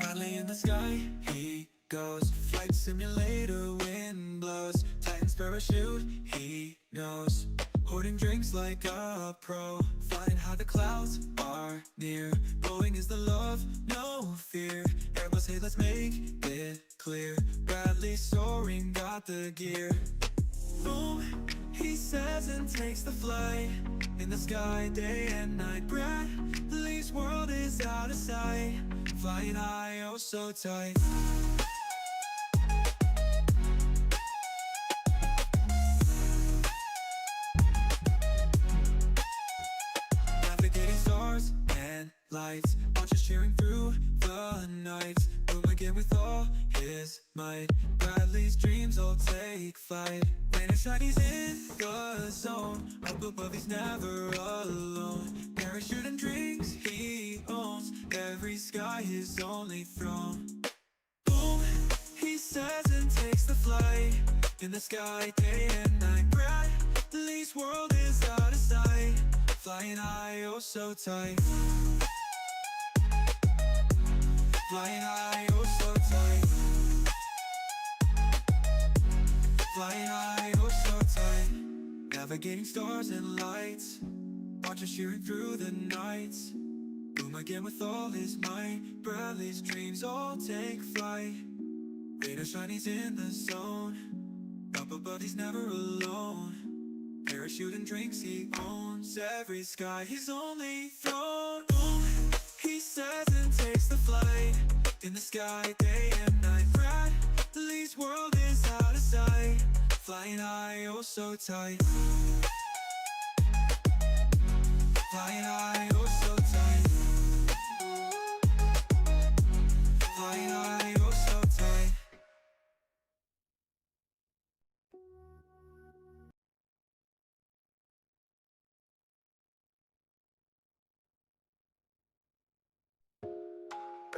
Finally in the sky, he goes. Flight simulator, wind blows. Titan's parachute, he knows. Hoarding drinks like a pro. Flying high, the clouds are near. Blowing is the love, no fear. Airbus, hey, let's make it clear. Bradley soaring, got the gear. Boom, he says and takes the flight. In the sky, day and night. Bradley's world is out of sight. Flying high, oh so tight. Navigating stars and lights, launches cheering through the night. Boom again with all his might. Bradley's dreams all take flight. Rain and shine, he's in the zone. Up above, he's never alone. Parachute and drinks he owns. Every sky his only throne. Boom, he says and takes the flight. In the sky, day and night. Bradley's world is out of sight. Flying high, oh so tight. Flying high, oh so tight. Flying high, oh so tight. Navigating stars and lights, watching cheering through the nights. Boom again with all his might. Bradley's dreams all take flight. Rain or shine, he's in the zone. Up above, he's never alone. Parachute and drinks he owns. Every sky his only throne. Boom, he says and takes the flight. In the sky, day and night. Bradley's world is out of sight. Flying high, oh so tight. Flying high, oh so tight. Flying high, oh so tight.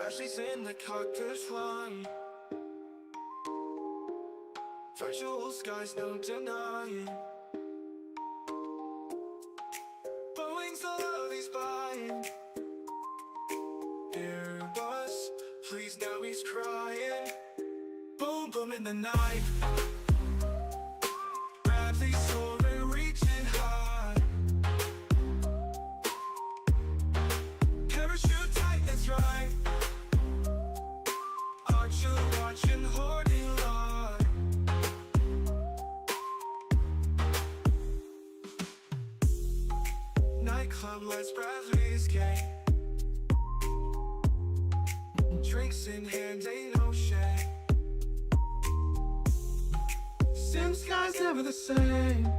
Ashley's in the cockpit flying. Virtual skies, no denying. Boeing's the love he's buying. Airbus, please now he's crying. Boom, boom in the night. Bradley soaring, reaching high. Parachute tight, that's right. Archer watching, hoarding light. Nightclub lets Bradley's game. Drinks in hand, ain't no shame. Sim sky's never the same.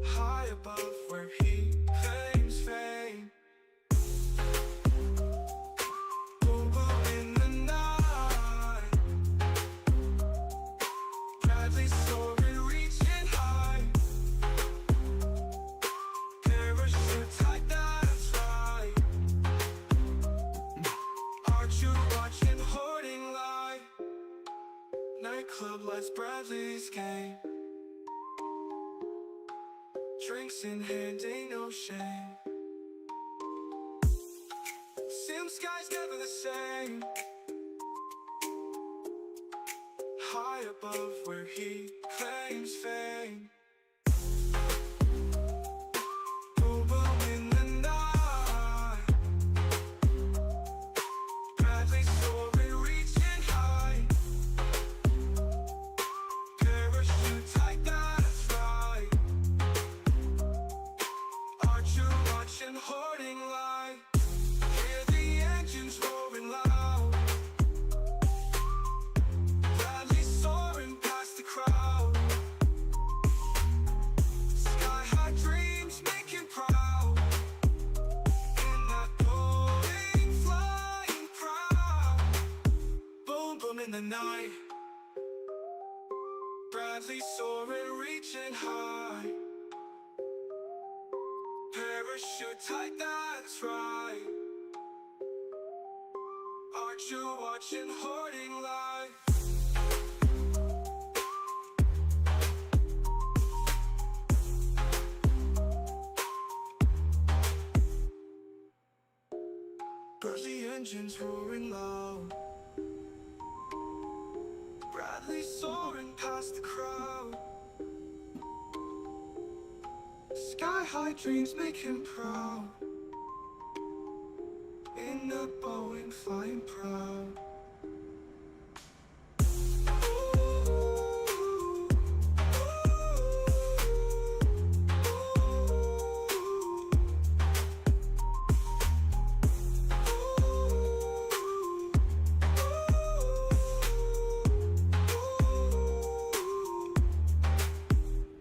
High above where he claims fame. Boom, boom in the night. Bradley soaring, reaching high. Parachute tight, that's right. Archer watching, hoarding light. Nightclub lets Bradley's game. Drinks in hand, ain't no shame. Sim sky's never the same. High above where he claims fame. Boom, boom in the night. Bradley soaring, reaching high. Parachute tight, that's right. Archer watching, hoarding light. Hear the engines roaring loud. Bradley soaring past the crowd. Sky high dreams make him proud. In that Boeing flying proud. Boom, boom in the night. Bradley soaring, reaching high. Parachute tight, that's right. Archer watching, hoarding light. Burly engines roaring loud, Bradley soaring past the crowd. Sky-high dreams make him proud. In a Boeing flying proud.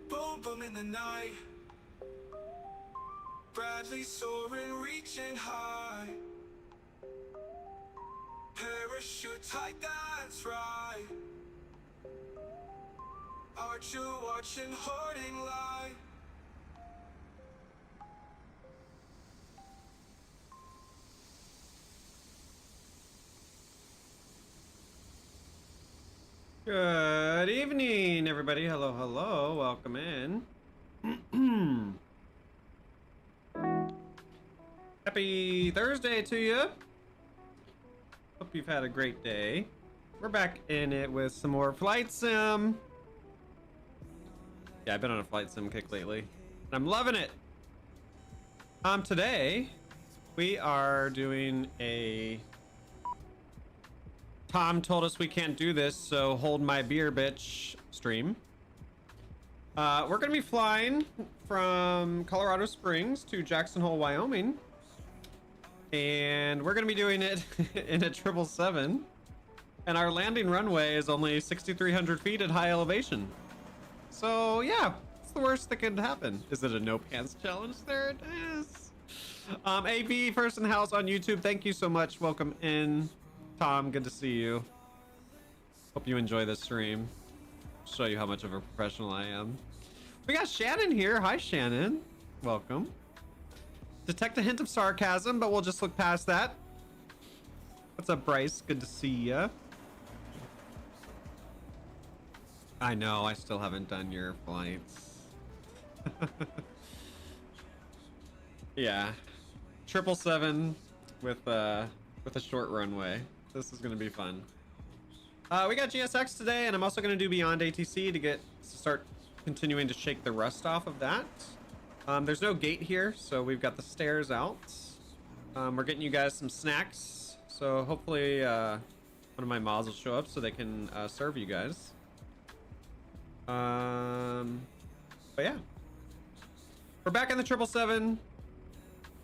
Boom, boom in the night. Bradley soaring, reaching high. Parachute tight, that's right. Archer watching, hoarding light. Good evening, everybody. Hello, hello. Welcome in. Happy Thursday to you. Hope you've had a great day. We're back in it with some more flight sim. Yeah, I've been on a flight sim kick lately, and I'm loving it. Today we are doing a Tom told us we can't do this, so hold my beer, bitch stream. We're gonna be flying from Colorado Springs to Jackson Hole, Wyoming, and we're gonna be doing it in a 777, and our landing runway is only 6,300 feet at high elevation. So yeah, it's the worst that could happen. Is it a no pants challenge? There it is. AB First in the House on YouTube, thank you so much. Welcome in. Tom, good to see you. Hope you enjoy this stream. Show you how much of a professional I am. We got Shannon here. Hi, Shannon. Welcome. Detect a hint of sarcasm, but we'll just look past that. What's up, Bryce? Good to see ya. I know, I still haven't done your flights. Yeah. 777 with a short runway. This is gonna be fun. We got GSX today, and I'm also gonna do Beyond ATC to start continuing to shake the rust off of that. There's no gate here, so we've got the stairs out. We're getting you guys some snacks, so hopefully one of my mods will show up so they can serve you guys. But yeah, we're back in the 777.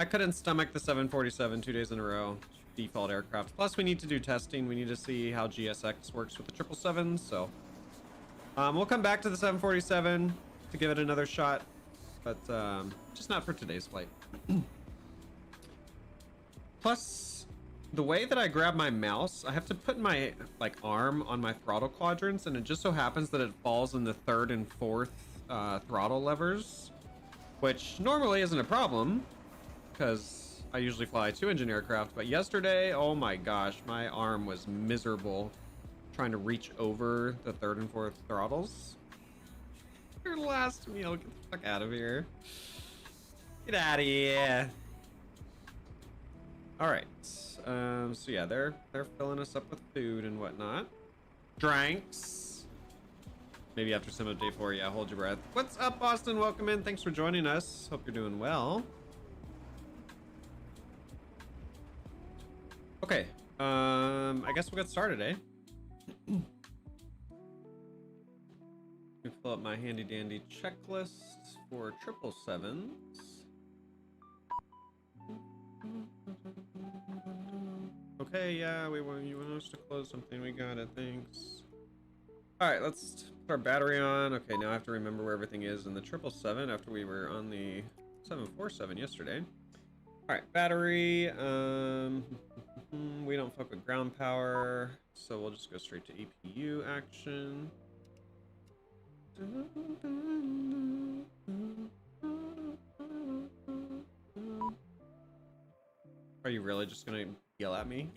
I couldn't stomach the 747 2 days in a row. Default aircraft. Plus, we need to do testing. We need to see how GSX works with the 777. So, we'll come back to the 747 to give it another shot, but just not for today's flight. Plus, the way that I grab my mouse, I have to put my arm on my throttle quadrants, and it just so happens that it falls in the 3rd and 4th throttle levers, which normally isn't a problem because I usually fly 2-engine aircraft, but yesterday, oh my gosh, my arm was miserable trying to reach over the 3rd and 4th throttles. Your last meal, get the fuck out of here. Get out of here. All right, so yeah, they're filling us up with food and whatnot. Drinks. Maybe after some of day 4, yeah, hold your breath. What's up, Boston? Welcome in. Thanks for joining us. Hope you're doing well. Okay, I guess we'll get started, eh? Let me pull up my handy dandy checklist for 777s. Okay, yeah, you want us to close something. We got it, thanks. All right, let's put our battery on. Okay, now I have to remember where everything is in the 777 after we were on the 747 yesterday. All right, battery. We don't fuck with ground power, so we'll just go straight to EPU action. Are you really just gonna yell at me?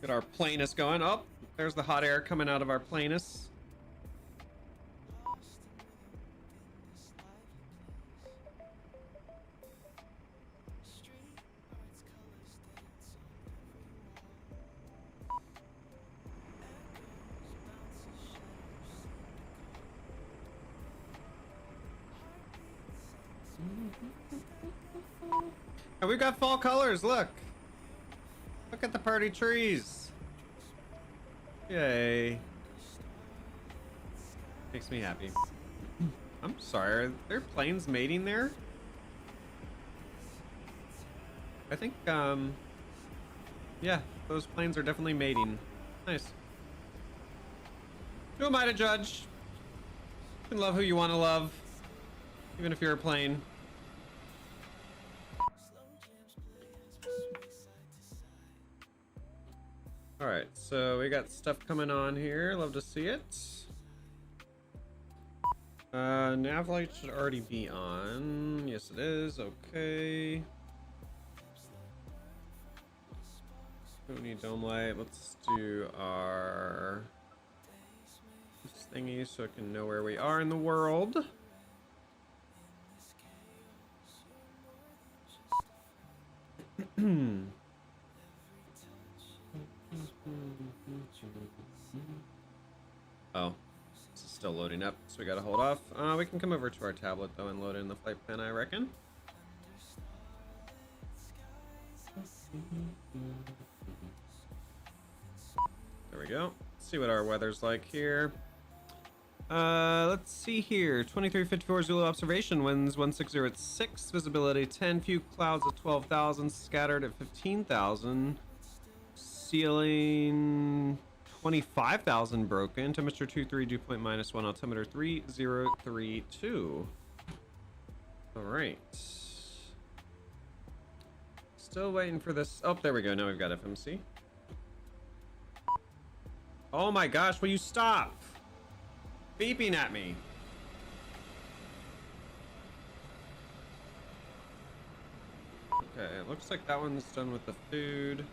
Get our plane is going up. There's the hot air coming out of our planus. And we've got fall colors, look! Look at the party trees! Yay. Makes me happy. I'm sorry, are there planes mating there? I think, yeah, those planes are definitely mating. Nice. Who am I to judge? You can love who you want to love, even if you're a plane. All right, so we got stuff coming on here. Love to see it. Nav light should already be on. Yes, it is. Okay. Don't need dome light. Let's do our thingy so I can know where we are in the world. Oh, this is still loading up, so we gotta hold off. We can come over to our tablet though and load in the flight plan, I reckon. There we go. Let's see what our weather's like here. Let's see here. 2354 Zulu observation. Winds 160 at 6. Visibility 10. Few clouds at 12,000. Scattered at 15,000. Ceiling 25,000 broken. Temperature 23. Dew point -1. Altimeter 3032. All right. Still waiting for this. Oh, there we go. Now we've got FMC. Oh my gosh, will you stop beeping at me? Okay, it looks like that one's done with the food.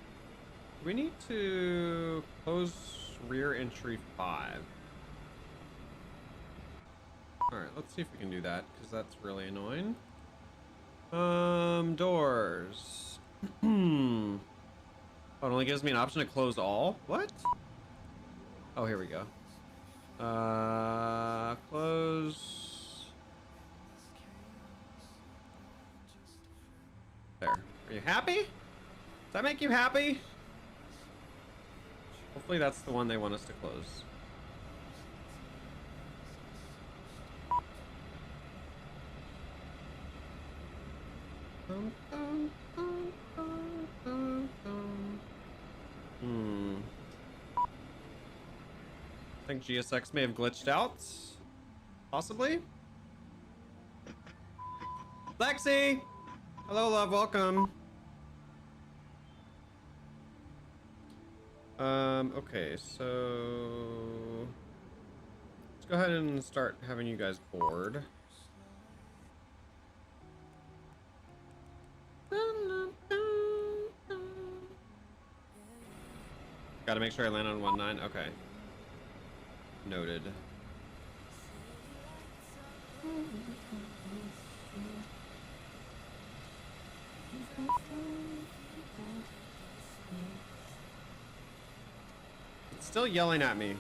We need to close rear entry 5. Alright, let's see if we can do that, because that's really annoying. Doors. Oh, it only gives me an option to close all? What? Oh, here we go. Close. There. Are you happy? Does that make you happy? Hopefully that's the one they want us to close. I think GSX may have glitched out. Possibly. Lexi! Hello, love. Welcome. Okay, so let's go ahead and start having you guys board. Gotta make sure I land on 1-9. Okay. Noted. It's still yelling at me.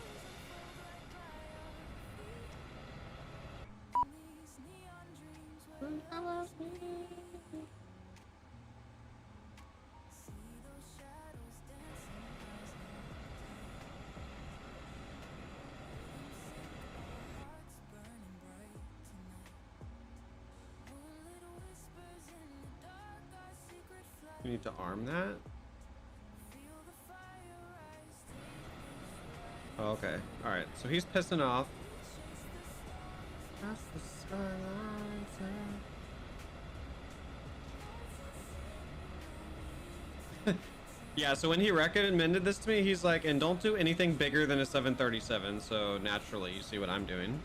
We need to arm that. Oh, okay. All right. So he's pissing off. Yeah. So when he recommended this to me, he's like, "And don't do anything bigger than a 737." So naturally, you see what I'm doing.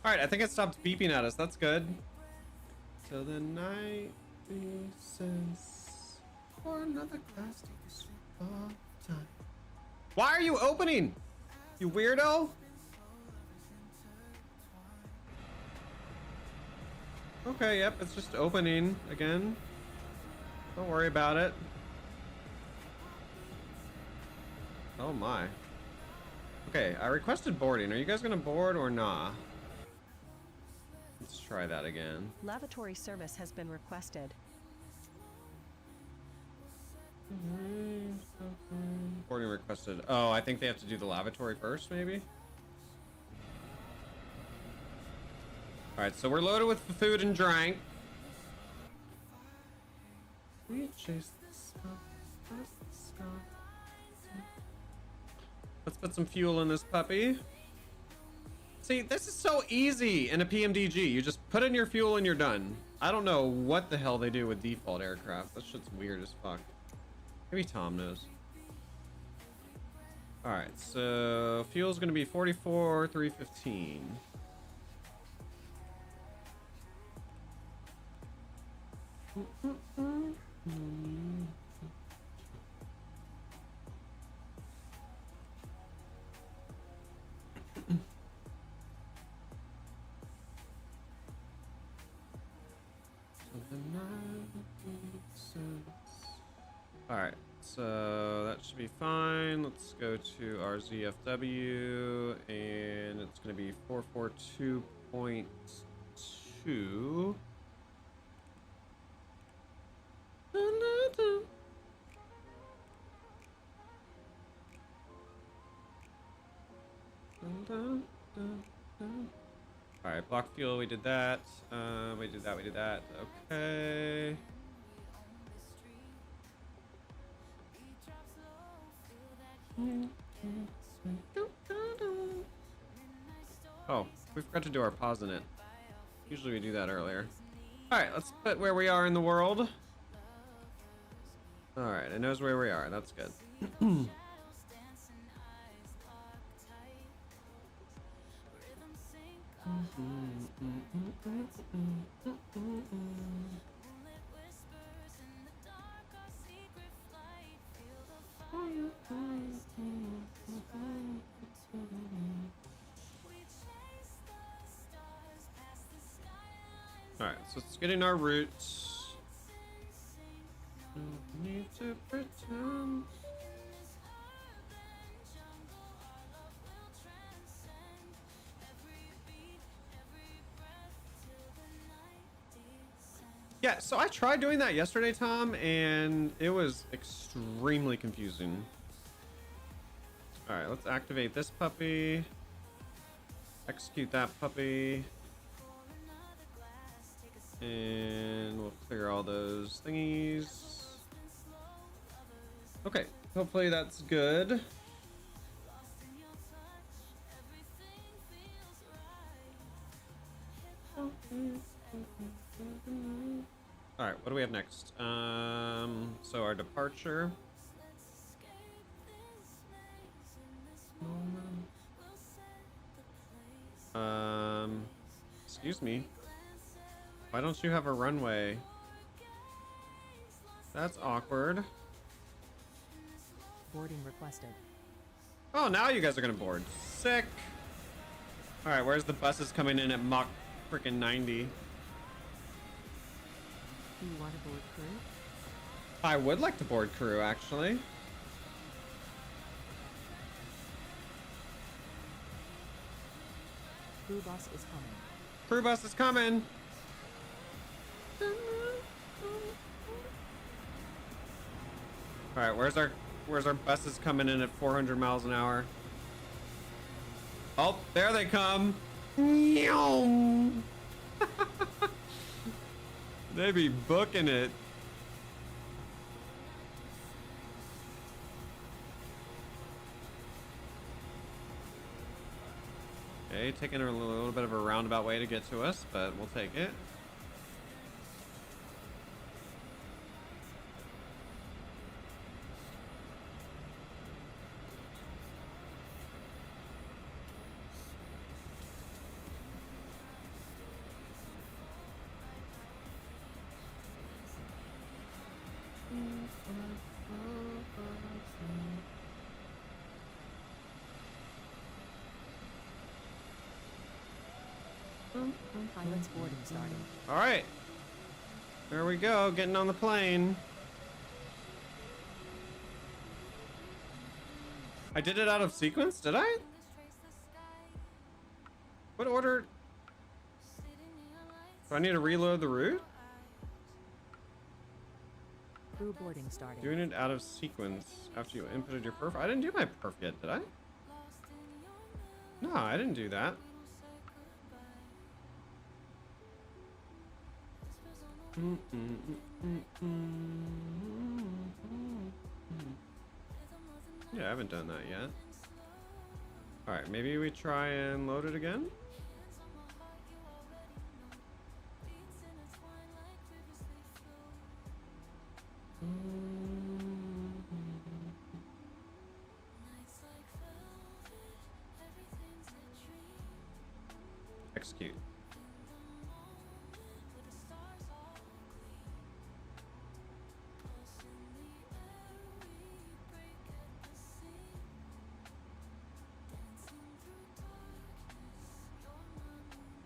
All right. I think it stopped beeping at us. That's good. Till the night. For another class, take a sweep of time. Why are you opening? You weirdo? Okay, yep, it's just opening again. Don't worry about it. Oh my. Okay, I requested boarding. Are you guys gonna board or nah? Let's try that again. Lavatory service has been requested. Boarding requested. Oh, I think they have to do the lavatory first, maybe? Alright, so we're loaded with food and drink. We chase the sky. Let's put some fuel in this puppy. See, this is so easy in a PMDG. You just put in your fuel and you're done. I don't know what the hell they do with default aircraft. That shit's weird as fuck. Maybe Tom knows. Alright, so fuel's gonna be 44,315. Alright, so that should be fine. Let's go to our ZFW, and it's going to be 442.2. Alright, block fuel, we did that. We did that. Okay. Oh, we forgot to do our pause in it. Usually we do that earlier. Alright, let's put where we are in the world. Alright, it knows where we are. That's good. Alright, so it's getting our routes. Don't need to pretend. Yeah, so I tried doing that yesterday, Tom, and it was extremely confusing. Alright, let's activate this puppy. Execute that puppy. And we'll clear all those thingies. Okay, hopefully that's good. Alright, what do we have next? So our departure. Excuse me. Why don't you have a runway? That's awkward. Boarding requested. Oh, now you guys are gonna board. Sick. Alright, where's the buses coming in at Mach freaking 90? Do you want to board crew? I would like to board crew, actually. Crew bus is coming. Crew bus is coming. All right, where's our buses coming in at 400 miles an hour? Oh, there they come. They be booking it. Okay, taking a little bit of a roundabout way to get to us, but we'll take it. Pilot's boarding starting. All right. There we go, getting on the plane. I did it out of sequence, did I? What order? Do I need to reload the route? Crew boarding starting. Doing it out of sequence after you inputted your perf. I didn't do my perf yet, did I? No, I didn't do that. Yeah, I haven't done that yet. All right, maybe we try and load it again. Execute.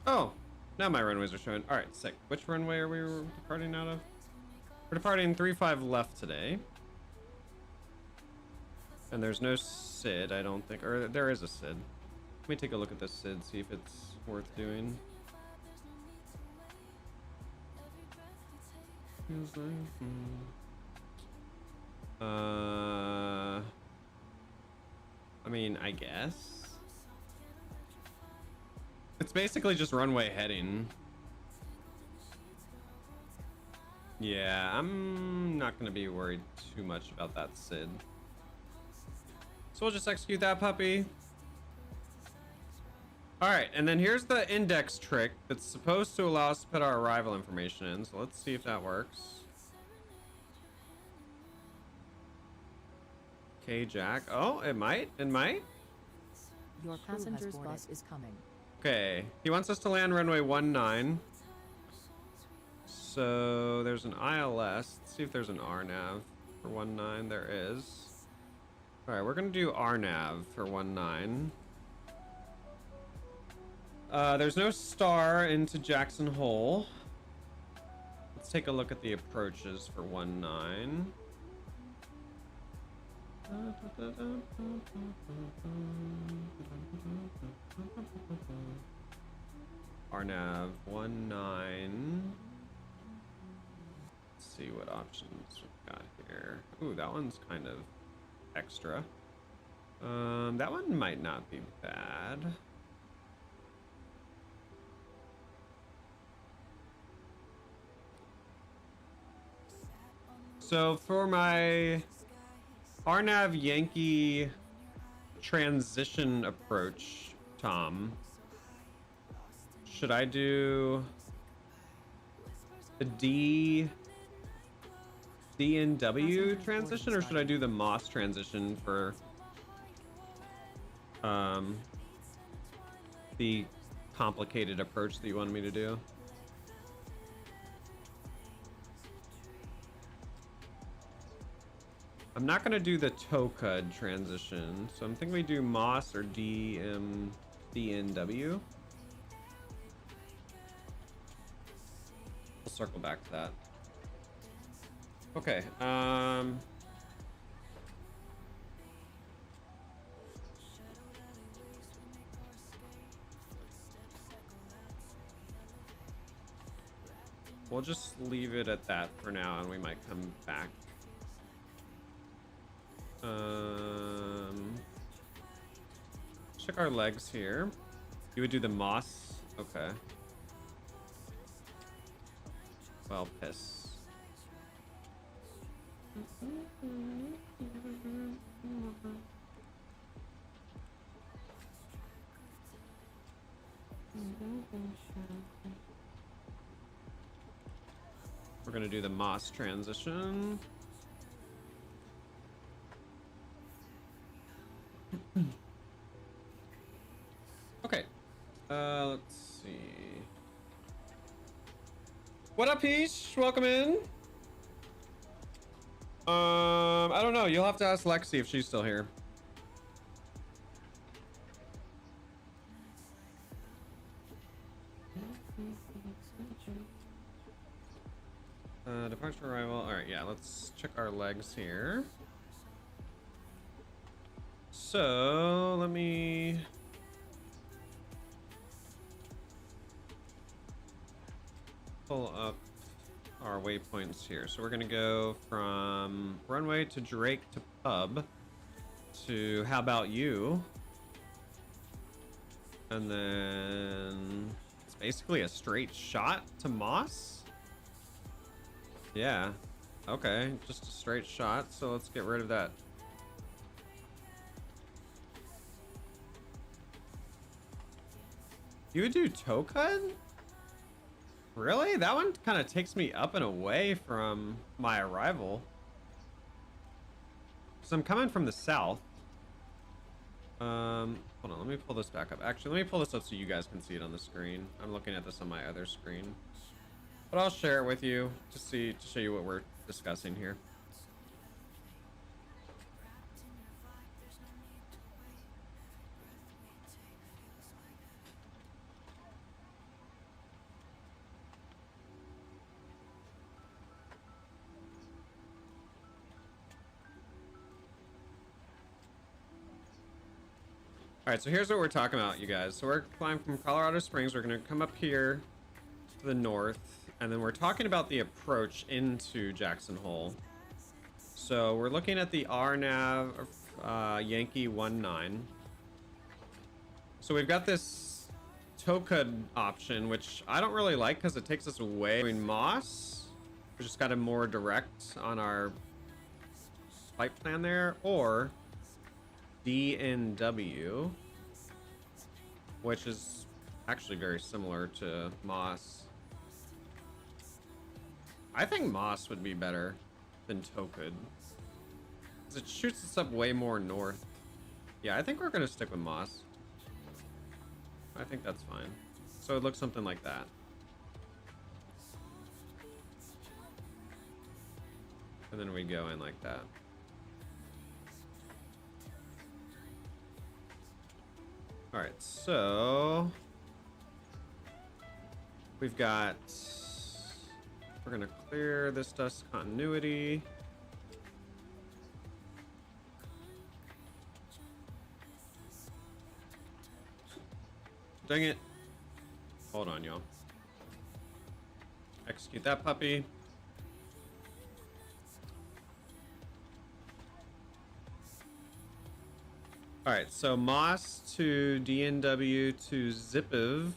Oh, now my runways are showing. All right, sick. Which runway are we departing out of? We're departing 3-5 left today. And there's no SID, I don't think. Or there is a SID. Let me take a look at this SID, see if it's worth doing. I mean, I guess. It's basically just runway heading. Yeah, I'm not gonna be worried too much about that SID. So we'll just execute that puppy. All right, and then here's the index trick that's supposed to allow us to put our arrival information in. So let's see if that works. Okay, Jack. Oh, it might. It might. Your passenger's bus is coming. Okay, he wants us to land runway 19. So there's an ILS. Let's see if there's an RNAV for 19. There is. All right, we're gonna do RNAV for 19. There's no star into Jackson Hole. Let's take a look at the approaches for 19. RNAV 19. Let's see what options we've got here. Ooh, that one's kind of extra. That one might not be bad. So for my RNAV Yankee transition approach, Tom, should I do the DNW transition, or should I do the Moss transition for the complicated approach that you wanted me to do? I'm not gonna do the TOCUD transition, so I'm thinking we do Moss or DNW. We'll circle back to that. Okay, we'll just leave it at that for now, and we might come back. Check our legs here. You would do the Moss. Okay. Well, piss. We're gonna do the Moss transition. Okay, let's see. What up, Peach? Welcome in. I don't know. You'll have to ask Lexi if she's still here. Departure arrival. All right, yeah, let's check our legs here. So let me pull up our waypoints here. So we're gonna go from runway to Drake to pub to how about you? And then it's basically a straight shot to Moss. Yeah. Okay, just a straight shot. So let's get rid of that. You would do Tokud? Really? That one kind of takes me up and away from my arrival. So I'm coming from the south. Hold on, let me pull this back up. Actually, let me pull this up so you guys can see it on the screen. I'm looking at this on my other screen. But I'll share it with you to show you what we're discussing here. All right, so here's what we're talking about, you guys. So we're flying from Colorado Springs. We're going to come up here to the north, and then we're talking about the approach into Jackson Hole. So we're looking at the RNAV Yankee 19. So we've got this Tokud option, which I don't really like because it takes us away from Moss. We just got a more direct on our flight plan there, or DNW, which is actually very similar to Moss. I think Moss would be better than Tokud, because it shoots us up way more north. Yeah, I think we're gonna stick with Moss. I think that's fine. So it looks something like that. And then we go in like that. All right, so we've got, we're gonna clear this dust continuity. Dang it. Hold on, y'all. Execute that puppy. All right, so Moss to DNW to Zipiv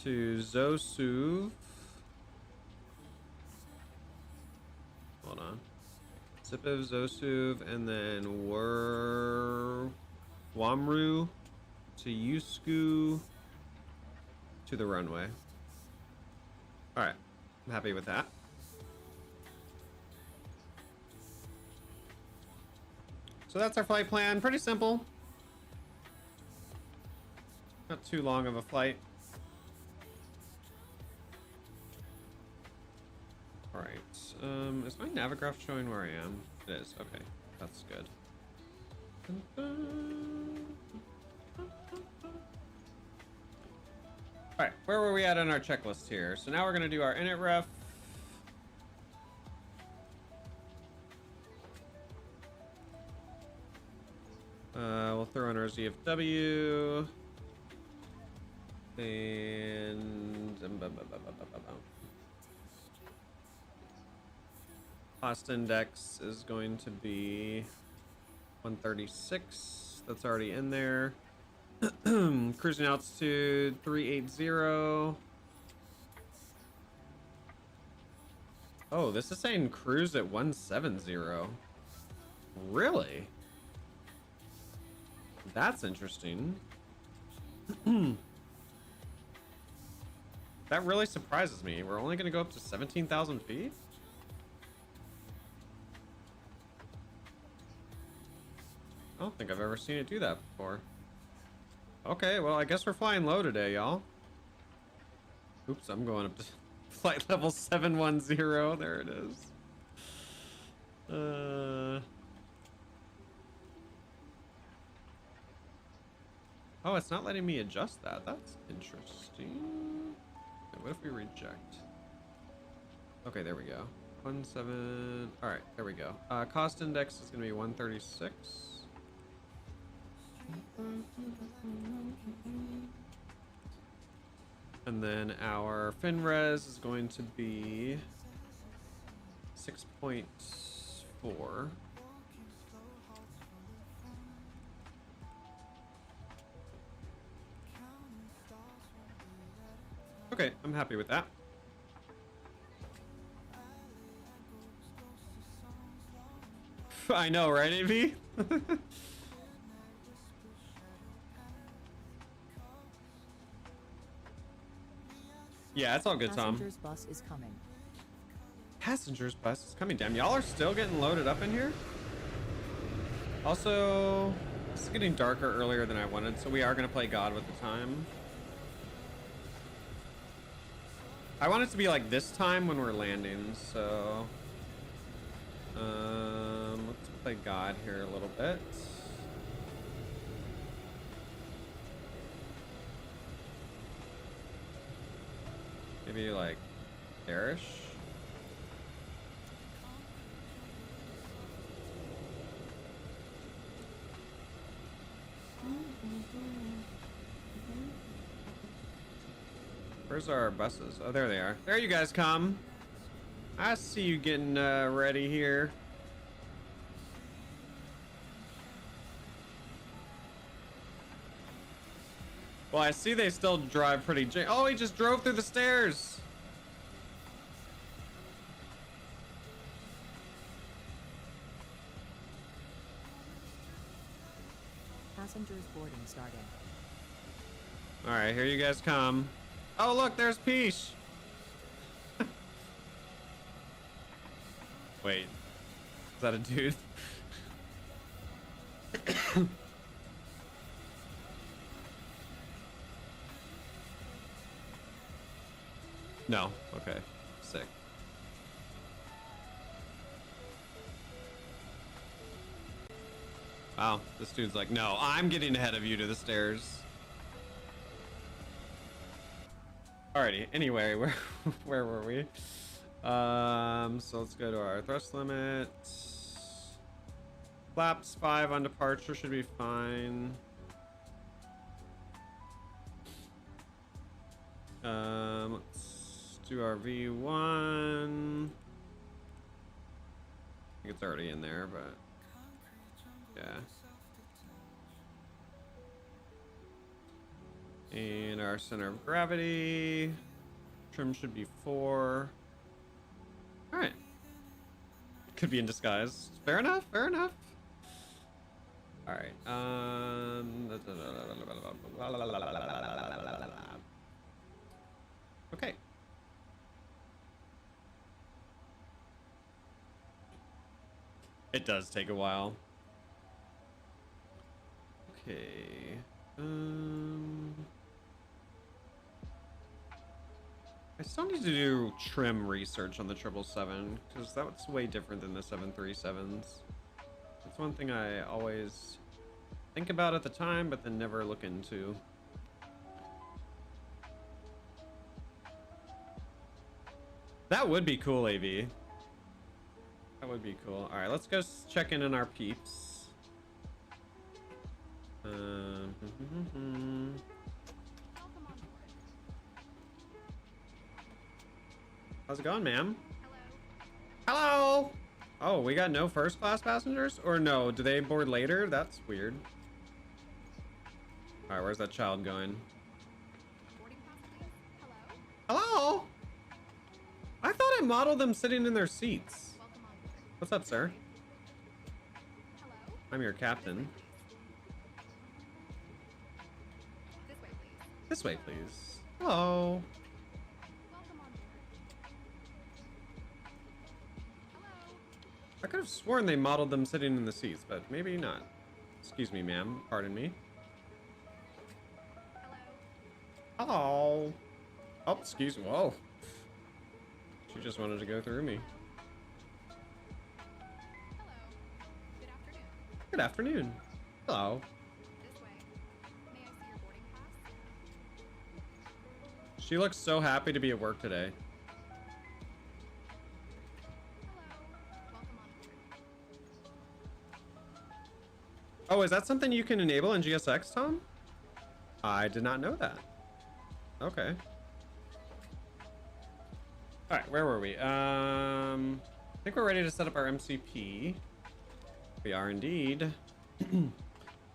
to Zosuv. Hold on. Zipiv, Zosuv, and then Wamru to Yusku to the runway. All right, I'm happy with that. So that's our flight plan. Pretty simple. Not too long of a flight. All right. Is my navigraph showing where I am? It is. Okay, that's good. All right, where were we at on our checklist here? So now we're gonna do our init ref. We'll throw in our ZFW. And cost index is going to be 136. That's already in there. Cruising altitude 380. Oh, this is saying cruise at 170. Really? That's interesting. That really surprises me. We're only going to go up to 17,000 feet? I don't think I've ever seen it do that before. Okay, well, I guess we're flying low today, y'all. Oops, I'm going up to flight level 710. There it is. Oh, it's not letting me adjust that. That's interesting. Okay, what if we reject? Okay, there we go. 17. All right, there we go. Cost index is gonna be 136. And then our fin res is going to be 6.4. Okay, I'm happy with that. I know, right, AV? Yeah, it's all good, Tom. Passengers bus is coming. Passengers bus is coming. Damn, y'all are still getting loaded up in here? Also, it's getting darker earlier than I wanted, so we are going to play God with the time. I want it to be like this time when we're landing, so... let's play God here a little bit. Maybe like garish. Where's our buses? Oh, there they are. There you guys come. I see you getting ready here. Well, I see they still drive pretty. Oh, he just drove through the stairs. Passengers boarding starting. All right, here you guys come. Oh, look, there's Peach. Wait, is that a dude? No. Okay. Sick. Wow, this dude's like, no, I'm getting ahead of you to the stairs. Alrighty, anyway, where were we? So let's go to our thrust limit. Flaps 5 on departure should be fine. Let's do our V1. I think it's already in there, but yeah. And our center of gravity. Trim should be 4. All right. Could be in disguise. Fair enough. Fair enough. All right. Okay. It does take a while. Okay. I still need to do trim research on the 777 because that's way different than the 737s. That's one thing I always think about at the time, but then never look into. That would be cool, AV. That would be cool. All right, let's go check in on our peeps. How's it going, ma'am? Hello. Oh, we got no first class passengers? Or no, do they board later? That's weird. All right, where's that child going? Hello? I thought I modeled them sitting in their seats. What's up, sir? I'm your captain. This way, please. Hello. I could have sworn they modeled them sitting in the seats, but maybe not. Excuse me, ma'am. Pardon me. Hello. Oh, excuse me. Whoa. She just wanted to go through me. Good afternoon. Hello. She looks so happy to be at work today. Oh, is that something you can enable in GSX, Tom? I did not know that. Okay. All right, where were we? I think we're ready to set up our MCP. We are indeed.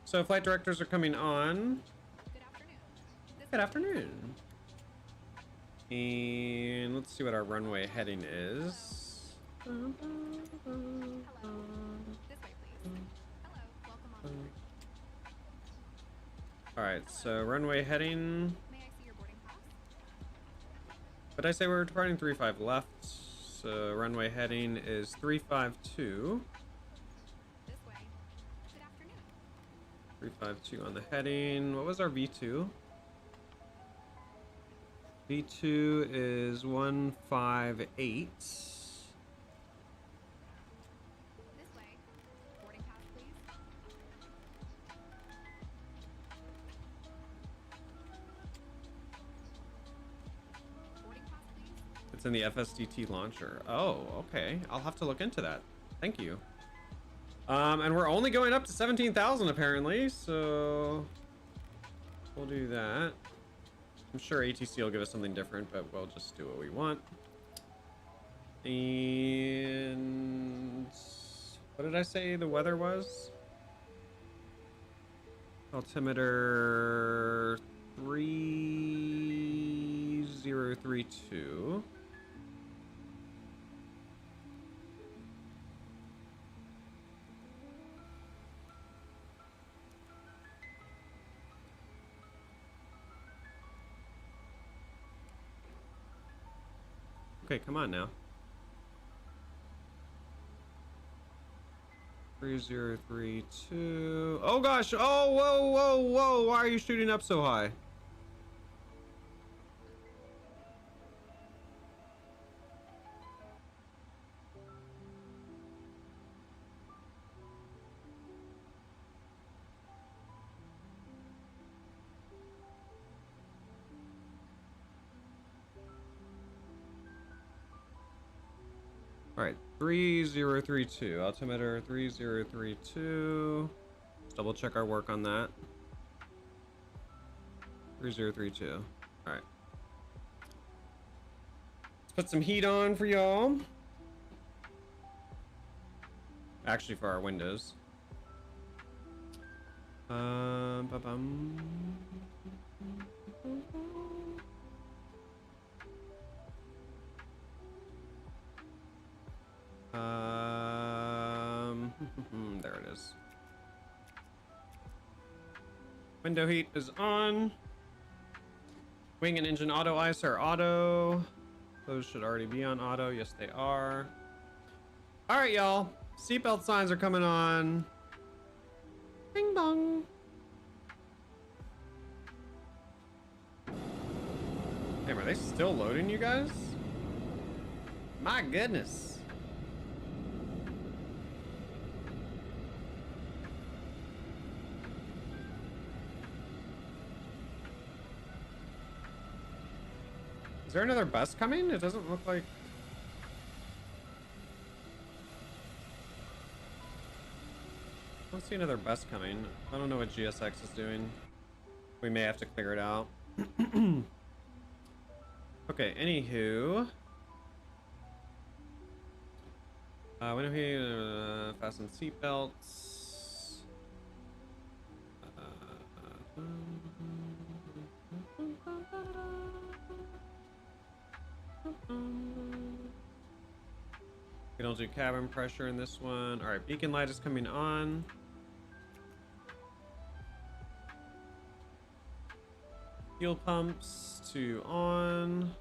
So flight directors are coming on. Good afternoon. And let's see what our runway heading is. Hello. This way, please. Hello. Welcome on board. All right, so runway heading. May I see your boarding pass? But I say we're departing 35 left. So runway heading is 352. This way. Good afternoon. 352 on the heading. What was our V2? V2 is 158. This way. Boarding pass, please. Boarding pass, please. It's in the FSDT launcher. Oh, okay. I'll have to look into that. Thank you. And we're only going up to 17,000 apparently, so we'll do that. I'm sure ATC will give us something different, but we'll just do what we want. And what did I say the weather was? Altimeter 3032. Okay, come on now. 3032. Oh gosh! Oh, whoa, whoa, whoa! Why are you shooting up so high? All right, 3032, altimeter 3032. Let's double check our work on that. 3032. All right. Let's put some heat on for y'all. Actually, for our windows. Ba-bum. There it is. Window heat is on. Wing and engine auto ice are auto. Those should already be on auto. Yes, they are. All right, y'all. Seatbelt signs are coming on. Bing bong. Damn, are they still loading, you guys? My goodness. Is there another bus coming? It doesn't look like... I don't see another bus coming. I don't know what GSX is doing. We may have to clear it out. Okay, anywho. Window heat, fasten seatbelts. We don't do cabin pressure in this one. All right, beacon light is coming on. Fuel pumps to on.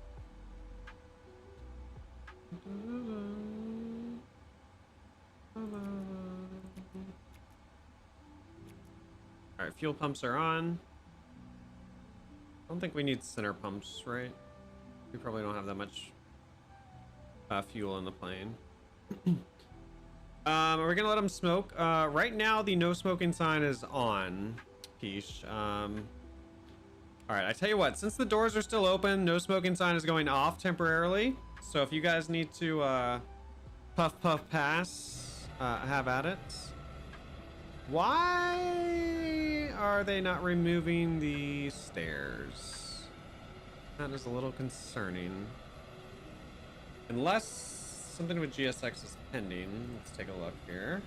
All right, fuel pumps are on. I don't think we need center pumps, right? We probably don't have that much fuel in the plane. Are we gonna let them smoke? Right now, the no smoking sign is on, Peach. All right, I tell you what, since the doors are still open, no smoking sign is going off temporarily. So if you guys need to puff puff pass, have at it. Why are they not removing the stairs? That is a little concerning. Unless something with GSX is pending. Let's take a look here.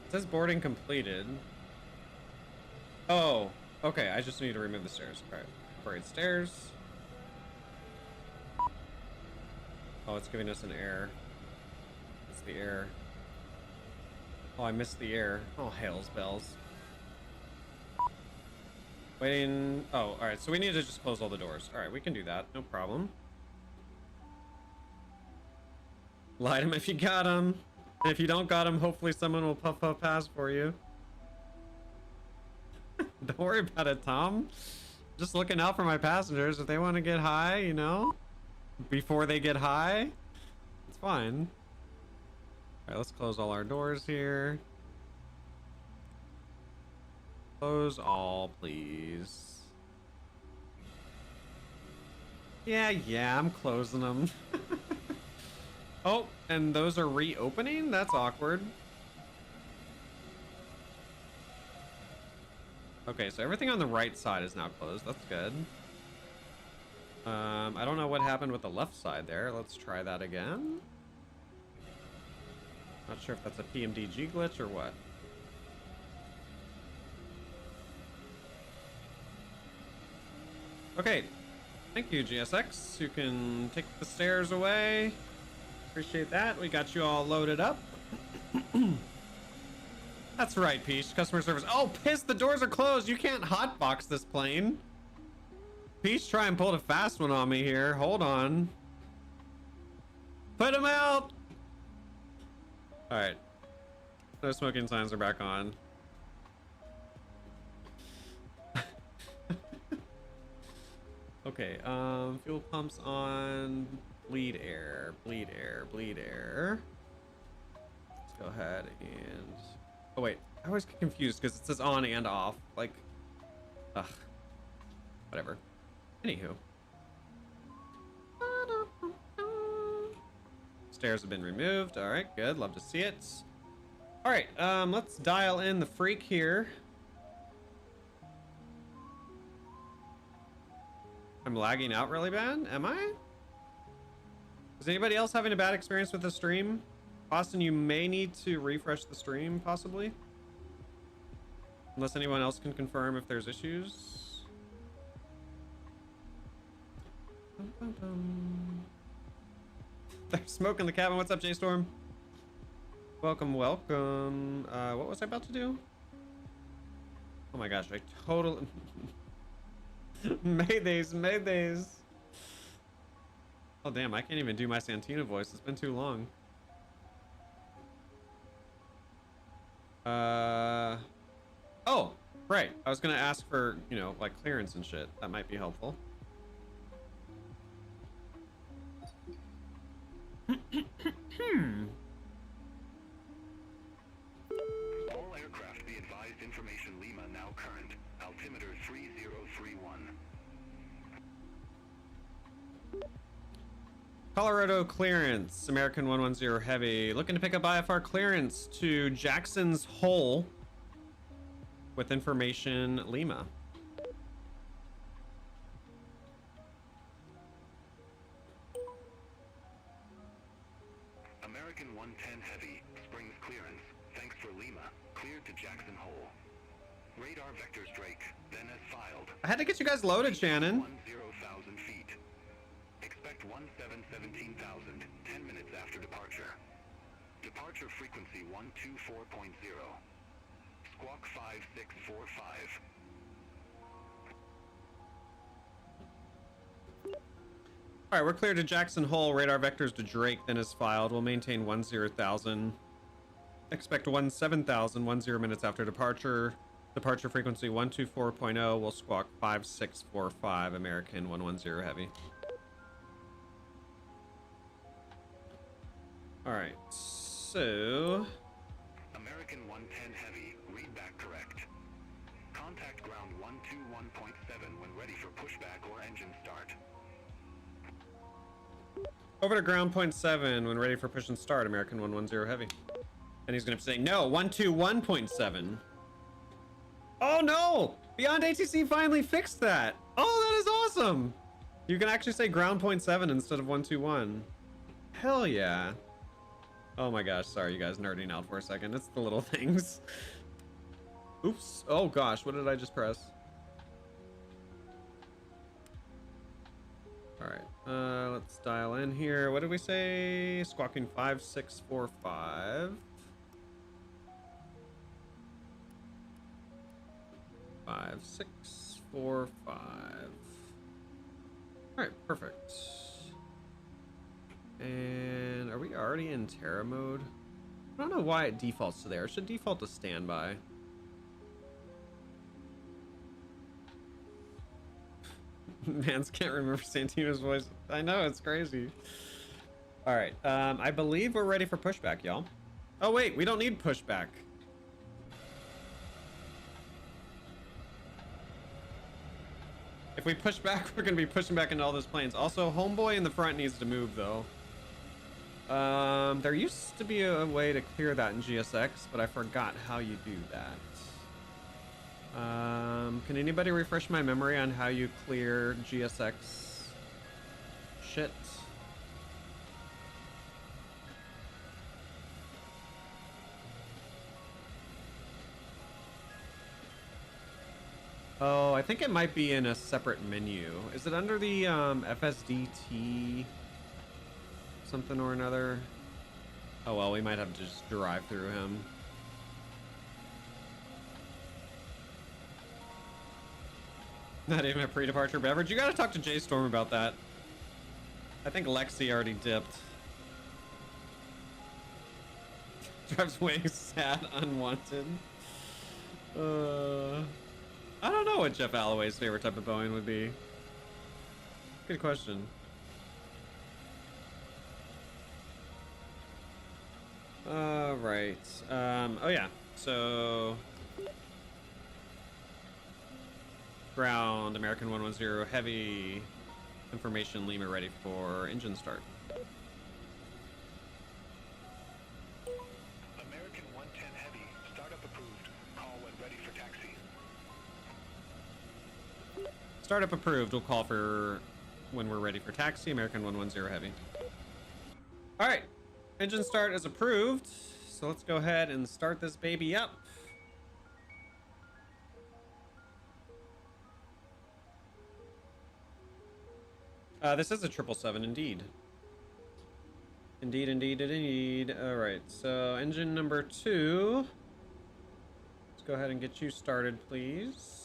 It says boarding completed. Oh, okay. I just need to remove the stairs. All right. Upgrade stairs. Oh, it's giving us an error. It's the error. Oh, I missed the error. Oh, hails bells. Waiting. Oh, all right. So we need to just close all the doors. All right, we can do that. No problem. Light him if you got him. And if you don't got him, hopefully someone will puff past for you. Don't worry about it, Tom. Just looking out for my passengers. If they want to get high, you know, before they get high, it's fine. All right, let's close all our doors here. Close all, please. Yeah, I'm closing them. Oh, and those are reopening? That's awkward. Okay, so everything on the right side is now closed. That's good. I don't know what happened with the left side there. Let's try that again. Not sure if that's a PMDG glitch or what. Okay, thank you, GSX. You can take the stairs away. Appreciate that. We got you all loaded up. That's right, Peach. Customer service. Oh, piss! The doors are closed. You can't hotbox this plane. Peach, try and pull a fast one on me here. Hold on. Put him out. All right. No smoking signs are back on. Okay. Fuel pumps on. Bleed air. Bleed air. Bleed air. Let's go ahead and. Oh wait, I always get confused because it says on and off. Like, ugh, whatever. Anywho, stairs have been removed. All right, good. Love to see it. All right, let's dial in the freak here. I'm lagging out really bad. Am I? Is anybody else having a bad experience with the stream? Austin, you may need to refresh the stream, possibly. Unless anyone else can confirm if there's issues. They're smoking the cabin. What's up, J-Storm? Welcome, welcome. What was I about to do? Oh my gosh, I totally... Maydays. Oh damn, I can't even do my Santina voice. It's been too long. Oh, right. I was gonna ask for, you know, like clearance and shit. That might be helpful. All aircraft be advised, information Lima now current. Altimeter 3031. Colorado clearance, American 110 Heavy. Looking to pick up IFR clearance to Jackson's Hole with information Lima. American 110 Heavy, Springs clearance. Thanks for Lima. Cleared to Jackson Hole. Radar vectors Drake, then as filed. I had to get you guys loaded, Shannon. 10,000 feet. Expect 17,000, 10 minutes after departure. Departure frequency 124.0. Squawk 5645. All right, we're clear to Jackson Hole. Radar vectors to Drake, then as filed. We'll maintain 10,000. Expect 17,000, 10 minutes after departure. Departure frequency 124.0. We'll squawk 5645. American 110 Heavy. All right, so American 110 Heavy, read back correct. Contact ground 121.7 when ready for pushback or engine start. Over to ground point 7 when ready for push and start, American 110 heavy. And he's gonna say, no, 121.7. Oh no! Beyond ATC finally fixed that! Oh, that is awesome! You can actually say ground point 7 instead of 121. Hell yeah. Oh my gosh, sorry you guys nerding out for a second. It's the little things. Oops. Oh gosh, what did I just press? Alright, let's dial in here. What did we say? Squawking 5645. 5645. Alright, perfect. And are we already in Terra mode? I don't know why it defaults to there. It should default to standby. Mans can't remember Santino's voice. I know, it's crazy. Alright, I believe we're ready for pushback, y'all. Oh wait, we don't need pushback. If we push back, we're gonna be pushing back into all those planes. Also, homeboy in the front needs to move though. There used to be a way to clear that in GSX, but I forgot how you do that. Can anybody refresh my memory on how you clear GSX shit? Oh, I think it might be in a separate menu. Is it under the FSDT something or another? Oh well, we might have to just drive through him. Not even a pre-departure beverage. You gotta talk to J-Storm about that. I think Lexi already dipped. Drives way sad, unwanted. I don't know what Jeff Alloway's favorite type of Boeing would be. Good question. Right. Oh yeah. So ground American 110 heavy information Lima ready for engine start. American 110 heavy, startup approved. Call when ready for taxi. Startup approved. We'll call for when we're ready for taxi. American 110 heavy. All right. Engine start is approved. So let's go ahead and start this baby up. This is a 777 indeed. Indeed. All right. So engine number 2. Let's go ahead and get you started, please.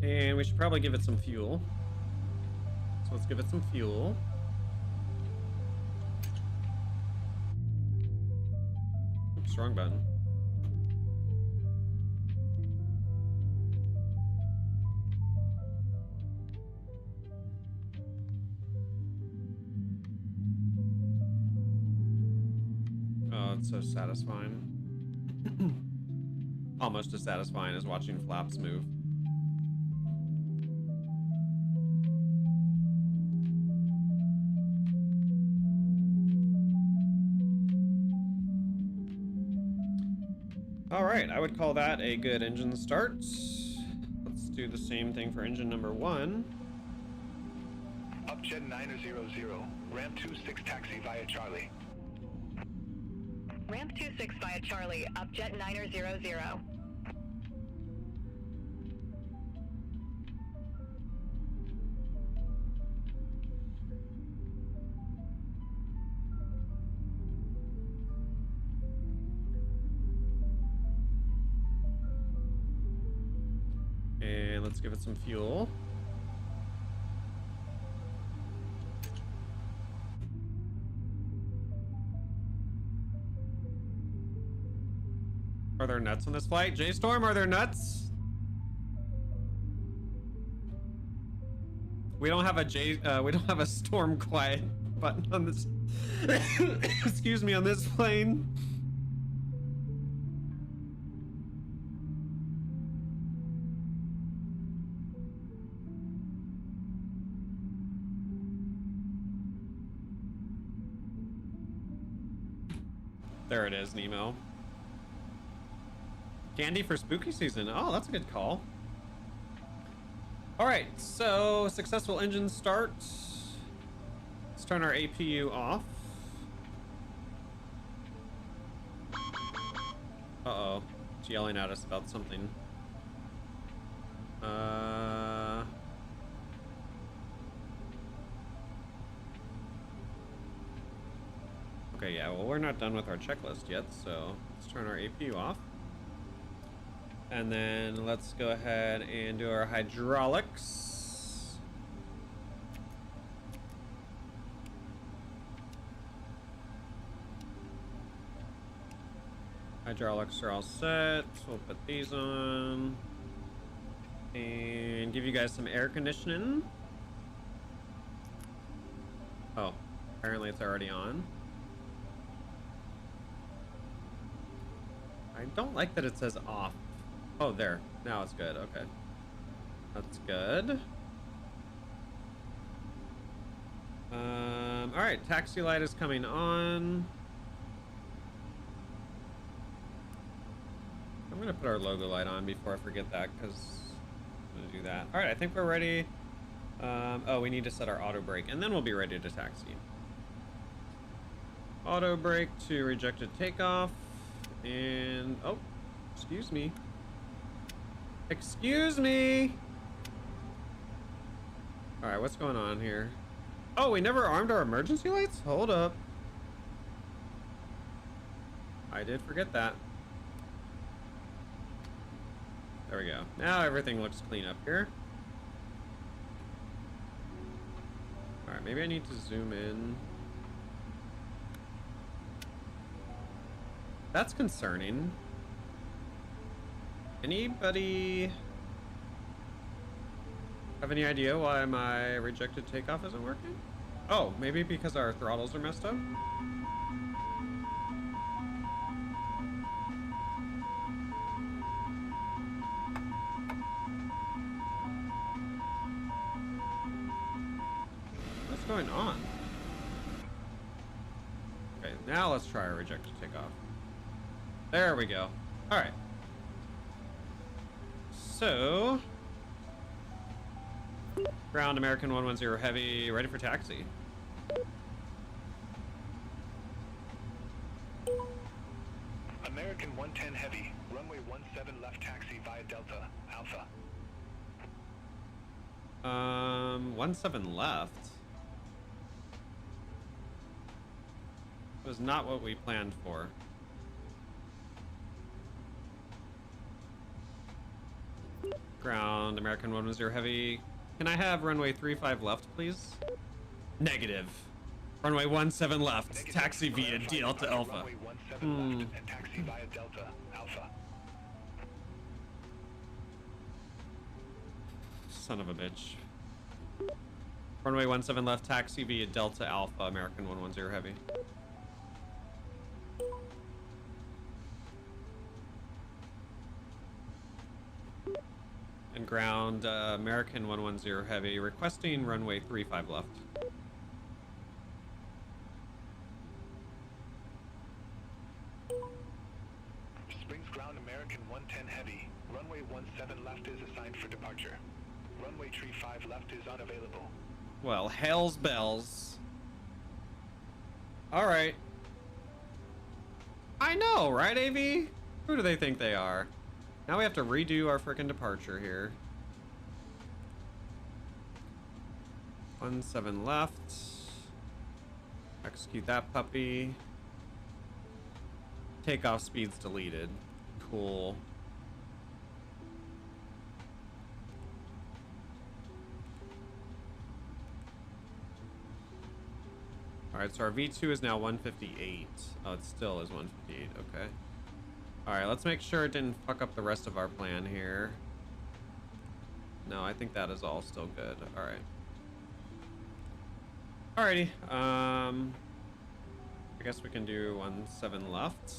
And we should probably give it some fuel. So let's give it some fuel. Oops, wrong button. Oh, it's so satisfying. Almost as satisfying as watching flaps move. All right, I would call that a good engine start. Let's do the same thing for engine number 1. Upjet 900, ramp 26 taxi via Charlie. Ramp 26 via Charlie, Upjet 900. And let's give it some fuel. Are there nuts on this flight? J-Storm, are there nuts? We don't have a storm quiet button on this. Excuse me, on this plane. There it is, Nemo. Candy for spooky season. Oh, that's a good call. All right, so successful engine start. Let's turn our APU off. Uh-oh, it's yelling at us about something. Okay, yeah, well, we're not done with our checklist yet, so let's turn our APU off. And then let's go ahead and do our hydraulics. Hydraulics are all set. We'll put these on. And give you guys some air conditioning. Oh, apparently it's already on. I don't like that it says off. Oh, there. Now it's good. Okay. That's good. All right. Taxi light is coming on. I'm going to put our logo light on before I forget that because I'm going to do that. All right. I think we're ready. Oh, we need to set our auto brake and then we'll be ready to taxi. Auto brake to rejected takeoff. And, oh, excuse me. Excuse me. All right, what's going on here? Oh, we never armed our emergency lights? Hold up. I did forget that. There we go. Now everything looks clean up here. All right, maybe I need to zoom in. That's concerning. Anybody have any idea why my rejected takeoff isn't working? Oh, maybe because our throttles are messed up? What's going on? Okay, now let's try our rejected takeoff. There we go. All right. So, ground American 110 Heavy, ready for taxi. American 110 Heavy, runway 17 left taxi via Delta, Alpha. 17 left. Was not what we planned for. Ground, American 110 Heavy. Can I have runway 35 left, please? Negative. Runway 17 left. Negative. Taxi via Delta Alpha. Runway 17 left and taxi via Delta, Alpha. Son of a bitch. Runway 17 left, taxi via Delta Alpha, American 110 Heavy. And ground, American 110 Heavy, requesting runway 35 left. Springs ground, American 110 Heavy. Runway 17 left is assigned for departure. Runway 35 left is unavailable. Well, hell's bells. All right. I know, right, AV? Who do they think they are? Now we have to redo our frickin' departure here. 17 left. Execute that puppy. Takeoff speed's deleted. Cool. All right, so our V2 is now 158. Oh, it still is 158, okay. All right, let's make sure it didn't fuck up the rest of our plan here. No, I think that is all still good. All right. Alrighty. I guess we can do 1-7 left.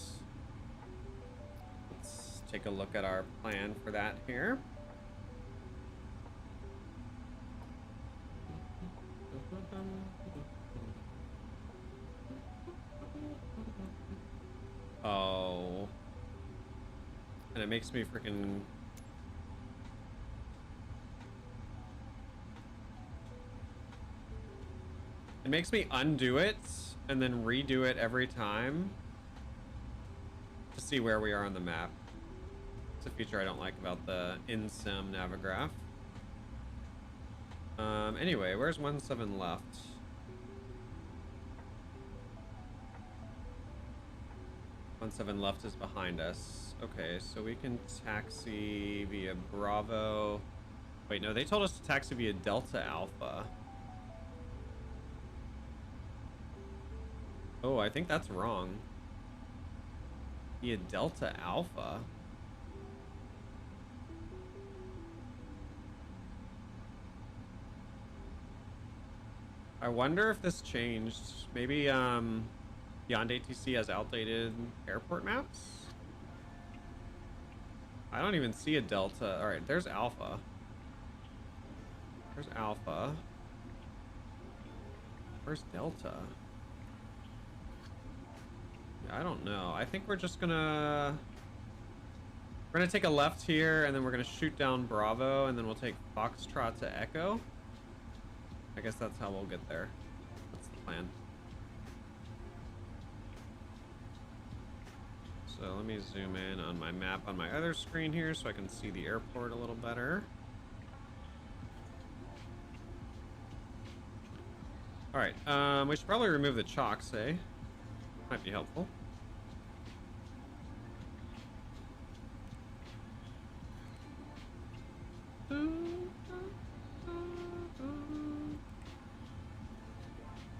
Let's take a look at our plan for that here. Oh. And it makes me freaking... It makes me undo it and then redo it every time to see where we are on the map. It's a feature I don't like about the in-sim Navigraph. Anyway, where's 1-7 left? One 7 left is behind us. Okay, so we can taxi via Bravo. Wait, no, they told us to taxi via Delta Alpha. Oh, I think that's wrong. Via Delta Alpha. I wonder if this changed. Maybe Beyond ATC has outdated airport maps? I don't even see a Delta. All right, there's Alpha. There's Alpha. Where's Delta? I don't know. I think we're just gonna... We're gonna take a left here, and then we're gonna shoot down Bravo, and then we'll take Foxtrot to Echo. I guess that's how we'll get there. That's the plan. So let me zoom in on my map on my other screen here so I can see the airport a little better. All right, we should probably remove the chocks, eh? Might be helpful.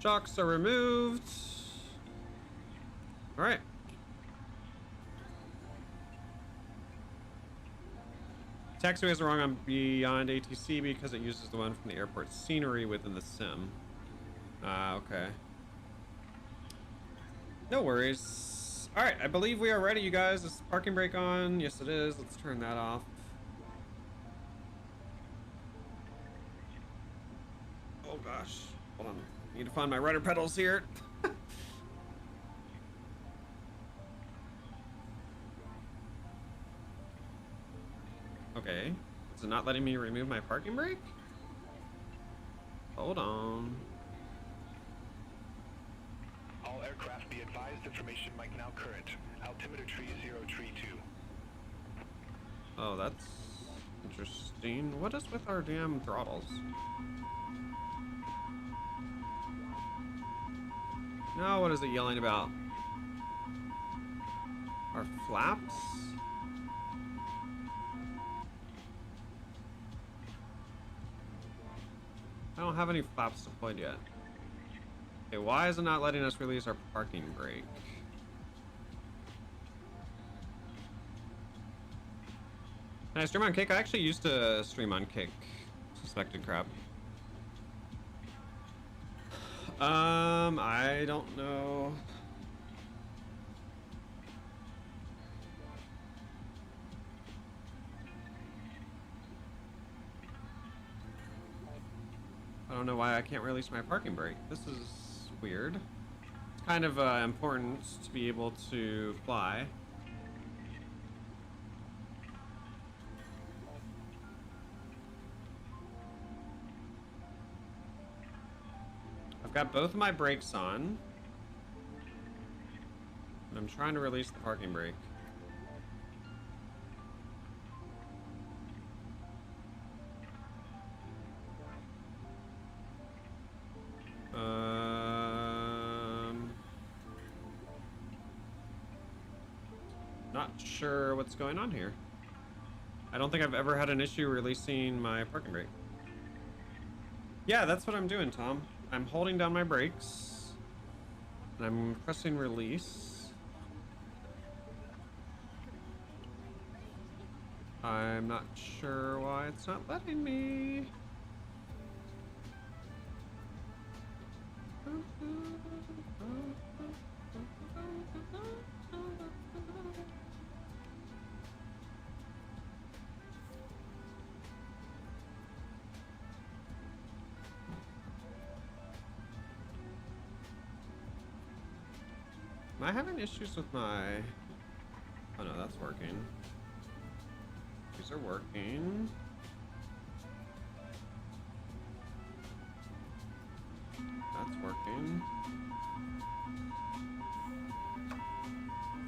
Chocks are removed. All right. Taxiway is wrong on Beyond ATC because it uses the one from the airport scenery within the sim. Okay. No worries. All right, I believe we are ready, you guys. Is the parking brake on? Yes, it is. Let's turn that off. Oh gosh, hold on. Need to find my rudder pedals here. Okay, is it not letting me remove my parking brake? Hold on. All aircraft be advised, information mic now current. Altimeter tree 032. Oh, that's interesting. What is with our damn throttles? Now, what is it yelling about? Our flaps? I don't have any flaps deployed yet. Okay, why is it not letting us release our parking brake? Can I stream on Kick? I actually used to stream on Kick. Suspected crap. I don't know. I don't know why I can't release my parking brake. This is weird. It's kind of important to be able to fly. I've got both of my brakes on. And I'm trying to release the parking brake. Not sure what's going on here. I don't think I've ever had an issue releasing my parking brake. Yeah, that's what I'm doing, Tom. I'm holding down my brakes and I'm pressing release. I'm not sure why it's not letting me. Am I having issues with my... Oh no, that's working. These are working. That's working.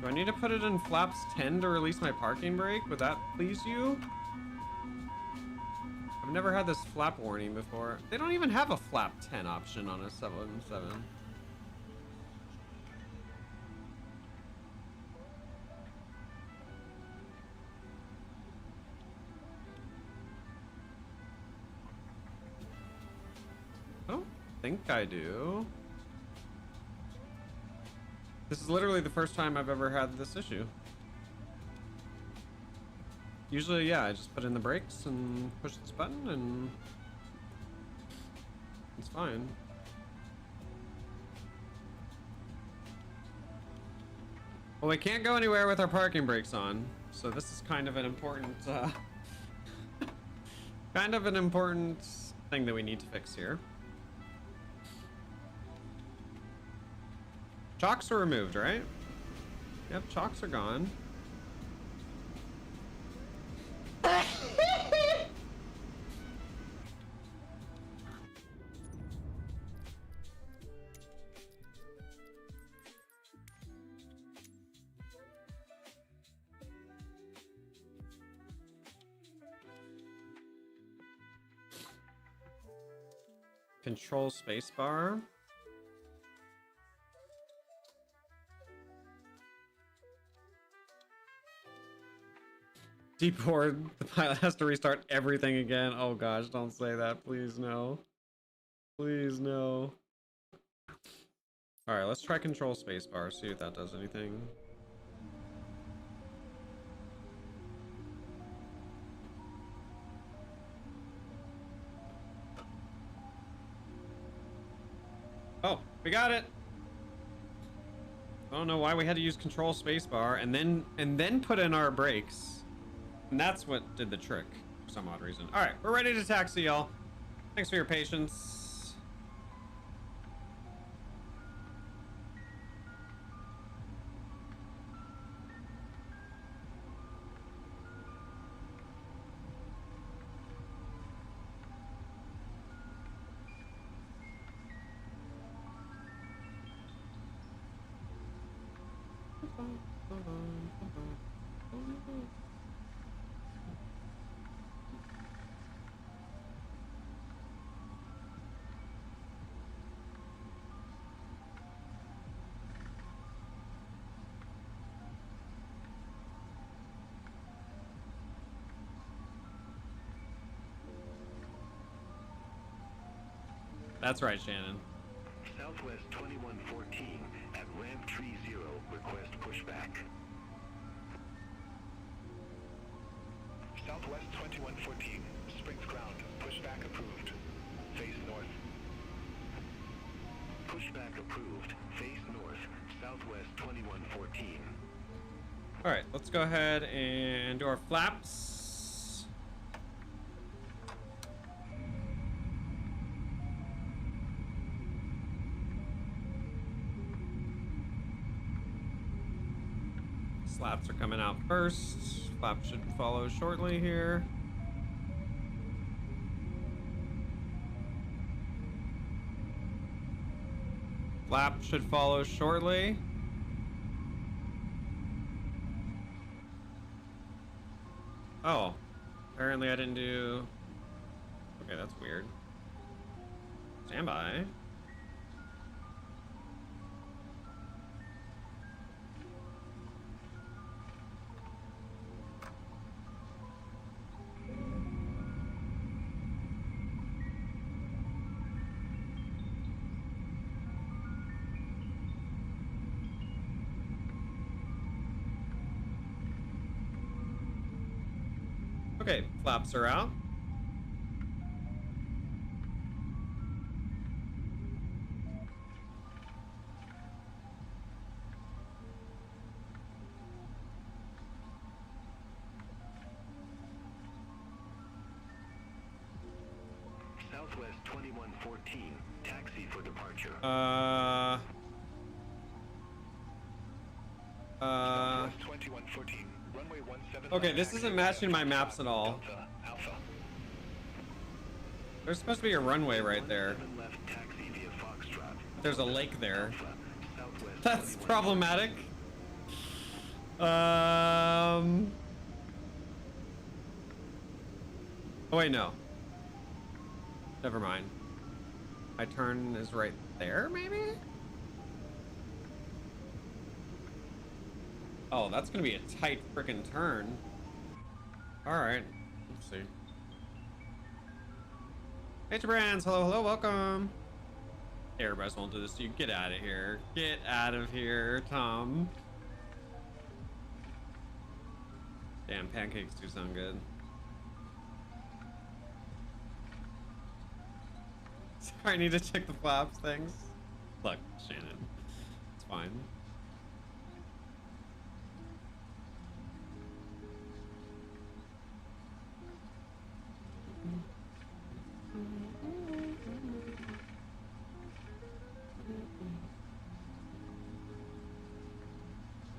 Do I need to put it in flaps 10 to release my parking brake? Would that please you? I've never had this flap warning before. They don't even have a flap 10 option on a 7.7. I don't think I do. This is literally the first time I've ever had this issue. Usually, yeah, I just put in the brakes and push this button and it's fine. Well, we can't go anywhere with our parking brakes on, so this is kind of an important, kind of an important thing that we need to fix here. Chocks are removed, right? Yep, chocks are gone. Control spacebar. Deboard, the pilot has to restart everything again. Oh gosh, don't say that. Please no. Please no. Alright, let's try control spacebar, see if that does anything. Oh, we got it. I don't know why we had to use control spacebar and then put in our brakes. And that's what did the trick for some odd reason. All right, we're ready to taxi, y'all. Thanks for your patience. That's right, Shannon. Southwest 2114 at ramp tree 0, request pushback. Southwest 2114, Springs ground, pushback approved. Face north. Pushback approved, face north, Southwest 2114. All right, let's go ahead and do our flaps. Slaps are coming out first. Flaps should follow shortly here. Flap should follow shortly. Oh, apparently I didn't do... Okay, that's weird. Stand by. Okay, flaps are out. Southwest 2114, taxi for departure. Southwest 2114, runway 17. Okay, this isn't matching my maps at all. Delta Alpha. There's supposed to be a runway right there. 17 left taxi via Foxtrot. There's a lake there. Alpha, Southwest That's 21. problematic. Oh wait, no. Never mind. My turn is right there, maybe? Oh, that's gonna be a tight freaking turn. Alright, let's see. Hey, Brands, hello, hello, welcome. Airbus won't do this to you. Get out of here. Get out of here, Tom. Damn, pancakes do sound good. Sorry, I need to check the flaps things. Look, Shannon. It's fine.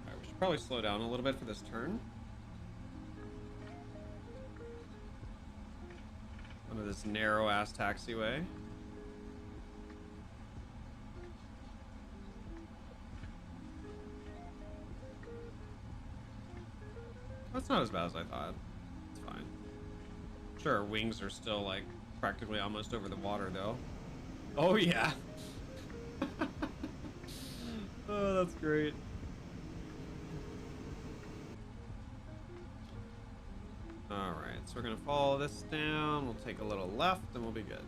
Alright, we should probably slow down a little bit for this turn. Under this narrow ass taxiway. That's not as bad as I thought. It's fine. Sure, our wings are still like practically almost over the water though. Oh yeah. Oh, that's great. All right, so we're gonna follow this down. We'll take a little left and we'll be good.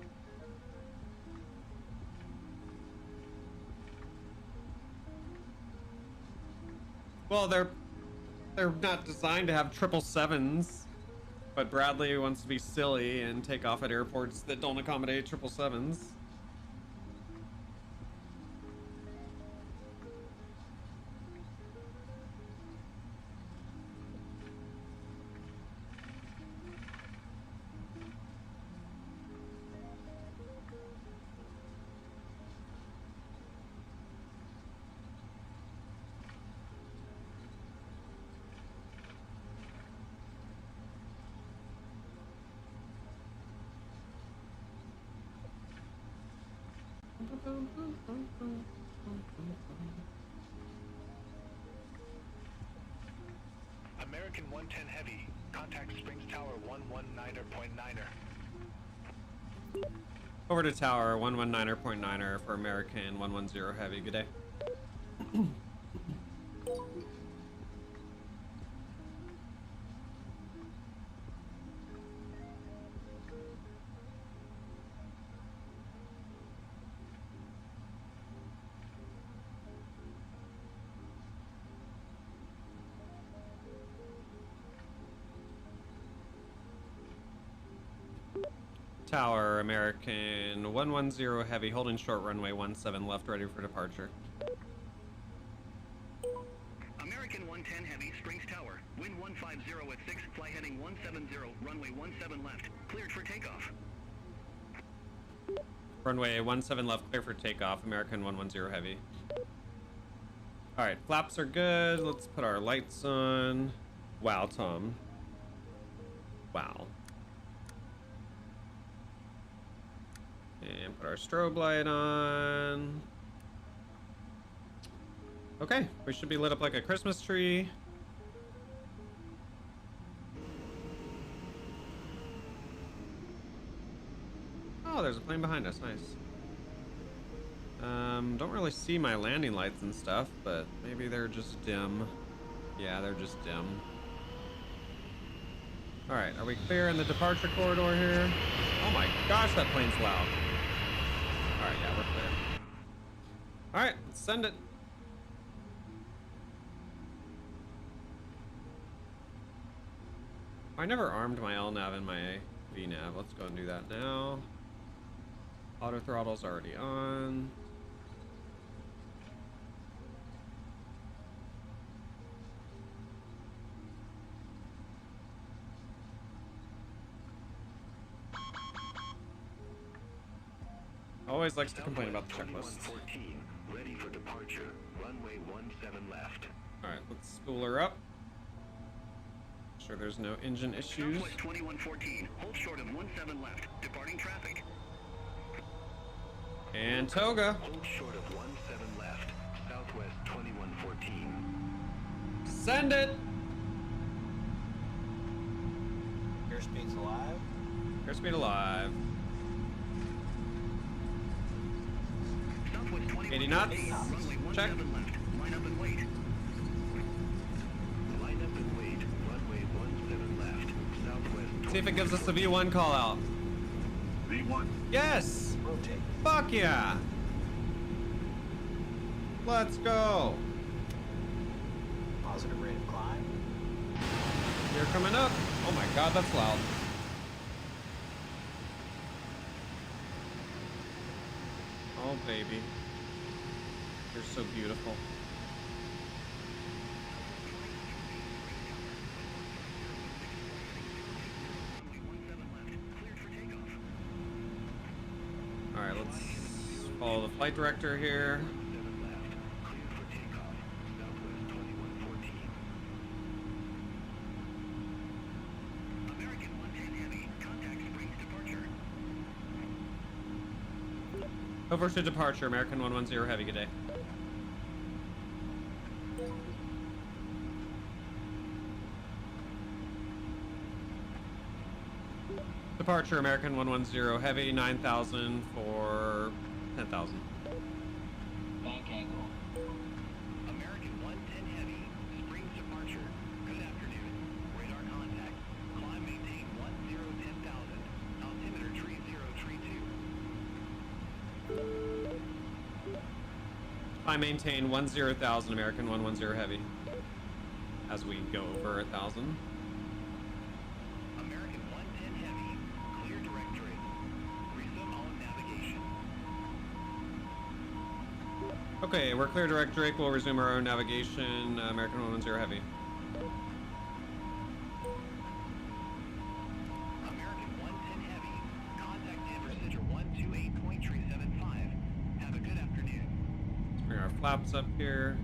Well, they're not designed to have 777s, but Bradley wants to be silly and take off at airports that don't accommodate 777s. American 110 Heavy, contact Springs Tower 119.9er. Over to tower 119.9er for American 110 Heavy. Good day. Tower, American 110 Heavy, holding short runway 17 left, ready for departure. American 110 Heavy, Springs Tower, wind 150 at 6, fly heading 170, runway 17 left, cleared for takeoff. Runway 17 left, clear for takeoff, American 110 Heavy. Alright, flaps are good. Let's put our lights on. Wow, Tom. Wow. And put our strobe light on. Okay, we should be lit up like a Christmas tree. Oh, there's a plane behind us. Nice. Don't really see my landing lights and stuff, but maybe they're just dim. Yeah, they're just dim. All right, are we clear in the departure corridor here? Oh my gosh, that plane's loud. All right, yeah, we're clear. All right, let's send it. I never armed my LNAV and my VNAV. Let's go and do that now. Auto throttle's already on. Always likes to complain about the checklist. 2114, ready for departure. Runway 17 left. Alright, let's spool her up. Sure there's no engine issues. Southwest 2114, hold short of 17 left. Departing traffic. And Toga. Hold short of 17 left. Southwest 2114. Send it! Airspeed's alive. Airspeed alive. Southwest 80 knots. 2114, runway Check. 17 left. Line up and wait. Line up and wait. Runway 17 left. Southwest. See if it gives us a V1 call out. V1. Yes! Rotate. Fuck yeah! Let's go! Positive rate of climb. You're coming up. Oh my god, that's loud. Oh baby. You're so beautiful. Alright, let's follow the flight director here. 17 left. Cleared for takeoff. Southwest 2114. American 110 Heavy, contact Springs departure. Over to departure, American 110 Heavy, good day. Departure, American 110 Heavy, 9,000 for 10,000. Bank angle. American 110 Heavy, Springs departure. Good afternoon. Radar contact. Climb maintain 1010,000. Altimeter tree 032. I maintain 10,000, American 110 Heavy. As we go over 1,000. American 110 Heavy, clear directorate. Resume all navigation. Okay, we're clear direct Drake. We'll resume our own navigation. American 110 Heavy. American 110 Heavy, contact Denver Center 128.375. Have a good afternoon. Let's bring our flaps up here.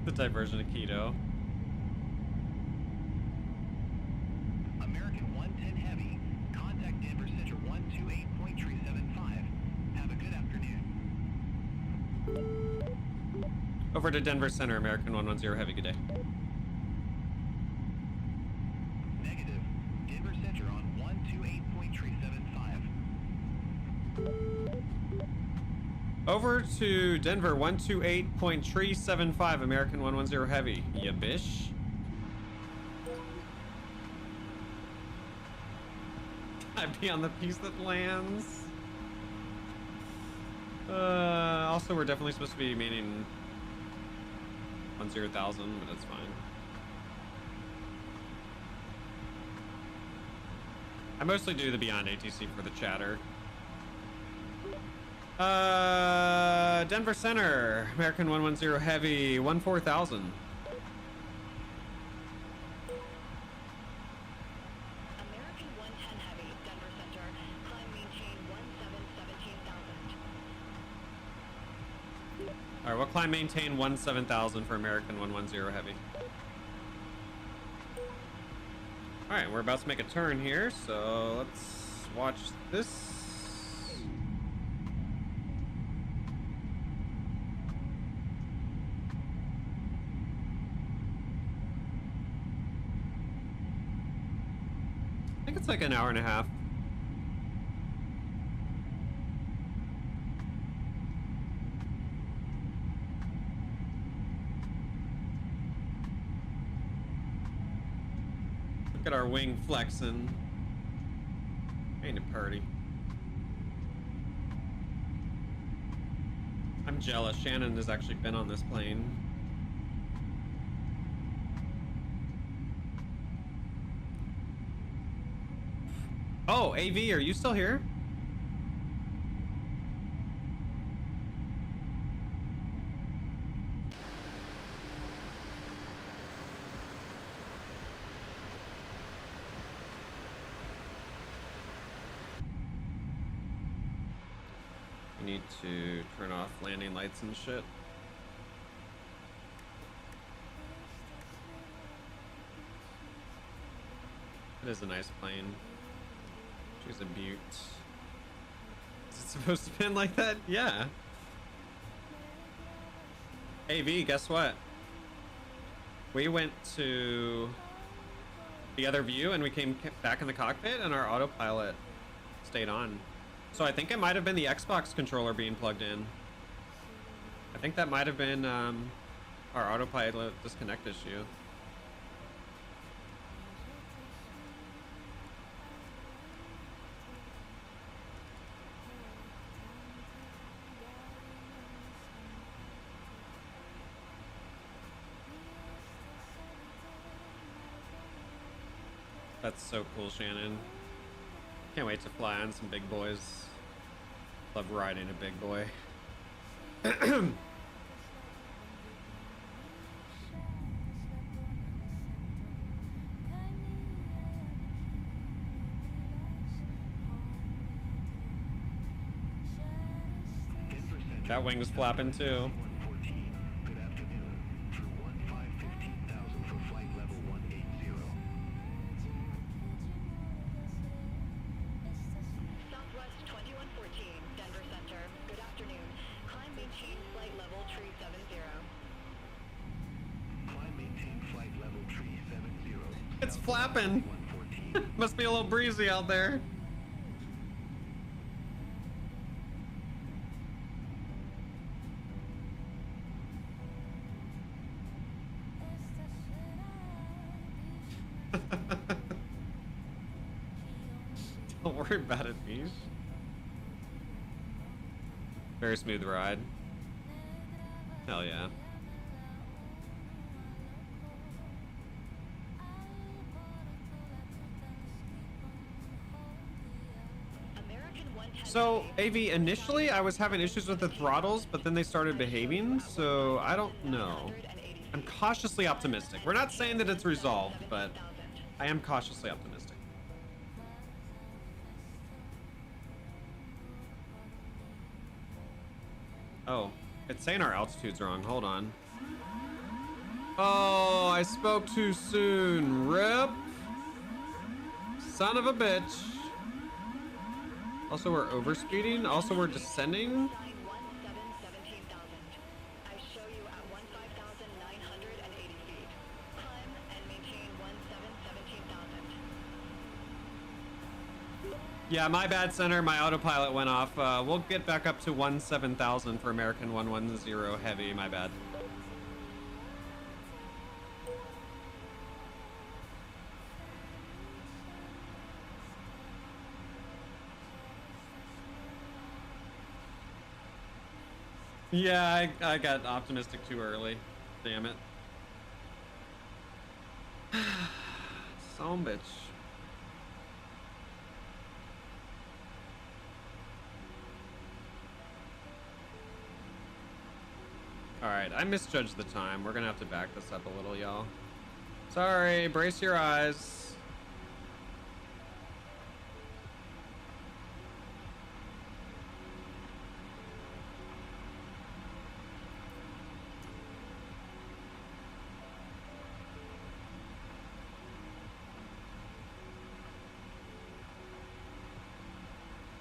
The diversion of keto. American 110 Heavy, contact Denver Center 128.375. Have a good afternoon. Over to Denver Center, American 110 Heavy, good day. Negative. Denver Center on 128.375. Over to Denver 128.375, American 110 Heavy. Ya bish. I'd be on the piece that lands. Also, we're definitely supposed to be meaning 10,000, but that's fine. I mostly do the Beyond ATC for the chatter. Denver Center, American 110 Heavy, 14,000. American 110 Heavy, Denver Center. Climb maintain 17,000. Alright, we'll climb maintain 17,000 for American 110 Heavy. Alright, we're about to make a turn here, so let's watch this. I think it's like an hour and a half. Look at our wing flexing. Ain't a party. I'm jealous. Shannon has actually been on this plane. Oh, AV, are you still here? We need to turn off landing lights and shit. It is a nice plane. She's a beaut. Is it supposed to spin like that? Yeah. AV, guess what? We went to the other view and we came back in the cockpit and our autopilot stayed on. So I think it might have been the Xbox controller being plugged in. I think that might have been our autopilot disconnect issue. That's so cool, Shannon. Can't wait to fly on some big boys. Love riding a big boy. That wing's flapping too. Good afternoon. Through 15,000 for flight level 180. Southwest 2114, Denver Center. Good afternoon. Climb maintain flight level tree 70. Climb maintain flight level tree 70. It's flapping. 114. Must be a little breezy out there. Don't worry about it, Mish. Very smooth ride. Hell yeah. American 110 So, Heavy. AV, initially I was having issues with the throttles, but then they started behaving, so I don't know. I'm cautiously optimistic. We're not saying that it's resolved, but I am cautiously optimistic. Oh, it's saying our altitude's wrong. Hold on. Oh, I spoke too soon. Rip. Son of a bitch. Also, we're overspeeding. Also, we're descending. 17,000. I show you at 15,980 feet. Climb and maintain 17,000. Yeah, my bad, center. My autopilot went off. We'll get back up to 17,000 for American 110 Heavy. My bad. Yeah, I got optimistic too early. Damn it. Son bitch. Alright, I misjudged the time. We're gonna have to back this up a little, y'all. Sorry, brace your eyes.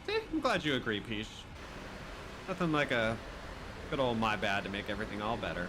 See, I'm glad you agree, Peach. Nothing like a good old my bad to make everything all better.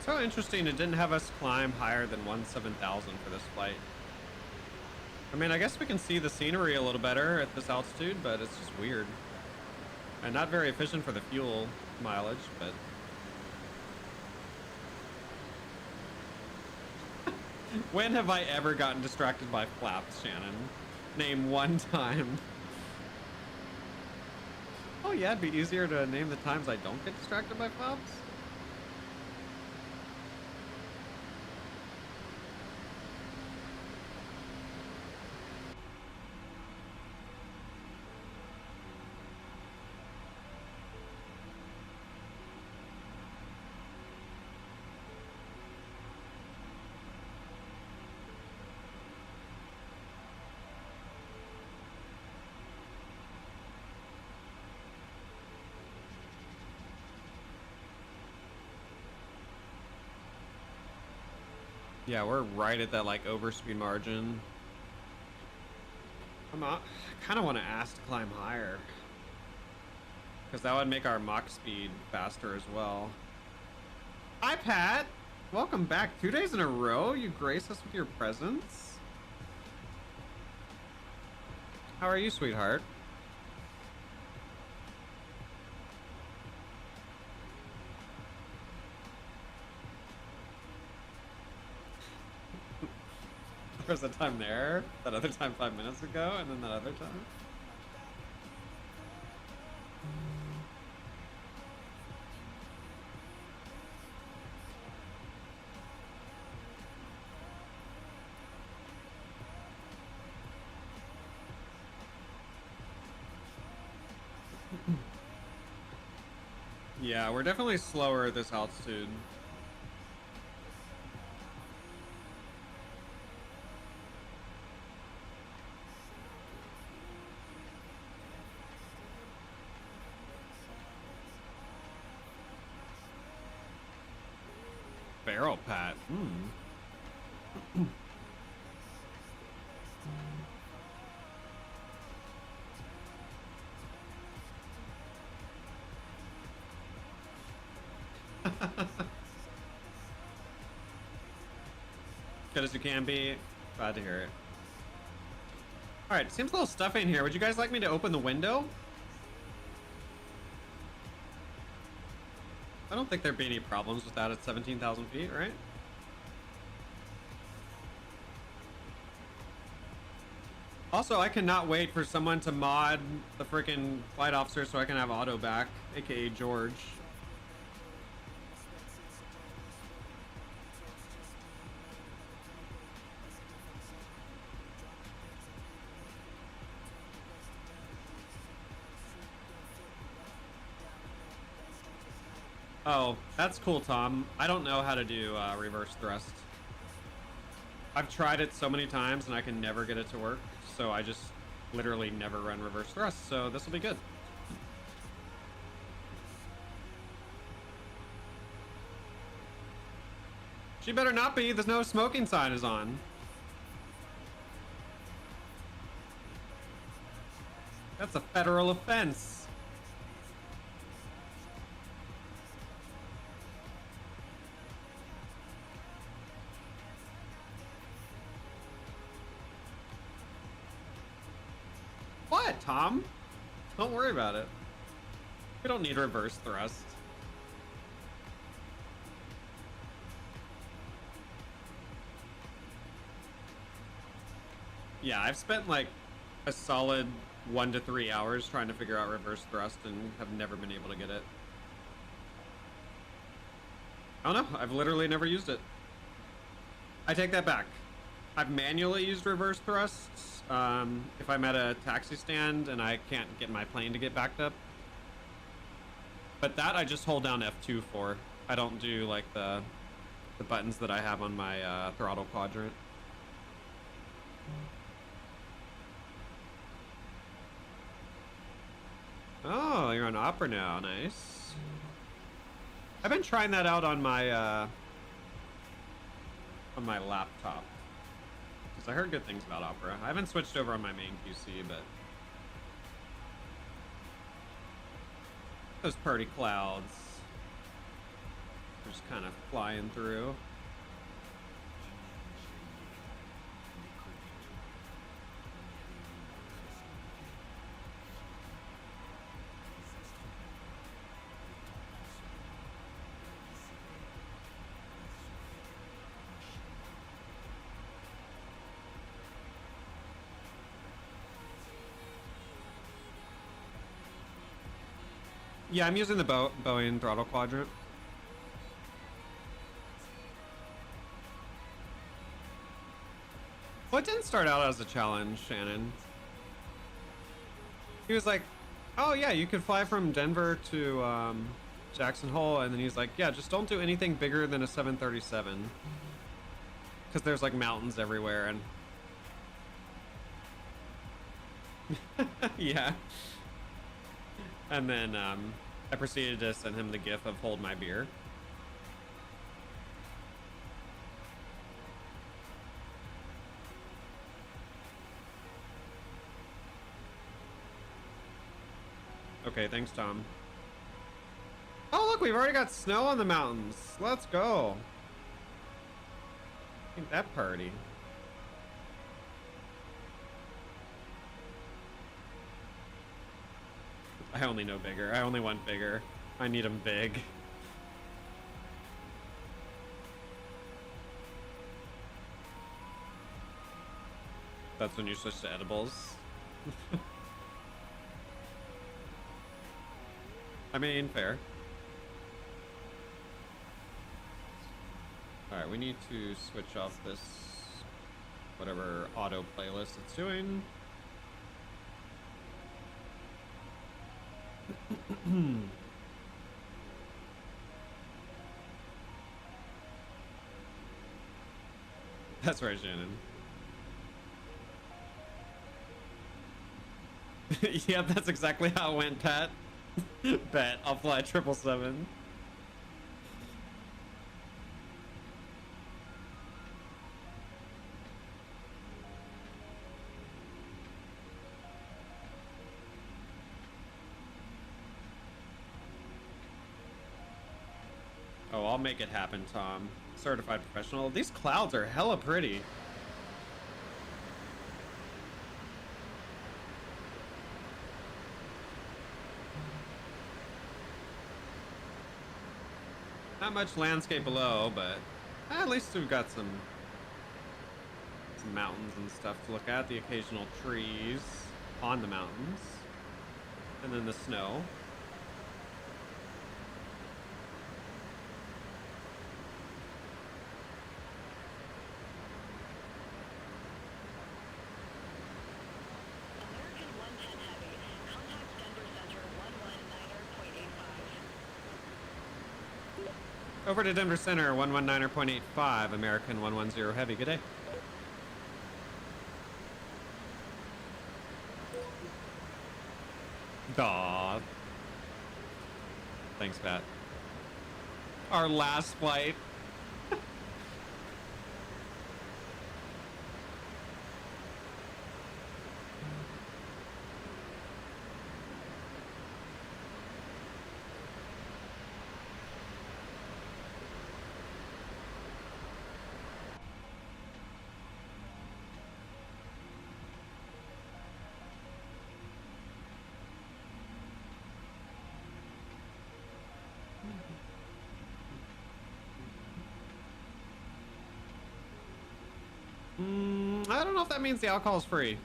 So interesting, it didn't have us climb higher than 17,000 for this flight. I mean, I guess we can see the scenery a little better at this altitude, but it's just weird. And not very efficient for the fuel mileage, but... When have I ever gotten distracted by flaps, Shannon? Name one time. Oh yeah, it'd be easier to name the times I don't get distracted by flaps. Yeah, we're right at that like overspeed margin. I kind of want to ask to climb higher, because that would make our Mach speed faster as well. Hi, Pat. Welcome back. 2 days in a row, you grace us with your presence. How are you, sweetheart? There was a time there, that other time 5 minutes ago, and then that other time. Yeah, we're definitely slower at this altitude. Barrel Pat. Good as you can be. Glad to hear it. All right, seems a little stuffy in here. Would you guys like me to open the window? I don't think there'd be any problems with that at 17,000 feet, right? Also, I cannot wait for someone to mod the freaking flight officer so I can have Otto back, aka George. Oh, that's cool, Tom. I don't know how to do reverse thrust. I've tried it so many times and I can never get it to work, so I just literally never run reverse thrust, so this will be good. She better not be. There's no smoking sign is on. That's a federal offense. What, Tom? Don't worry about it. We don't need reverse thrust. Yeah, I've spent like a solid 1 to 3 hours trying to figure out reverse thrust and have never been able to get it. I don't know. I've literally never used it. I take that back. I've manually used reverse thrusts if I'm at a taxi stand and I can't get my plane to get backed up. But that I just hold down F2 for. I don't do like the buttons that I have on my throttle quadrant. Oh, you're on Opera now. Nice. I've been trying that out on my laptop. Because I heard good things about Opera. I haven't switched over on my main PC, but... Those party clouds. Just kind of flying through. Yeah, I'm using the Boeing throttle quadrant. Well, it didn't start out as a challenge, Shannon. He was like, oh yeah, you could fly from Denver to Jackson Hole, and then he's like, yeah, just don't do anything bigger than a 737. Because there's like mountains everywhere, and yeah. And then I proceeded to send him the gif of hold my beer. Okay, thanks, Tom. Oh, look, we've already got snow on the mountains. Let's go. Ain't that party. I only know bigger. I only want bigger. I need them big. That's when you switch to edibles. I mean, fair. Alright, we need to switch off this whatever auto playlist it's doing. That's right, Shannon. Yep, that's exactly how it went, Pat. Bet, I'll fly 777. Oh, I'll make it happen, Tom. Certified professional. These clouds are hella pretty. Not much landscape below, but at least we've got some mountains and stuff to look at. The occasional trees on the mountains. And then the snow. American 110 Heavy, contact Denver Center 119.85. Over to Denver Center, 119.85, American 110 Heavy. Good day. Aw. Thanks, Pat. Our last flight. I don't know if that means the alcohol's free.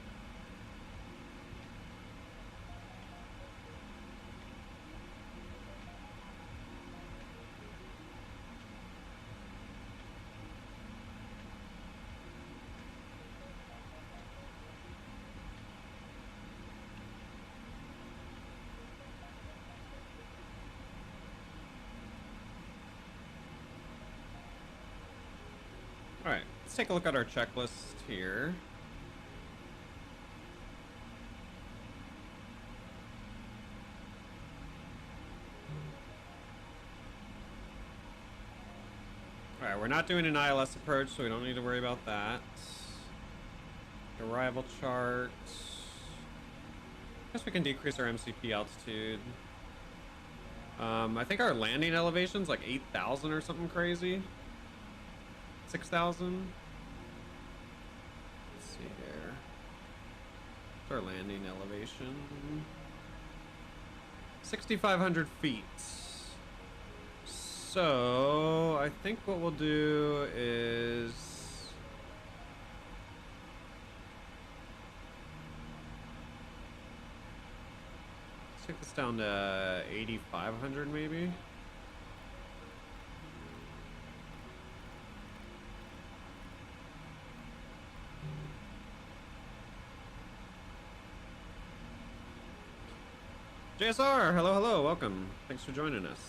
All right, let's take a look at our checklist here. All right, we're not doing an ILS approach, so we don't need to worry about that. Arrival chart. Guess we can decrease our MCP altitude. I think our landing elevation's like 8,000 or something crazy. 6,000. Let's see here. What's our landing elevation? 6,500 feet. So I think what we'll do is let's take this down to 8,500 maybe. JSR, hello, hello, welcome. Thanks for joining us.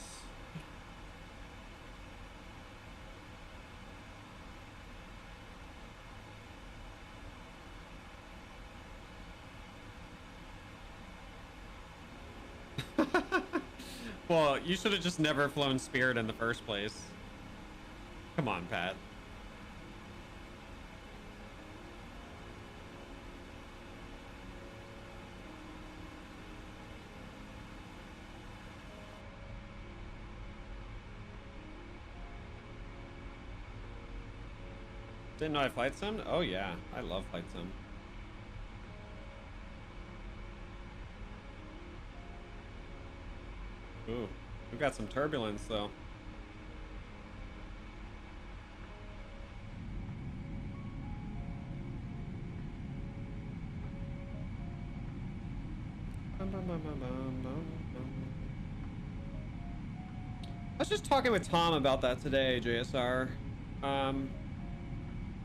Well, you should have just never flown Spirit in the first place. Come on, Pat. Didn't know I flight sim? Oh yeah, I love flight sim. Ooh, we've got some turbulence though. I was just talking with Tom about that today, JSR.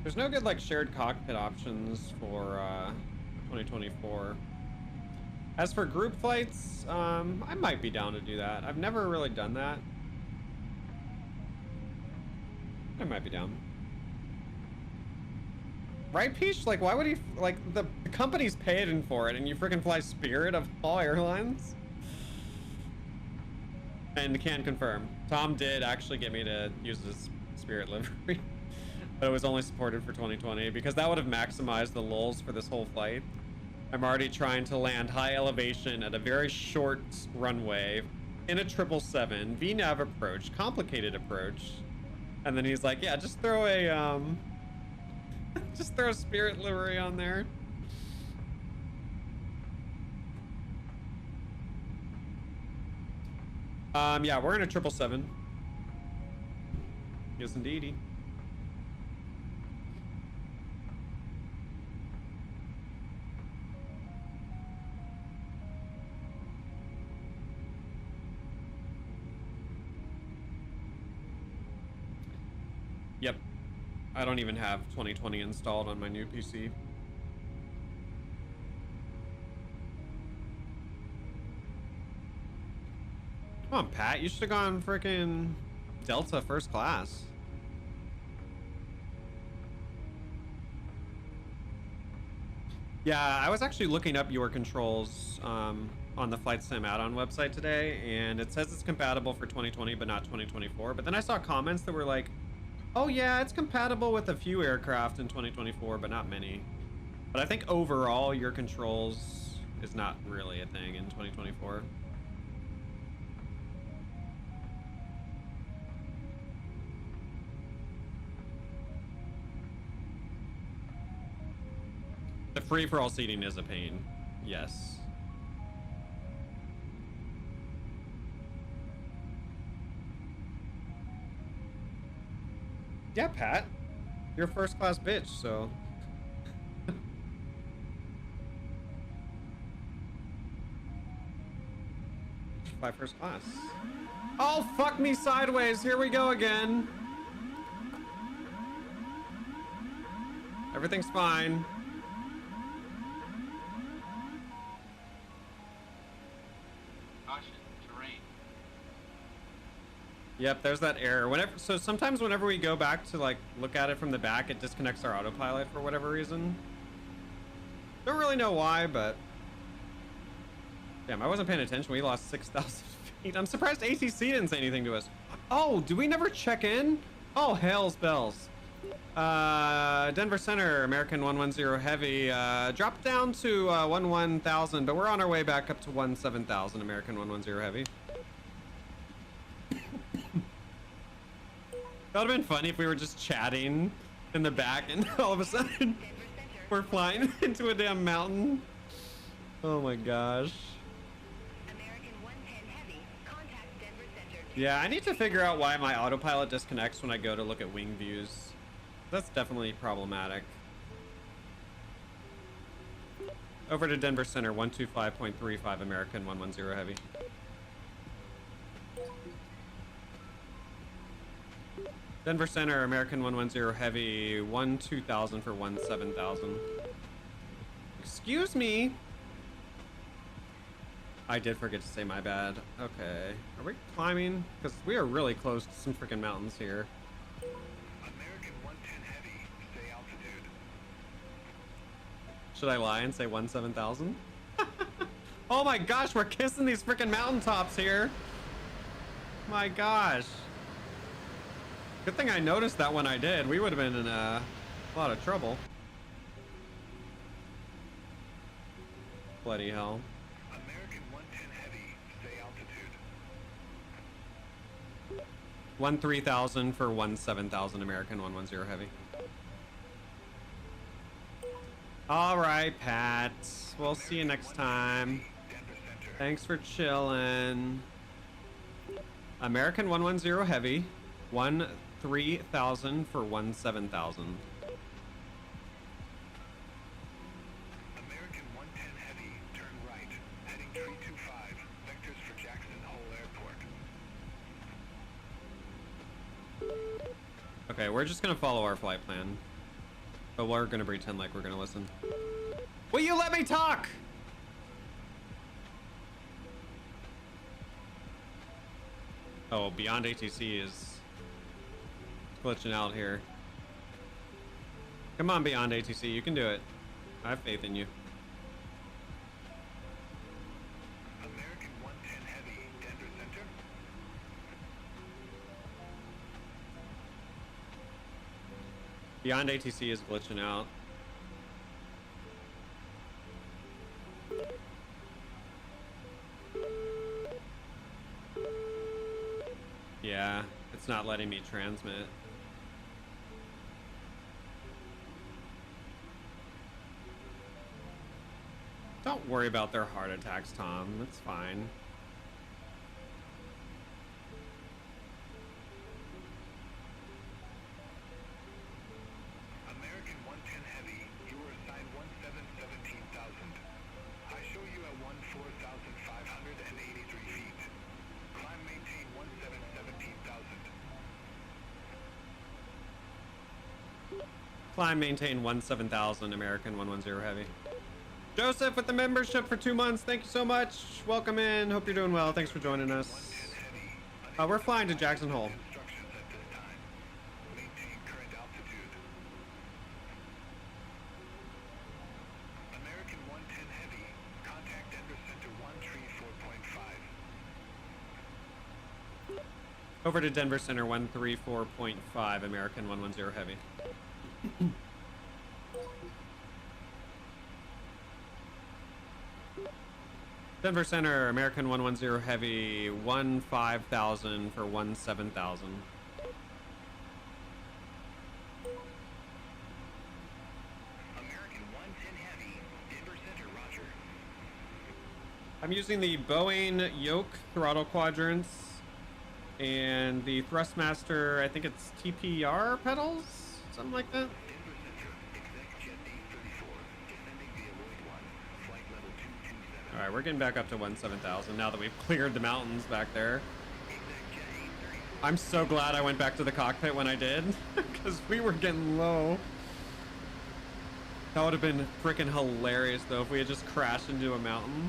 There's no good like shared cockpit options for 2024. As for group flights, I might be down to do that. I've never really done that. I might be down. Right, Peach? Like, why would he, like, the company's paying for it and you freaking fly Spirit of all airlines? And can confirm. Tom did actually get me to use his Spirit livery. But it was only supported for 2020 because that would have maximized the lulls for this whole flight. I'm already trying to land high elevation at a very short runway in a 777 VNAV approach, complicated approach. And then he's like, yeah, just throw a just throw a Spirit livery on there. Yeah, we're in a 777. Yes, indeedy. Yep. I don't even have 2020 installed on my new PC. Come on, Pat. You should have gone freaking Delta first class. Yeah, I was actually looking up your controls on the Flight Sim add-on website today, and it says it's compatible for 2020 but not 2024. But then I saw comments that were like, oh yeah, it's compatible with a few aircraft in 2024 but not many. But I think overall your controls is not really a thing in 2024. The free-for-all seating is a pain, yes. Yeah, Pat. You're a first-class bitch, so... Fly first class. Oh, fuck me sideways. Here we go again. Everything's fine. Yep, there's that error. So sometimes whenever we go back to like look at it from the back, it disconnects our autopilot for whatever reason. Don't really know why, but damn, I wasn't paying attention. We lost 6,000 feet. I'm surprised ATC didn't say anything to us. Oh, do we never check in? Oh, hails bells. Denver Center, American 110 Heavy, dropped down to 11,000, but we're on our way back up to 17,000, American 110 Heavy. That would have been funny if we were just chatting in the back and all of a sudden we're flying into a damn mountain. Oh my gosh. American 110 Heavy, contact Denver Center. Yeah, I need to figure out why my autopilot disconnects when I go to look at wing views. That's definitely problematic. Over to Denver Center, 125.35, American 110 Heavy. Denver Center, American 110 Heavy, 12000 for 17000. Excuse me. I did forget to say my bad. Okay. Are we climbing? Because we are really close to some freaking mountains here. American 110 Heavy, stay altitude. Should I lie and say 17000? Oh my gosh, we're kissing these freaking mountaintops here. My gosh. Good thing I noticed that when I did. We would have been in a lot of trouble. Bloody hell. American 110 Heavy, stay altitude. 13,000 for 17,000, American 110 Heavy. All right, Pat. We'll see you next time. Denver Center. Thanks for chilling. American 110 Heavy, 13,000 for 17,000. American 110 Heavy, turn right. Heading 325. Vectors for Jackson Hole Airport. Okay, we're just gonna follow our flight plan. But we're gonna pretend like we're gonna listen. Will you let me talk? Oh, Beyond ATC is glitching out here. Come on, Beyond ATC, you can do it. I have faith in you. American 110 Heavy, Denver Center. Beyond ATC is glitching out. Yeah, it's not letting me transmit. Don't worry about their heart attacks, Tom. It's fine. American 110 Heavy, you were assigned 17,000. I show you at 14,583 feet. Climb, maintain 17,000. Climb, maintain 17,000, American 110 Heavy. Joseph with the membership for 2 months. Thank you so much. Welcome in. Hope you're doing well. Thanks for joining us. 110 Heavy. We're flying to Jackson Hole. Instructions at this time. Maintain current altitude. American 110 Heavy. Contact Denver Center 134.5. Over to Denver Center 134.5, American 110 Heavy. Denver Center, American 110 Heavy, 15,000 for 17,000. American 110 Heavy, Denver Center, roger. I'm using the Boeing yoke throttle quadrants and the Thrustmaster, I think it's TPR pedals, something like that. Denver Center, exec jet 834, descending via Lloyd 1, flight level 227. All right, we're getting back up to 17,000 now that we've cleared the mountains back there. Exec jet 834. I'm so glad I went back to the cockpit when I did, because we were getting low. That would have been freaking hilarious, though, if we had just crashed into a mountain.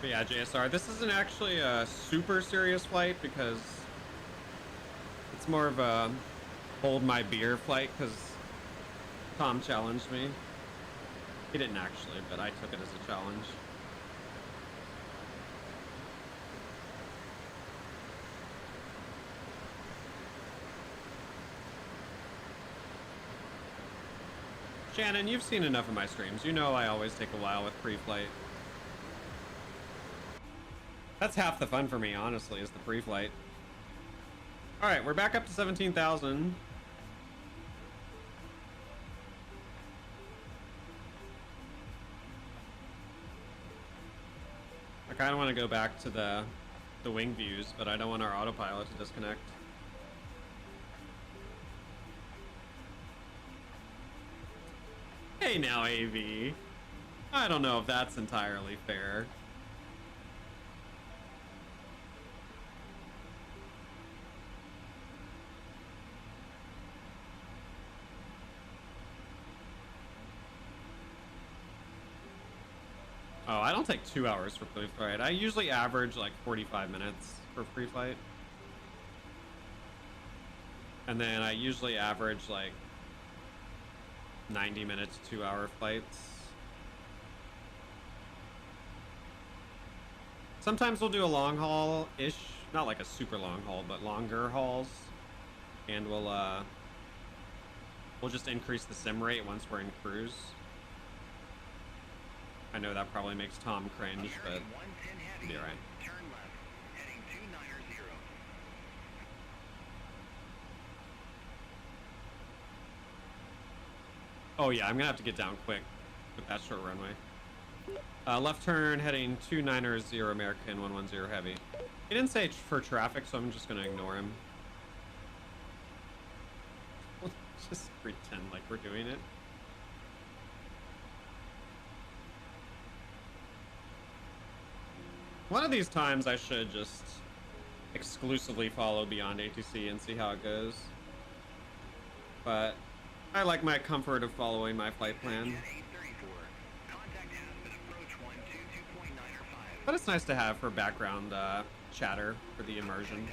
But yeah, JSR, this isn't actually a super serious flight because it's more of a hold my beer flight because Tom challenged me. He didn't actually, but I took it as a challenge. Shannon, you've seen enough of my streams. You know I always take a while with pre-flight. That's half the fun for me, honestly, is the pre-flight. All right, we're back up to 17,000. I kind of want to go back to the wing views, but I don't want our autopilot to disconnect. Hey now, AV. I don't know if that's entirely fair. Oh, I don't take 2 hours for pre-flight. I usually average like 45 minutes for pre-flight. And then I usually average like 90 minutes, 2 hour flights. Sometimes we'll do a long haul-ish, not like a super long haul, but longer hauls. And we'll just increase the sim rate once we're in cruise. I know that probably makes Tom cringe, but it'll be alright. Turn left, heading 290. Oh yeah, I'm gonna have to get down quick with that short runway. Left turn heading 290 American 110 heavy. He didn't say for traffic, so I'm just gonna ignore him. We'll just pretend like we're doing it. One of these times I should just exclusively follow Beyond ATC and see how it goes. But I like my comfort of following my flight plan. But it's nice to have for background chatter for the immersion.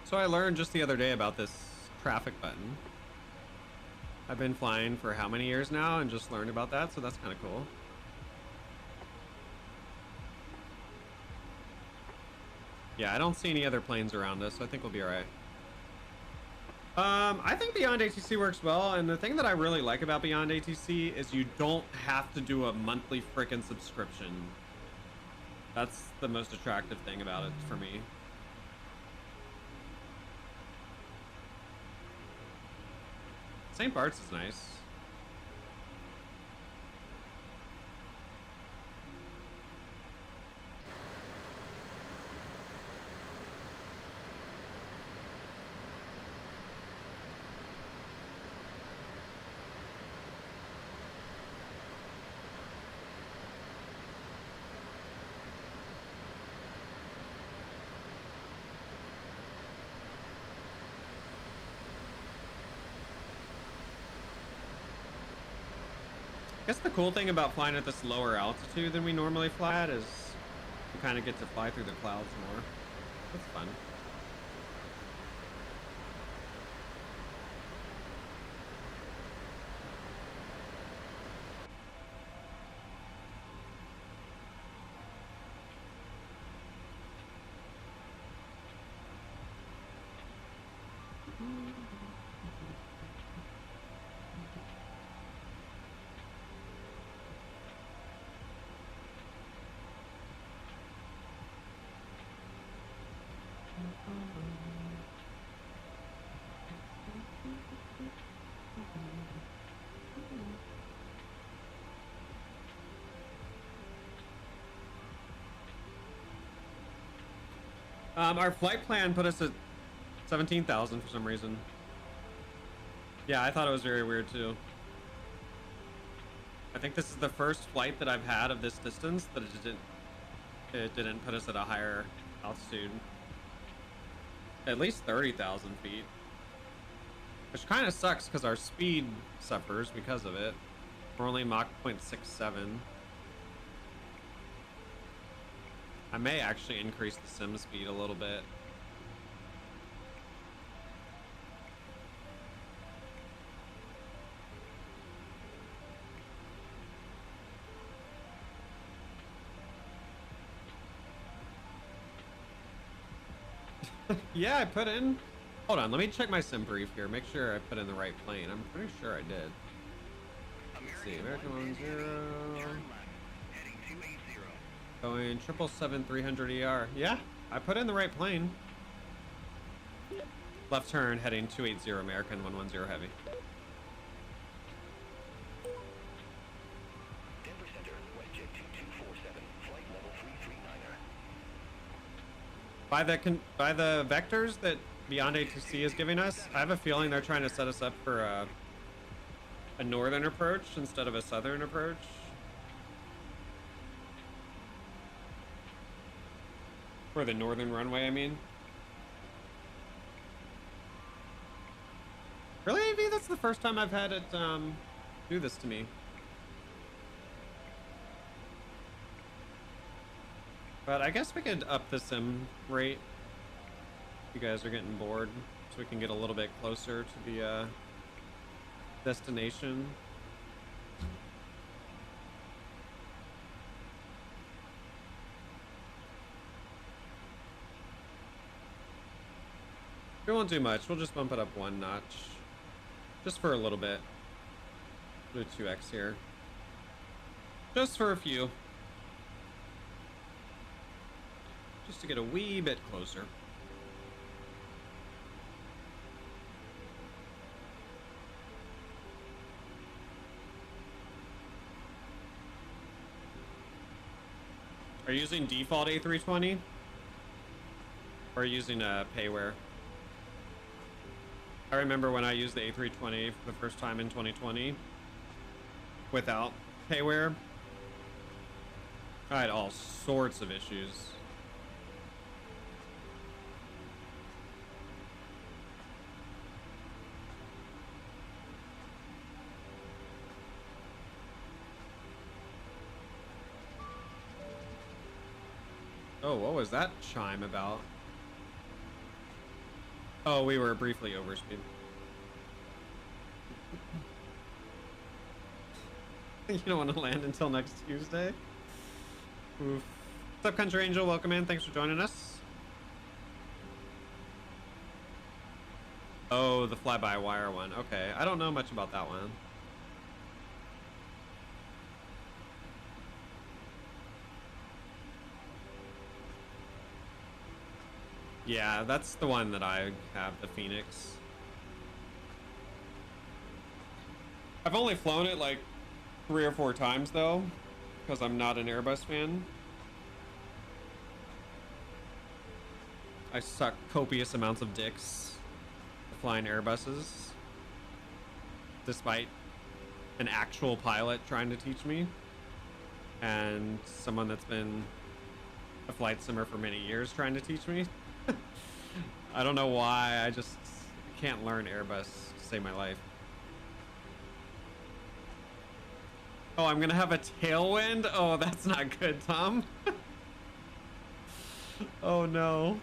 So I learned just the other day about this traffic button. I've been flying for how many years now and just learned about that, so that's kind of cool. Yeah, I don't see any other planes around us, so I think we'll be all right. I think Beyond ATC works well, and the thing that I really like about Beyond ATC is you don't have to do a monthly frickin' subscription. That's the most attractive thing about it for me. St. Bart's is nice. I guess the cool thing about flying at this lower altitude than we normally fly at is you kind of get to fly through the clouds more. That's fun. Our flight plan put us at 17,000 for some reason. Yeah, I thought it was very weird too. I think this is the first flight that I've had of this distance that it didn't put us at a higher altitude. At least 30,000 feet. Which kind of sucks because our speed suffers because of it. We're only Mach 0.67. I may actually increase the sim speed a little bit. Yeah, I put in. Hold on, let me check my sim brief here. Make sure I put in the right plane. I'm pretty sure I did. Let's see, American 10, Turn left, heading 280. going 777-300 ER. Yeah, I put in the right plane. Left turn, heading 280 American 110 heavy. Denver Center, WestJet 2247, flight level 339er. By the vectors that Beyond A2C is giving us, I have a feeling they're trying to set us up for a northern approach instead of a southern approach. For the northern runway, I mean. Really, AV? That's the first time I've had it do this to me. But I guess we could up the sim rate. You guys are getting bored, so we can get a little bit closer to the destination. We won't do much. We'll just bump it up one notch. Just for a little bit. Do 2x here. Just for a few. Just to get a wee bit closer. Are you using default A320? Or are you using payware? I remember when I used the A320 for the first time in 2020 without payware. I had all sorts of issues. Oh, what was that chime about? Oh, we were briefly overspeed. You don't want to land until next Tuesday? Oof. What's up, Country Angel? Welcome in. Thanks for joining us. Oh, the fly-by-wire one. Okay, I don't know much about that one. Yeah, that's the one that I have, the Phoenix. I've only flown it like 3 or 4 times though, because I'm not an Airbus fan. I suck copious amounts of dicks at flying Airbuses, despite an actual pilot trying to teach me, and someone that's been a flight simmer for many years trying to teach me. I don't know why, I just can't learn Airbus to save my life. Oh, I'm gonna have a tailwind? Oh, that's not good, Tom. Oh no.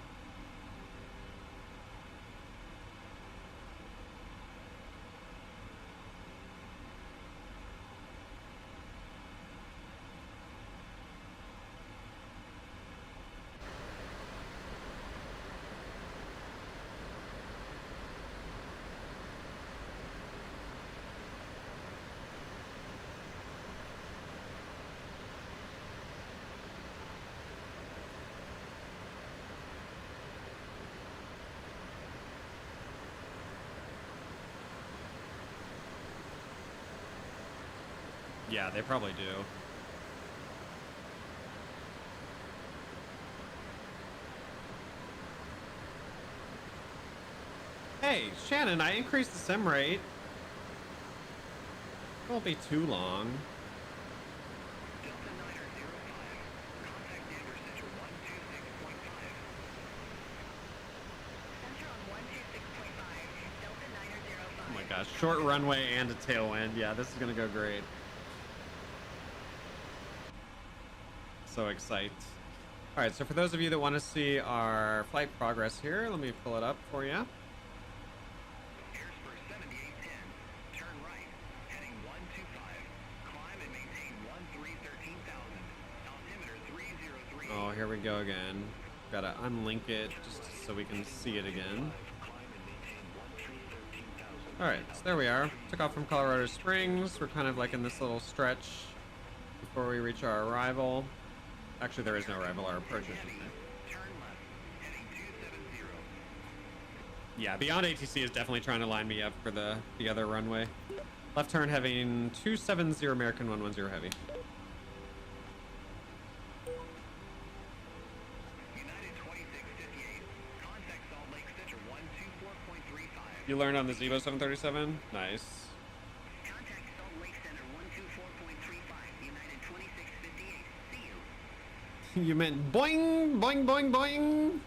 Yeah, they probably do. Hey, Shannon, I increased the sim rate. It won't be too long. Delta Niner 05. Contact Denver Center 126.5. Center on 126.5, Delta Niner 05. Oh my gosh, short runway and a tailwind. Yeah, this is gonna go great. So excited. All right, so for those of you that want to see our flight progress here, let me pull it up for you. Airs for 7810. Turn right. Heading 125. Climb and maintain 1313,000. Altimeter 303. Oh, here we go again. Gotta unlink it just so we can see it again. All right, so there we are. Took off from Colorado Springs. We're kind of like in this little stretch before we reach our arrival. Actually, there is no arrival. Our approach is. Turn left. Heading 270. Yeah, Beyond ATC is definitely trying to line me up for the other runway. Left turn heading 270 American 110 heavy. United 2658. Contact Salt Lake Center 124.35. You learned on the Zevo 737? Nice. Contact Salt Lake Center 124.35. United 2658. See you. You meant boing, boing, boing, boing.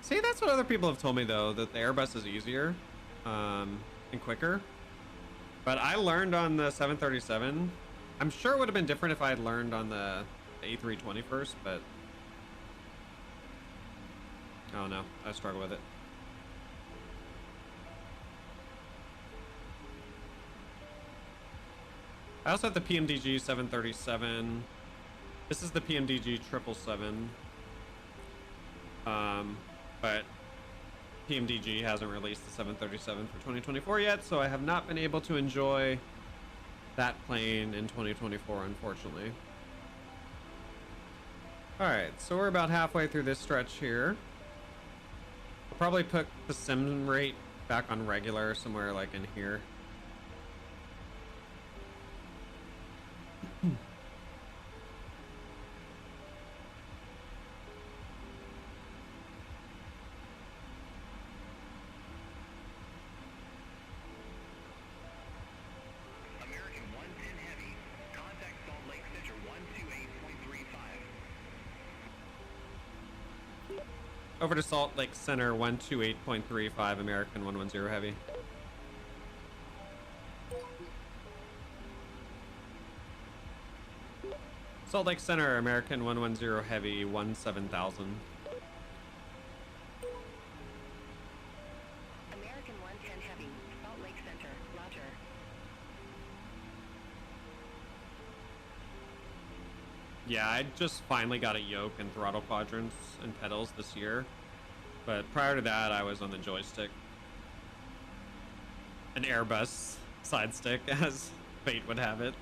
See, that's what other people have told me though, that the Airbus is easier and quicker. But I learned on the 737. I'm sure it would have been different if I had learned on the A320 first, but I don't know. I struggle with it. I also have the PMDG 737. This is the PMDG 777. But PMDG hasn't released the 737 for 2024 yet, so I have not been able to enjoy that plane in 2024, unfortunately. All right, so we're about halfway through this stretch here. I'll probably put the sim rate back on regular somewhere like in here. American 110 Heavy. Contact Salt Lake Center 128.35. Over to Salt Lake Center 128.35 American 110 heavy. Salt Lake Center American 110 heavy 17,000. American 110 Heavy, Salt Lake Center, Roger. Yeah, I just finally got a yoke and throttle quadrants and pedals this year. But prior to that, I was on the joystick. An Airbus side stick, as fate would have it.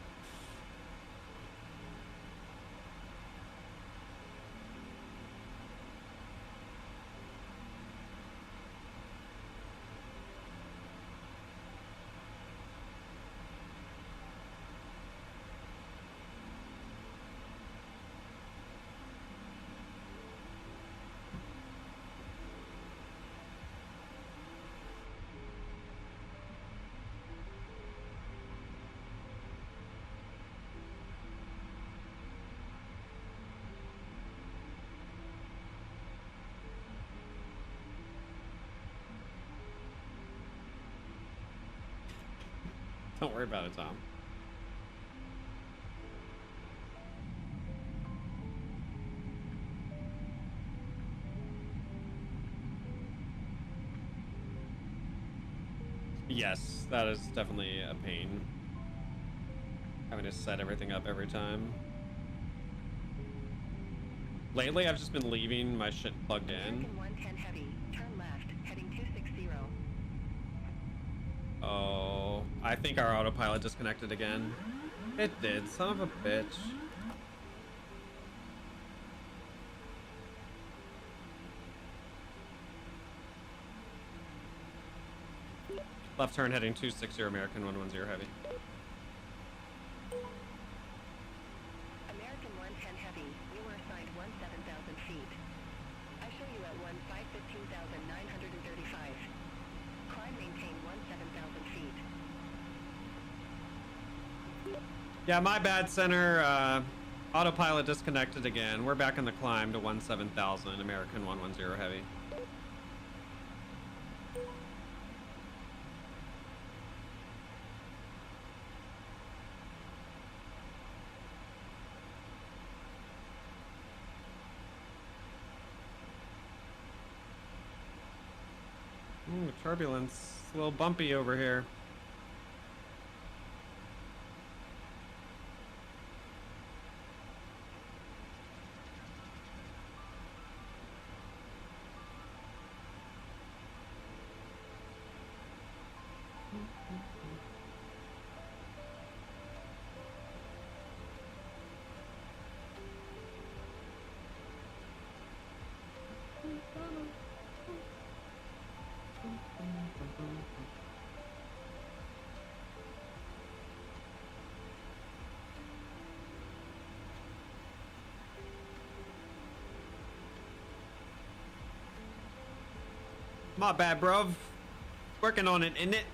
Don't worry about it, Tom. Yes, that is definitely a pain. Having to set everything up every time. Lately, I've just been leaving my shit plugged in. American 110 Heavy, turn left, heading 260. Oh, I think our autopilot disconnected again. It did, son of a bitch. Left turn heading 260 American 110 heavy. American 110 Heavy, Yeah, my bad, center. Autopilot disconnected again. We're back in the climb to 17,000, American 110 heavy. Ooh, turbulence. It's a little bumpy over here. My bad, bruv. Working on it, isn't it?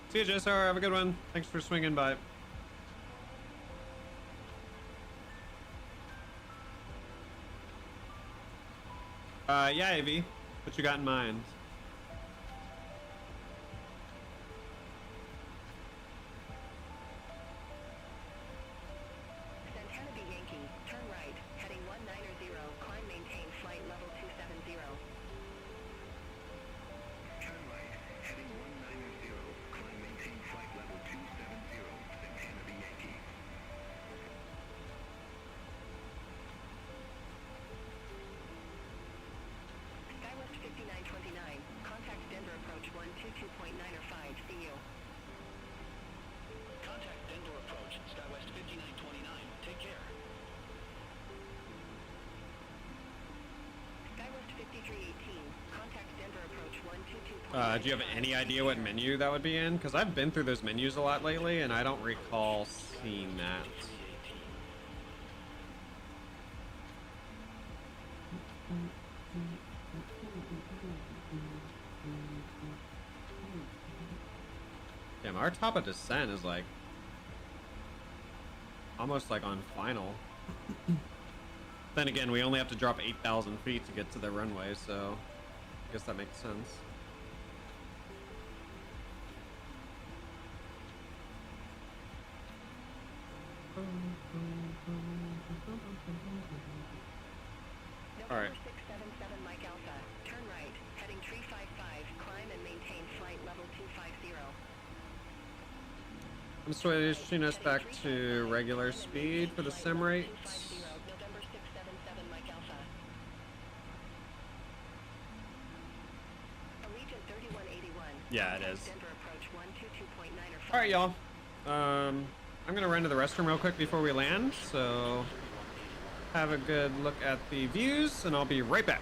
See you, JSR. Have a good one. Thanks for swinging by. Yeah, AV. What you got in mind? Santana B Yankee, turn right, heading 190, climb maintain flight level 270. Turn right, heading 190, climb maintain flight level 270, Santana B Yankee. Skywest 5929, contact Denver approach 122.905, see you. Contact Denver approach, Skywest 5929. Take care. Skywest 5318, contact Denver approach 122.905. Do you have any idea what menu that would be in? Because I've been through those menus a lot lately, and I don't recall seeing that. Damn, our top of descent is like almost like on final. Then again, we only have to drop 8,000 feet to get to the runway, so I guess that makes sense. All right. 677 Mike Alpha, turn right, heading 355, climb and maintain flight level 250. I'm switching us back to regular speed for the sim rates. November 677 Mike Alpha. Allegiant 3181. Yeah, it is. Denver approach 122.905. All right, y'all. I'm gonna run to the restroom real quick before we land, so have a good look at the views, and I'll be right back.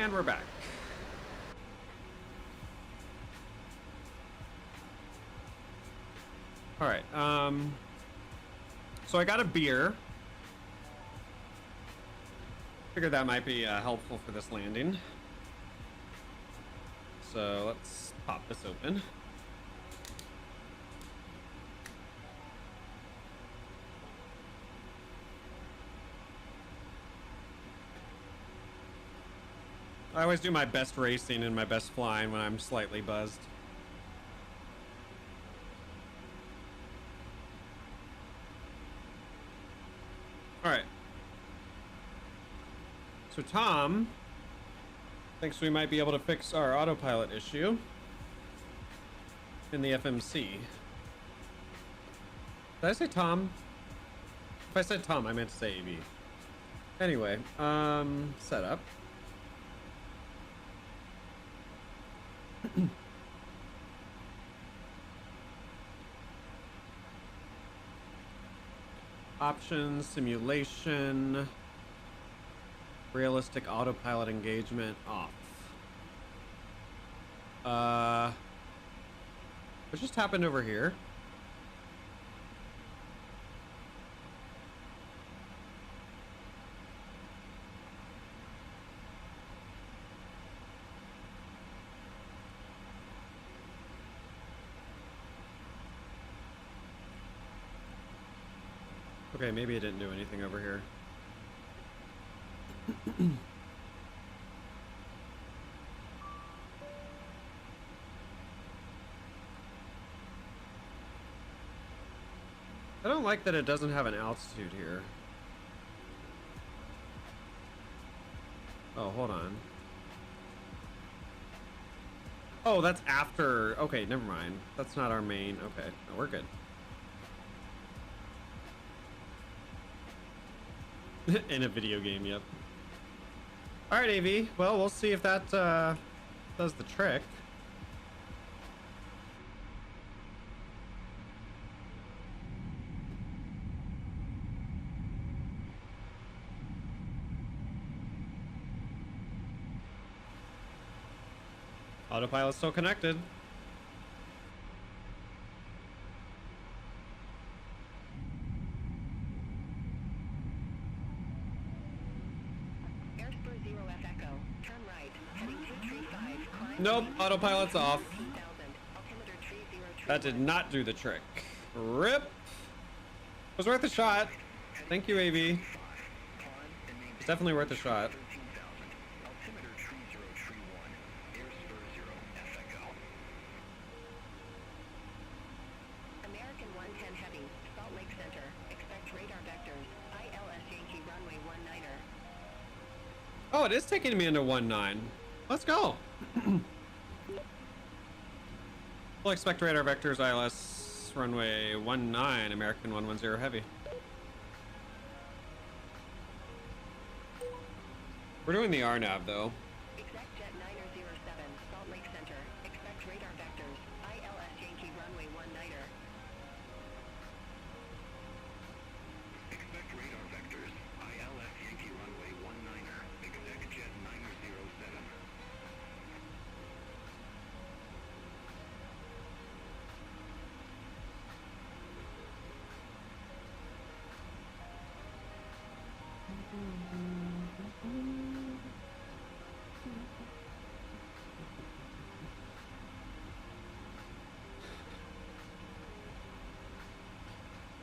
And we're back. All right. So I got a beer. Figured that might be helpful for this landing. So let's pop this open. I always do my best racing and my best flying when I'm slightly buzzed. All right. So Tom thinks we might be able to fix our autopilot issue in the FMC. Did I say Tom? If I said Tom, I meant to say AV. Anyway, setup. Options, simulation, realistic autopilot engagement off. What just happened over here? Okay, maybe it didn't do anything over here. I don't like that it doesn't have an altitude here. Oh, hold on. Oh, that's after. Okay, never mind. That's not our main. Okay, no, we're good. In a video game, yep. All right, AV. Well, we'll see if that does the trick. Autopilot's still connected. Nope, autopilot's off. That did not do the trick. RIP. Was worth a shot. Thank you, AV. It's definitely worth a shot. American 110 Heavy, Salt Lake Center. Expect radar vectors. ILS Yankee runway 19er. Oh, it is taking me into 19. Let's go. We'll expect radar vectors, ILS runway 19, American 110 Heavy. We're doing the RNAV though. Exact jet 907, Salt Lake Center. Expect radar vectors. ILS Yankee runway 19er. Expect radar vectors. ILS Yankee runway 19er. Exec jet 907.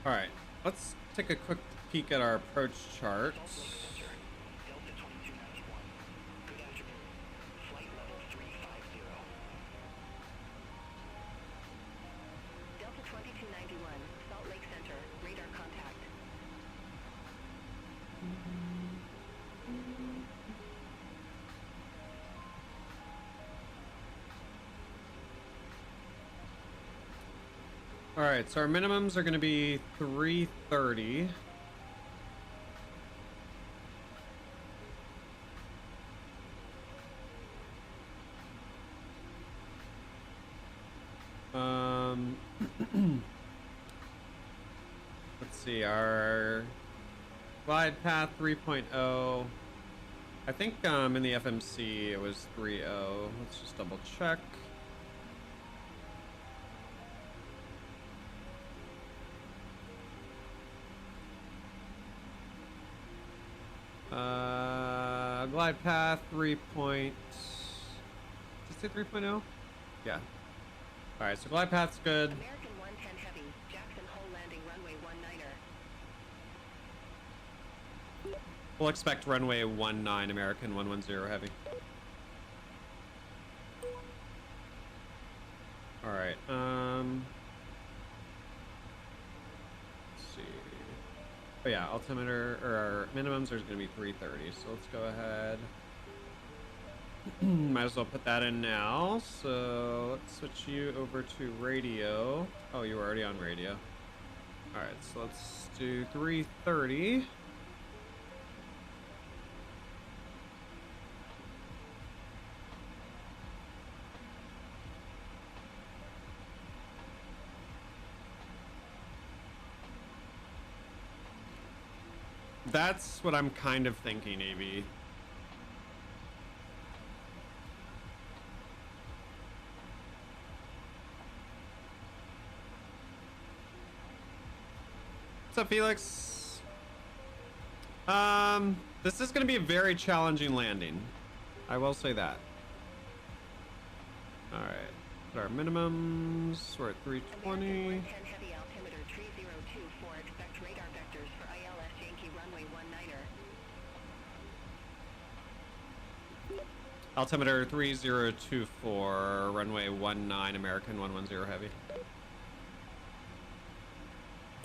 All right, let's take a quick peek at our approach chart. Delta 2291. Good afternoon. Flight level 350. Delta 2291, Salt Lake Center. Radar contact. All right, so our minimums are going to be 330. Let's see, our glide path 3.0. I think in the FMC it was 3.0. Let's just double check. glide path 3 point. Did it say 3.0? Yeah. All right, so glide path's good. American 110 Heavy, Jackson Hole landing runway 19er. We'll expect runway 19, American 110 heavy. All right. Let's see. Oh yeah, altimeter or our minimums are going to be 330. So let's go ahead. Might as well put that in now. So let's switch you over to radio. Oh, you were already on radio. All right, so let's do 330. That's what I'm kind of thinking, AB. What's up, Felix? This is going to be a very challenging landing. I will say that. All right. Put our minimums. We're at 320. 110 Heavy, altimeter 3024. Expect radar vectors for ILS Yankee runway 19er. Altimeter 3024, runway 19, American 110 heavy.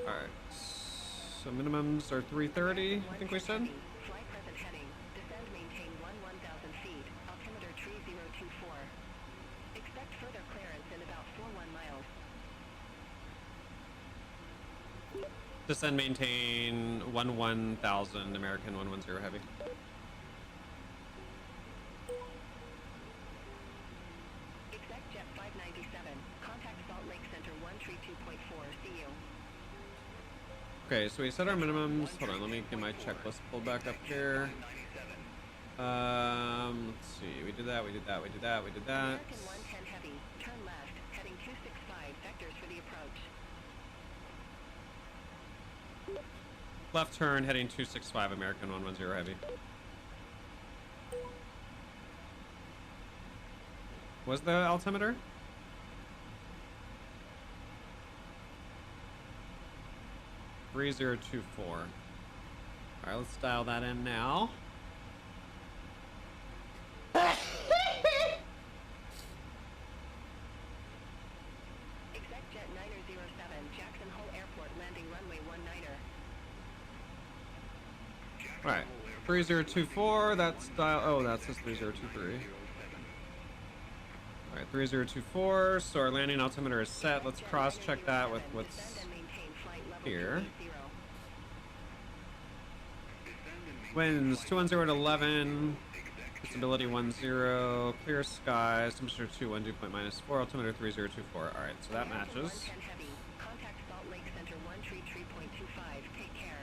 All right. So minimums are 330, I think we said. Fly present heading. Descend maintain 1000 feet. Altimeter 3024. Expect further clearance in about 41 miles. Descend maintain 1000, American 110 heavy. Exec Jet 597. Contact Salt Lake Center 132.4. See you. Okay, so we set our minimums. Hold on, let me get my checklist pulled back up here. Let's see. We did that, we did that, we did that, we did that. American 110 Heavy. Turn left. Heading 265. Vectors for the approach. Left turn, heading 265, American 110 heavy. Was the altimeter? $3024. All right, let's dial that in now. Exec Jet 907. Jackson Hole Airport landing runway 19er. All right, 3024. That's dial. Oh, that says 3023. All right, 3024. So our landing altimeter is set. Let's cross-check that with what's here. Winds 210 to 11. Visibility 10. Clear skies. Temperature 21. Dew point -4. Altimeter 3024. All right, so that matches. Contact Salt Lake Center 133.25. Take care.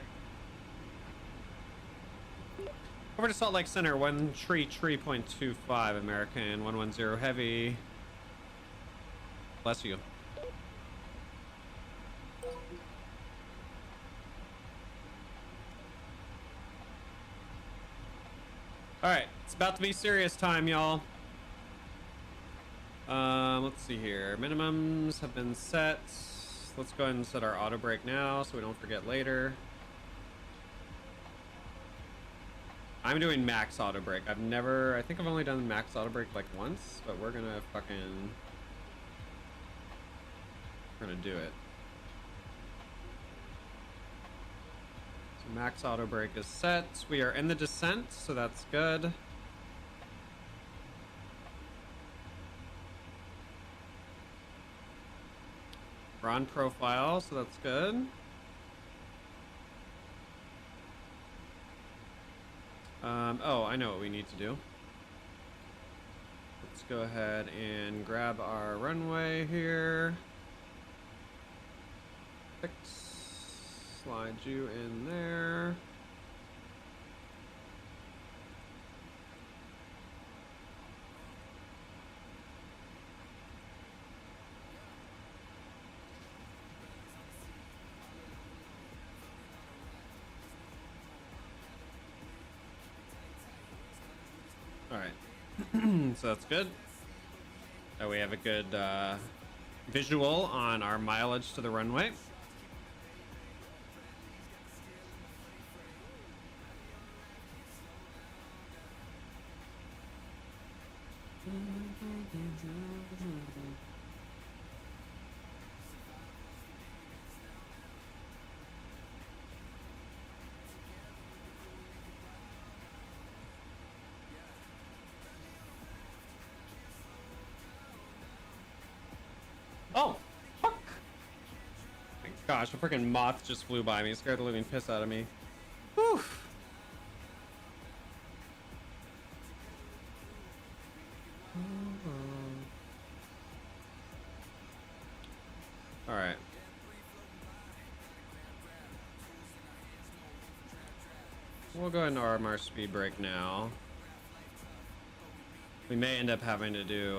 Over to Salt Lake Center 133.25. American 110 heavy. Bless you. All right, it's about to be serious time, y'all. Let's see here. Minimums have been set. Let's go ahead and set our auto brake now so we don't forget later. I'm doing max auto brake. I think I've only done max auto brake like once, but we're gonna do it. Max auto brake is set. We are in the descent, so that's good. We're on profile, so that's good. Oh, I know what we need to do. Let's go ahead and grab our runway here. Slide you in there. So that's good. That we have a good visual on our mileage to the runway. Oh, fuck! My gosh, a freaking moth just flew by me. It scared the living piss out of me. Whew. All right. We'll go into our speed break now. We may end up having to do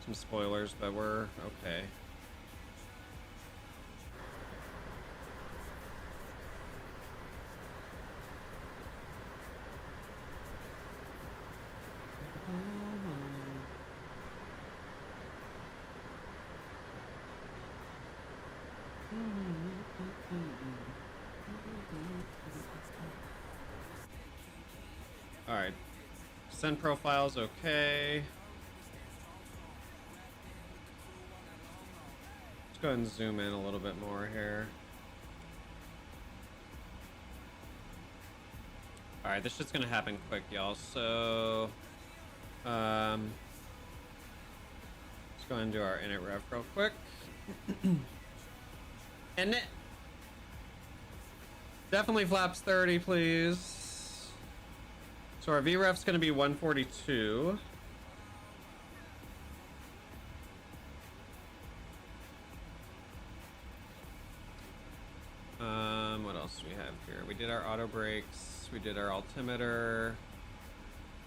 some spoilers, but we're okay. All right, send profiles okay. Let's go ahead and zoom in a little bit more here. All right, this shit's gonna happen quick, y'all. So, let's go ahead and do our init rev real quick. Init. Definitely flaps 30, please. So our VREF's gonna be 142. What else do we have here? We did our auto brakes, we did our altimeter,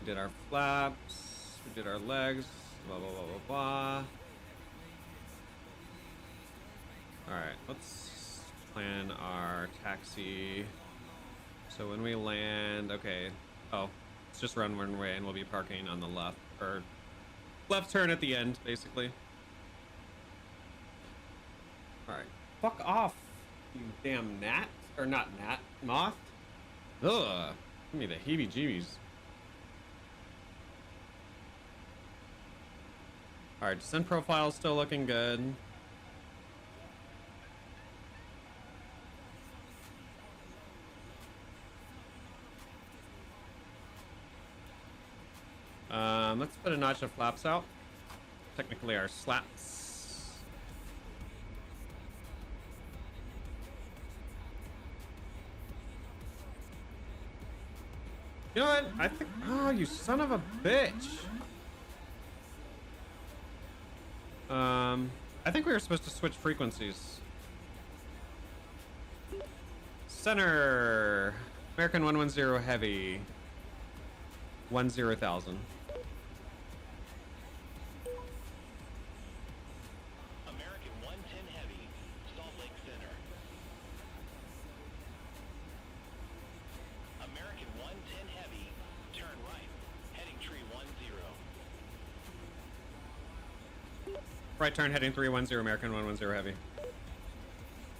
we did our flaps, we did our legs, blah blah blah blah blah. Alright, let's plan our taxi. So when we land, okay. Oh, it's just run one way and we'll be parking on the left, or left turn at the end, basically. Alright, fuck off, you damn gnat. Or not gnat, moth. Ugh, give me the heebie-jeebies. Alright, descent profile still looking good. Let's put a notch of flaps out. Technically our slaps. You know what? I think. Oh, you son of a bitch. I think we were supposed to switch frequencies. Center. American 110 heavy. 10,000. American 110 heavy, Salt Lake Center. American 110 heavy, turn right, heading tree 10. Right turn heading 310, American 110 heavy.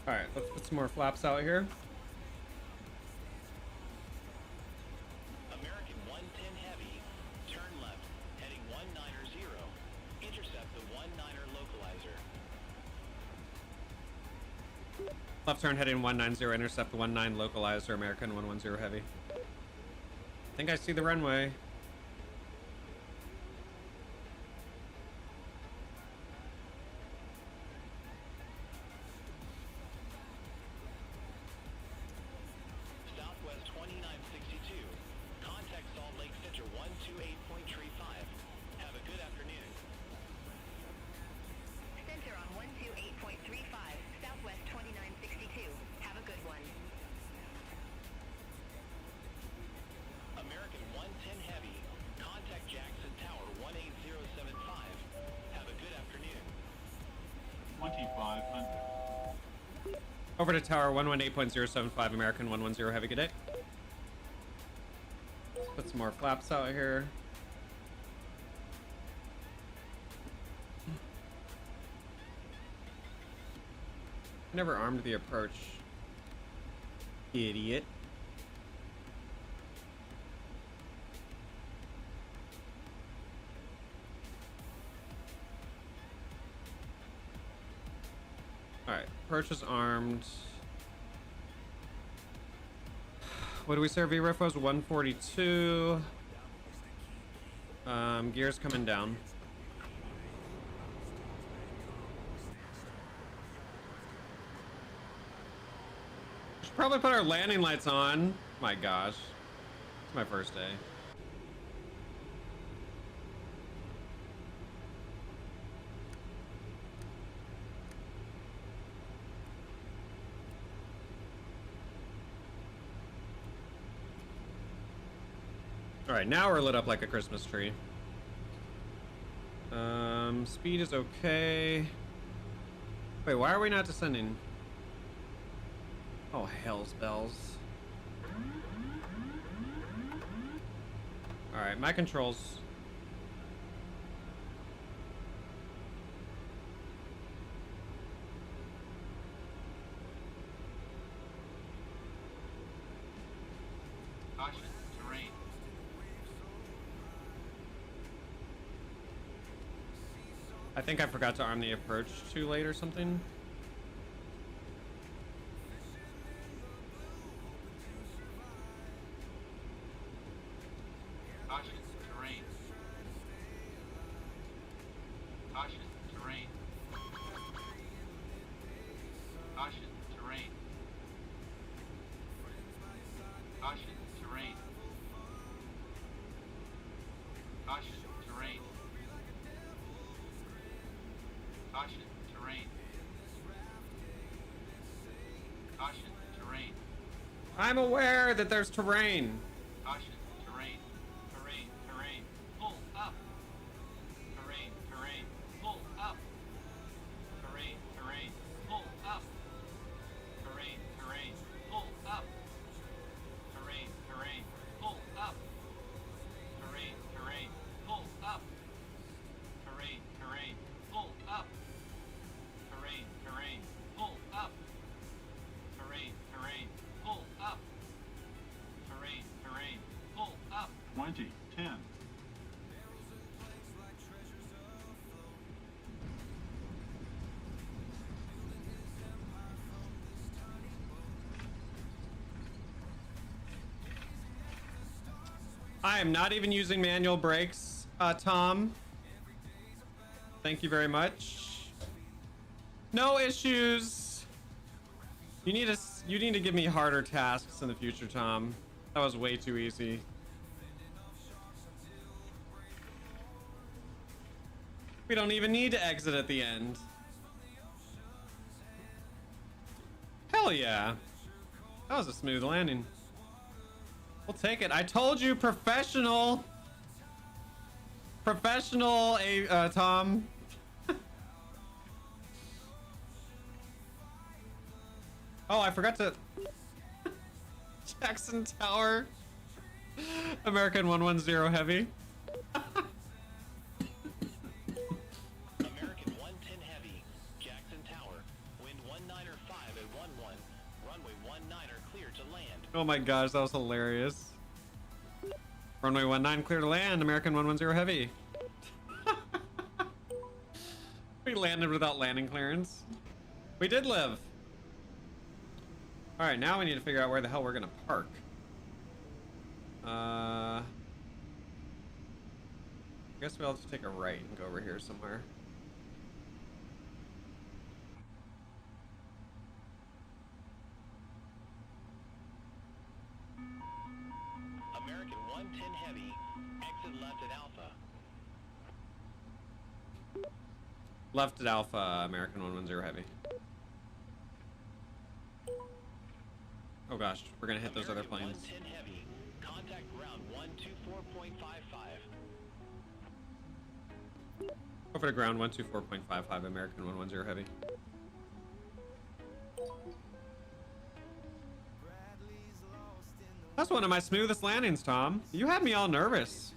Alright, let's put some more flaps out here. American 110 heavy, turn left, heading 190, intercept the 19er localizer. Left turn heading 190, intercept the 19 localizer, American 110 heavy. I think I see the runway. Southwest 2962, contact Salt Lake Center 128.35. Have a good afternoon. Center on 128.35, Southwest 2962. Have a good one. American 110 heavy, contact Jackson Tower 18075. Have a good afternoon. 2,500. Over to tower 118.075, American 110 heavy, good day. Put some more flaps out here. Never armed the approach. Idiot. Alright, approach is armed. What do we say? VREF was 142. Gears coming down. Should probably put our landing lights on. My gosh. It's my first day. All right, now we're lit up like a Christmas tree. Speed is okay. Wait, why are we not descending? Oh, hell's bells. All right, my controls. Caution, terrain. I think I forgot to arm the approach too late or something. Caution, terrain. Caution, terrain. Caution, terrain. Caution, terrain. Caution, terrain. Caution, terrain. Caution, terrain. I'm aware that there's terrain. Caution, terrain. Terrain, terrain. Pull up. Terrain, terrain. Pull up. Terrain, terrain. Pull up. Terrain, terrain. Pull up. Terrain, terrain. Pull up. Terrain, terrain. Pull up. Terrain, terrain. Pull up. Terrain, terrain. Pull up. Terrain, terrain. Pull up. Terrain, terrain. Pull up. 20, 10. I am not even using manual brakes, Tom. Thank you very much. No issues. You need to give me harder tasks in the future, Tom. That was way too easy. We don't even need to exit at the end. Hell yeah. That was a smooth landing. We'll take it. I told you, professional. Professional, Tom. Oh, I forgot to... Jackson Tower. American 110 heavy. American 110 Heavy, Jackson Tower, wind 195 at 11, runway 19er clear to land. Oh my gosh, that was hilarious. Runway 19 clear to land, American 110 heavy. We landed without landing clearance. We did live. All right, now we need to figure out where the hell we're gonna park. I guess we'll have to take a right and go over here somewhere. American 110 Heavy, exit left at Alpha. Left at Alpha, American 110 heavy. Oh gosh, we're gonna hit those other American planes. 110 Heavy, contact ground 124.55. Over to ground 124.55, American 110 heavy. That's one of my smoothest landings, Tom. You had me all nervous.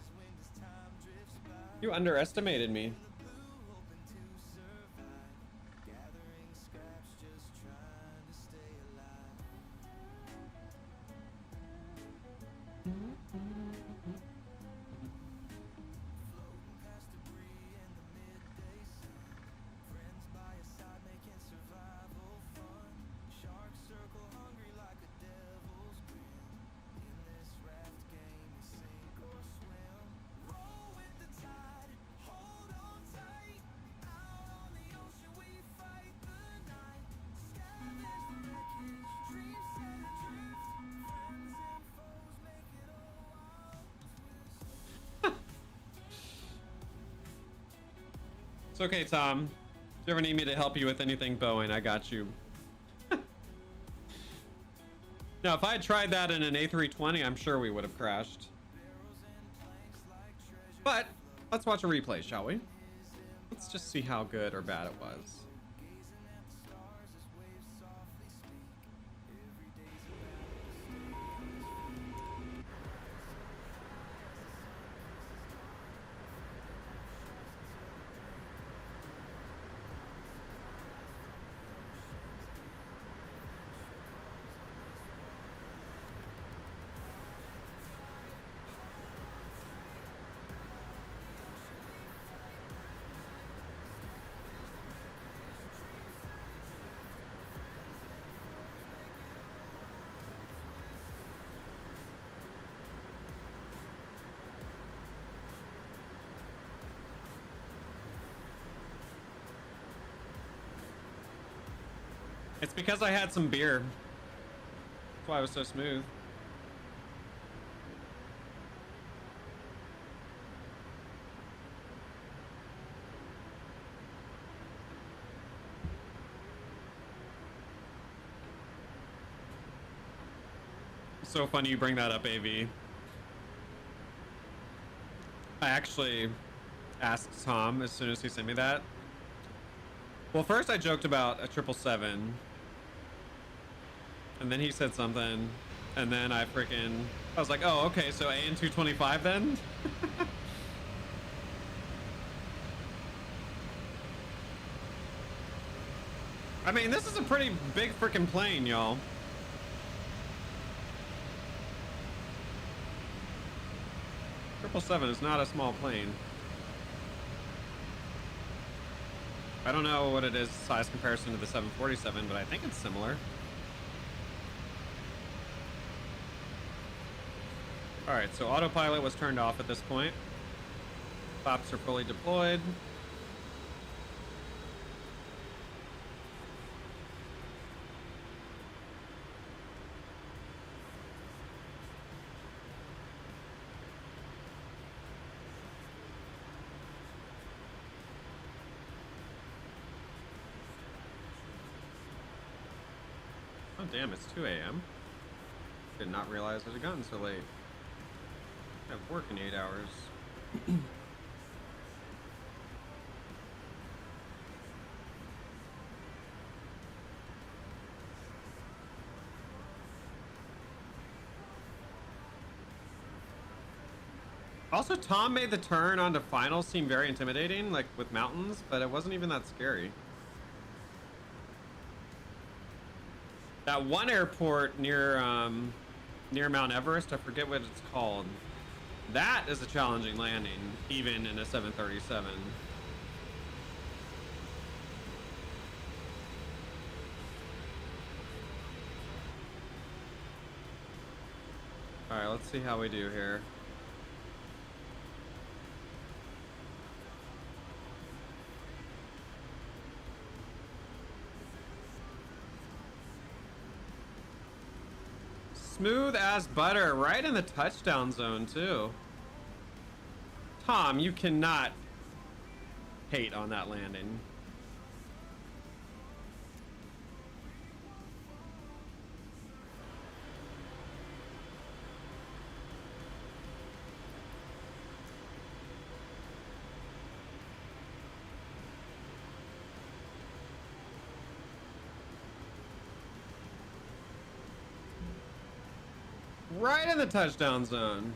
You underestimated me. It's okay, Tom. If you ever need me to help you with anything Boeing, I got you. Now, if I had tried that in an A320, I'm sure we would have crashed. But let's watch a replay, shall we? Let's just see how good or bad it was. It's because I had some beer. That's why I was so smooth. So funny you bring that up, AV. I actually asked Tom as soon as he sent me that. Well, first I joked about a 777, and then he said something, and then I was like, oh, okay, so AN 225 then? I mean, this is a pretty big freaking plane, y'all. Triple seven is not a small plane. I don't know what it is size comparison to the 747, but I think it's similar. All right, so autopilot was turned off at this point. Flaps are fully deployed. Oh damn, it's 2 a.m. Did not realize it had gotten so late. I have work in 8 hours. Also, Tom made the turn onto final seem very intimidating, like with mountains, but it wasn't even that scary. That one airport near Mount Everest, I forget what it's called. That is a challenging landing, even in a 737. All right, let's see how we do here. Smooth as butter, right in the touchdown zone too. Tom, you cannot hate on that landing. Right in the touchdown zone.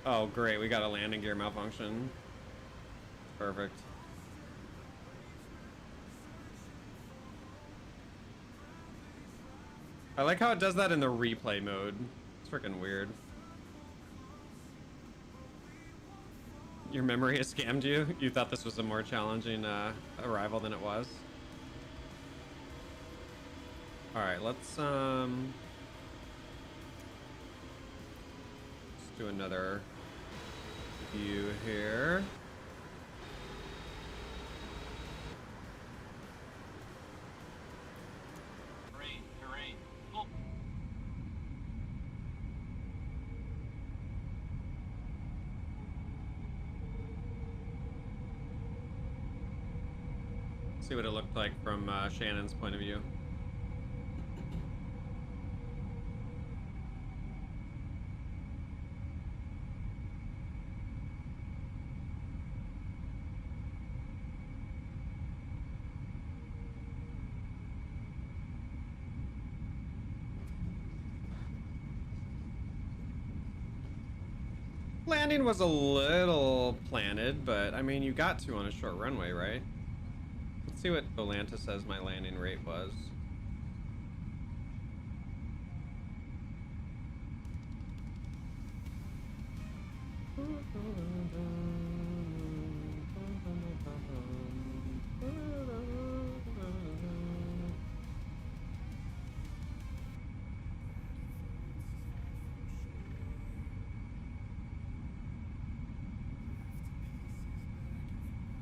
Oh, great. We got a landing gear malfunction. Perfect. I like how it does that in the replay mode. It's freaking weird. Your memory has scammed you? You thought this was a more challenging arrival than it was? Alright, let's do another view here. Terrain. Pull. See what it looked like from Shannon's point of view. Landing was a little planted, but I mean, you got to on a short runway, right? Let's see what Volanta says my landing rate was.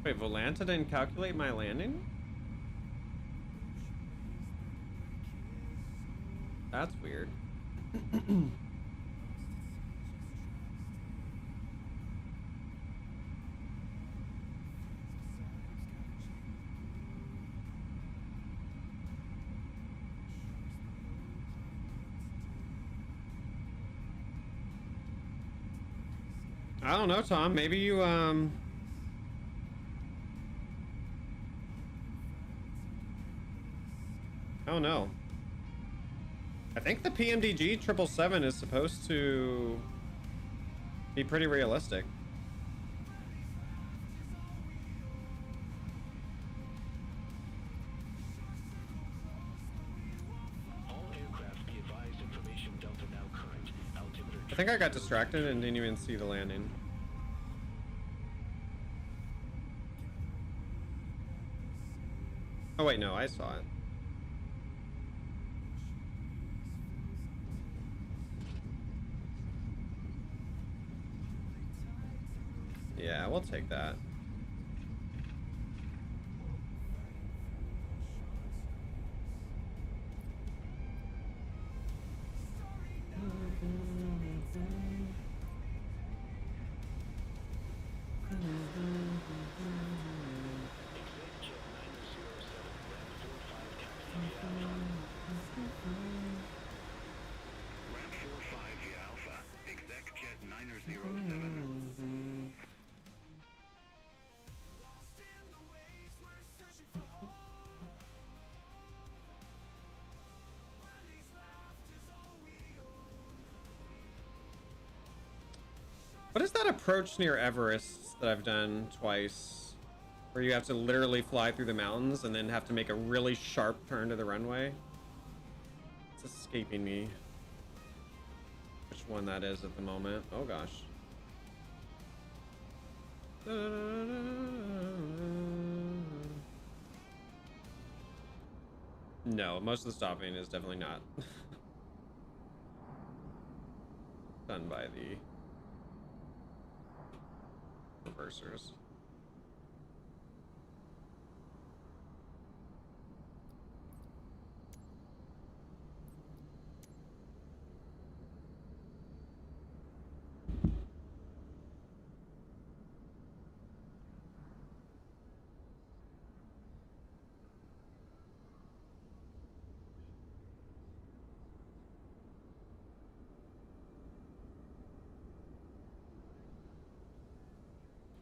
Wait, Volanta didn't calculate my landing? That's weird. I don't know, Tom. Maybe you, I don't know. I think the PMDG 777 is supposed to be pretty realistic. All aircraft be advised, information Delta now current. Altimeter I think I got distracted and didn't even see the landing. Oh wait, no, I saw it. Yeah, we'll take that. Ramp 45 via Alpha. Exec Jet 907. What is that approach near Everest that I've done twice? Where you have to literally fly through the mountains and then have to make a really sharp turn to the runway? It's escaping me which one that is at the moment. Oh gosh. No, most of the stopping is definitely not done by the reversers.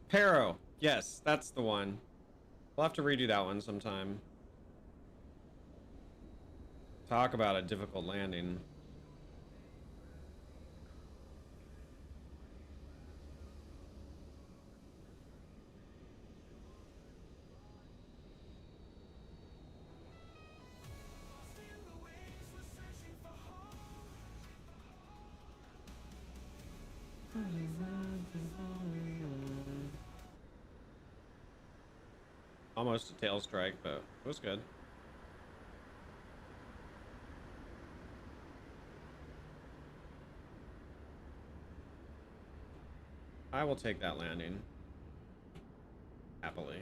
Pero, yes, that's the one. We'll have to redo that one sometime. Talk about a difficult landing. Almost a tail strike, but it was good. I will take that landing. Happily.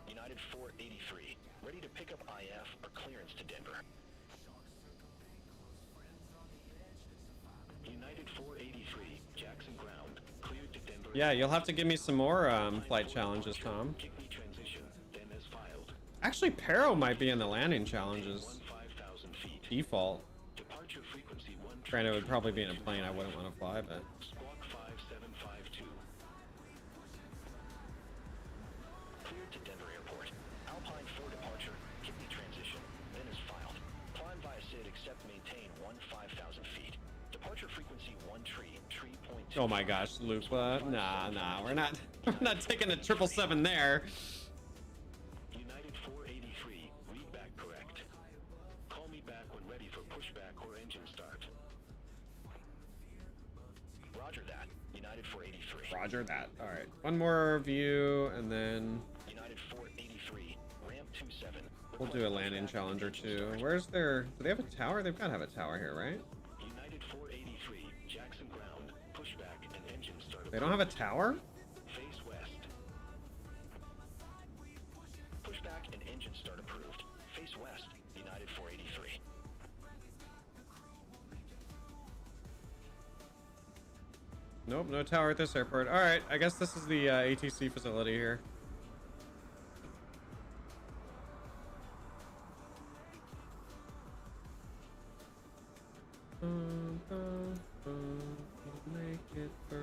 United 483, ready to pick up IF or clearance to Denver. United 483, Jackson ground, cleared to Denver. Yeah, you'll have to give me some more flight challenges, Tom. Kickney transition, then as filed. Actually, Pero might be in the landing challenges. 15,000 feet. Default. Departure frequency 1. Granted, it would probably be in a plane I wouldn't want to fly, but... Squawk 5752. Cleared to Denver Airport. Alpine 4 departure, Kickney transition, then is filed. Climb via SID except maintain 15,000 feet. Departure frequency 1 tree, tree point 2. Oh my gosh, Lupa. Nah, we're not taking a 777 there. United 483, read back correct. Call me back when ready for pushback or engine start. Roger that. United 483. Roger that. All right, one more view, and then United 483, ramp 27. we'll do a landing challenge or two. Where's their... Do they have a tower? They've got to have a tower here, right? United 483, Jackson ground, pushback and engine start. They don't have a tower? Face west. Pushback and engine start approved. Face west, United 483. Nope, no tower at this airport. All right, I guess this is the ATC facility here. Make it through.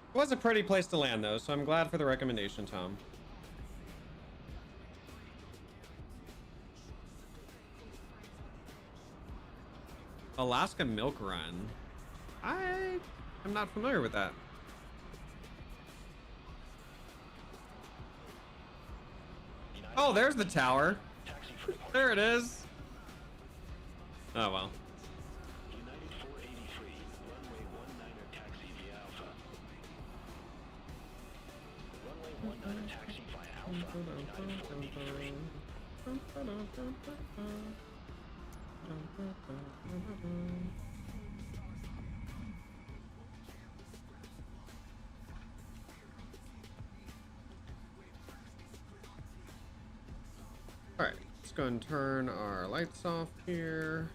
It was a pretty place to land, though, so I'm glad for the recommendation, Tom. Alaska Milk Run. I am not familiar with that. Oh, there's the tower. There it is. Oh, well. United 483, runway 19er taxi via Alpha. Runway 19er taxi via Alpha, United 483. All right, let's go and turn our lights off here.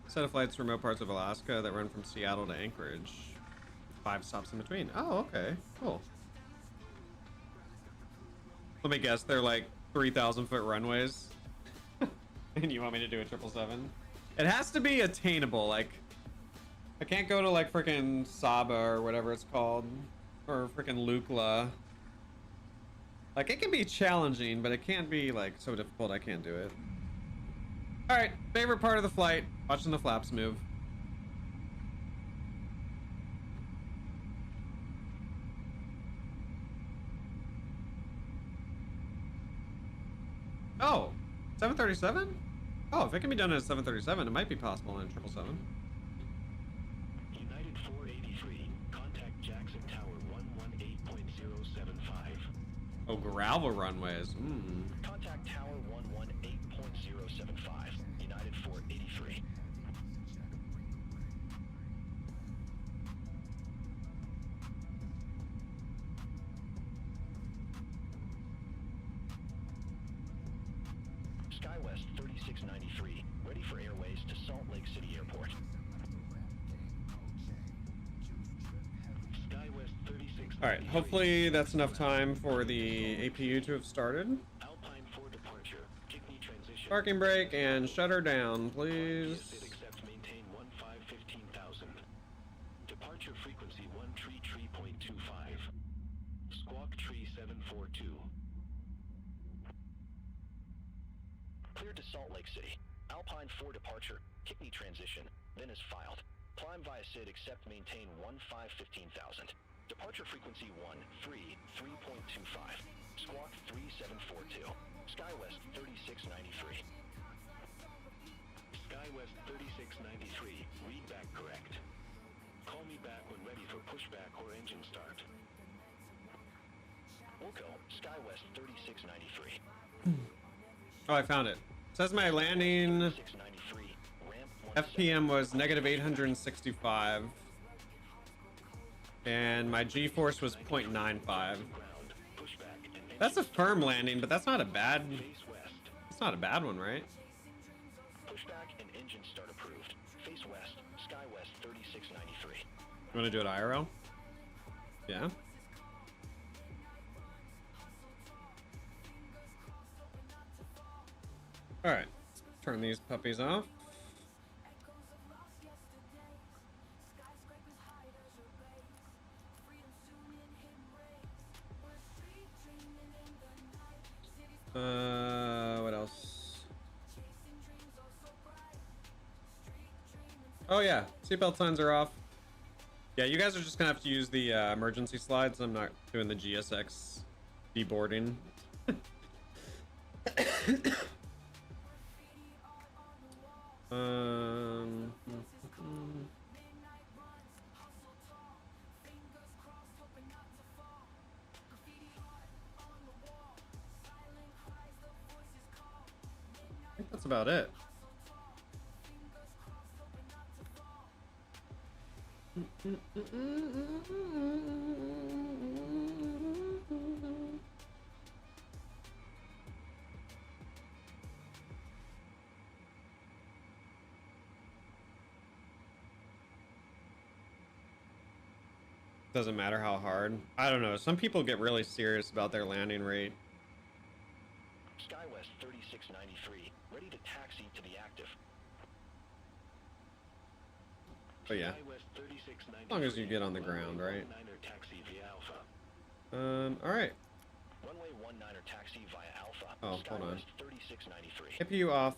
Set of flights to remote parts of Alaska that run from Seattle to Anchorage. 5 stops in between. Oh, okay. Cool. Let me guess, they're like 3,000-foot runways. And you want me to do a 777? It has to be attainable. Like, I can't go to like freaking Saba or whatever it's called. Or freaking Lukla. Like, it can be challenging, but it can't be like so difficult I can't do it. All right, favorite part of the flight, watching the flaps move. Oh, 737? Oh, if it can be done at a 737, it might be possible in a 777. United 483, contact Jackson Tower 118.075. Oh, gravel runways. Mm. Contact Tower 118.075, United 483. SkyWest 3693, ready for airways to Salt Lake City Airport. SkyWest 3693. All right, hopefully that's enough time for the APU to have started. Alpine 4 departure. Kidney transition. Parking brake and shut her down, please. Accept maintain 15,000. Departure frequency 133.25. Squawk tree 742. Cleared to Salt Lake City. Alpine 4 departure. Kidney transition. Then is filed. Climb via SID accept maintain 15,000. Departure frequency 133.25. Squawk 3742. SkyWest 3693. SkyWest 3693. Read back correct. Call me back when ready for pushback or engine start. Wilco, SkyWest 3693. Oh, I found it. It says my landing 693. Ramp FPM was negative 865. And my G-force was 0.95. ground. Pushback and engine That's a firm landing, but that's not a bad... face west. It's not a bad one, right? Pushback and engine start approved. Face west. SkyWest 3693. You want to do it IRL? Yeah. All right, turn these puppies off. What else? Oh yeah, seatbelt signs are off. Yeah, you guys are just gonna have to use the emergency slides. I'm not doing the GSX deboarding. um, I think that's about it. Doesn't matter how hard. I don't know. Some people get really serious about their landing rate. SkyWest 3693. Ready to taxi to the active. But yeah, SkyWest 3693. as long as you get on the ground, right? 19er taxi via Alpha. All right. Runway 19er taxi via Alpha. Oh, hold on. SkyWest 3693. CPU off.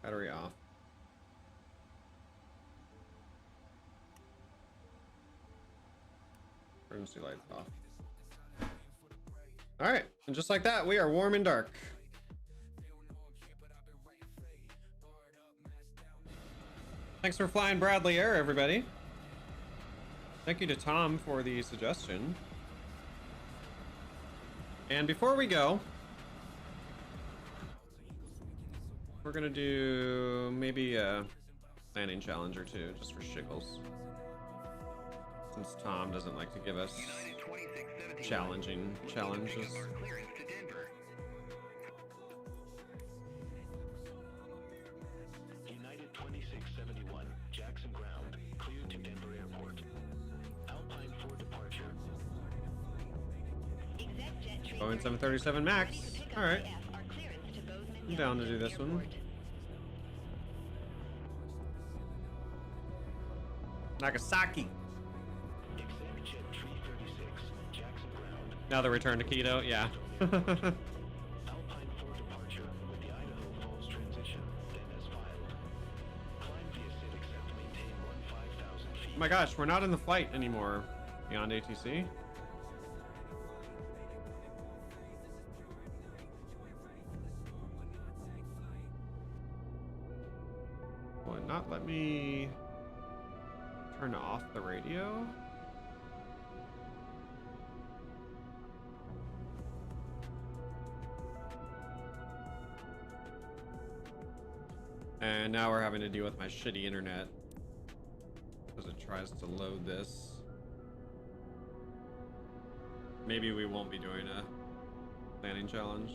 Battery off. Emergency lights off. All right, and just like that, we are warm and dark. Thanks for flying Bradley Air, everybody. Thank you to Tom for the suggestion. And before we go, we're gonna do maybe a landing challenge or two, just for shiggles. Since Tom doesn't like to give us United 2617. challenging challenges. Our clearance to Denver. United 2671. Jackson ground. Cleared to Denver Airport. Alpine 4 departure. Boeing 737 Max. All right. I'm down to do this one. Nagasaki. Exec jet 336. Jackson ground. Now the return to Quito. Yeah. Alpine 4 departure with the Idaho Falls transition. Then as filed. Climb via SID accept maintain 15,000 feet. Oh my gosh, we're not in the flight anymore. Beyond ATC. turn off the radio? And now we're having to deal with my shitty internet because it tries to load this. Maybe we won't be doing a planning challenge.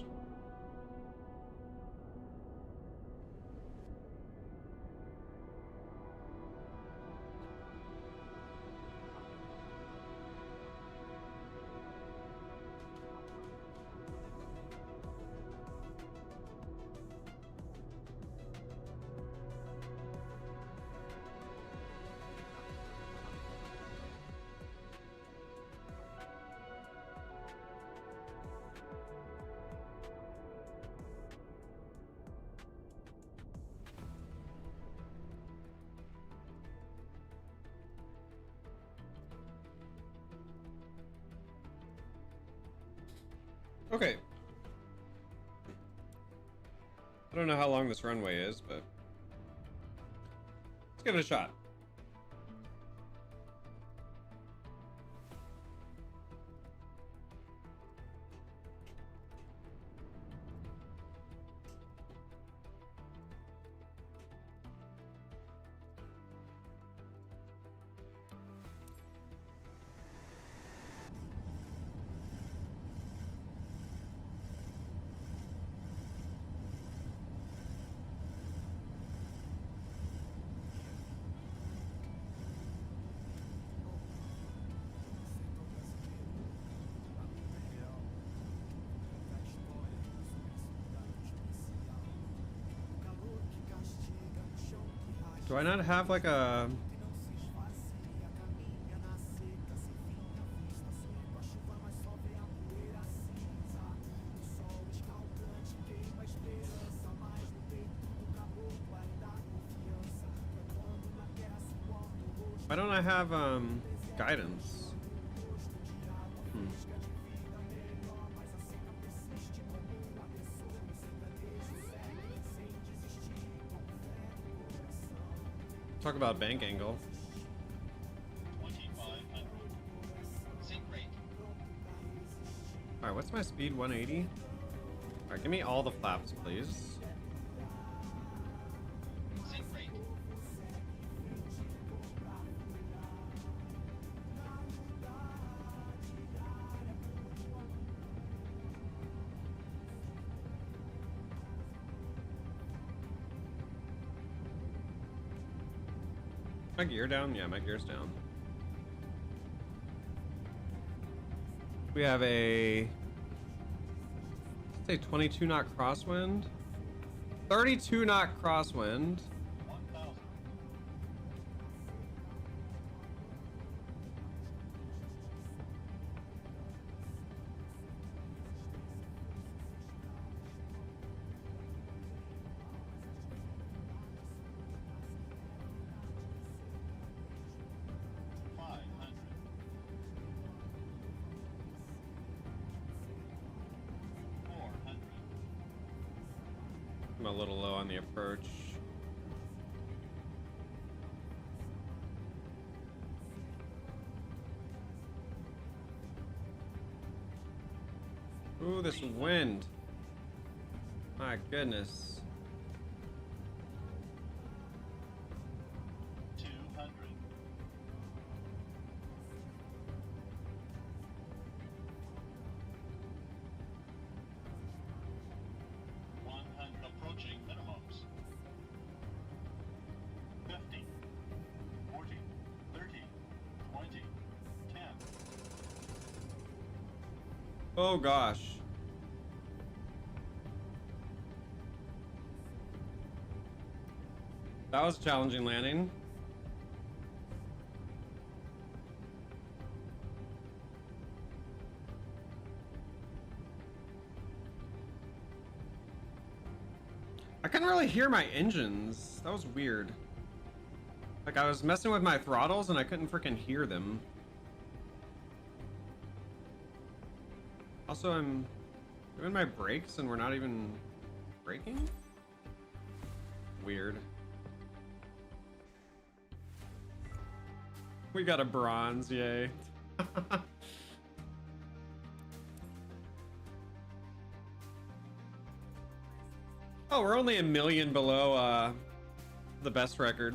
Okay. I don't know how long this runway is, but let's give it a shot. Do I not have like a... Why don't I have guidance? Talk about bank angle. 2500. Sync rate. Alright, what's my speed? 180? Alright, give me all the flaps, please. Sync rate. My gear down? Yeah, my gear's down. We have a, let's say 22 knot crosswind, 32 knot crosswind. 1000. I'm a little low on the approach. Ooh, this wind. My goodness. 200. 100. Approaching minimums. 50. 40. 30. 20. 10. Oh gosh. That was a challenging landing. I couldn't really hear my engines. That was weird. Like I was messing with my throttles and I couldn't freaking hear them. Also, I'm doing my brakes and we're not even braking? Weird. We got a bronze, yay. Oh, we're only a million below the best record.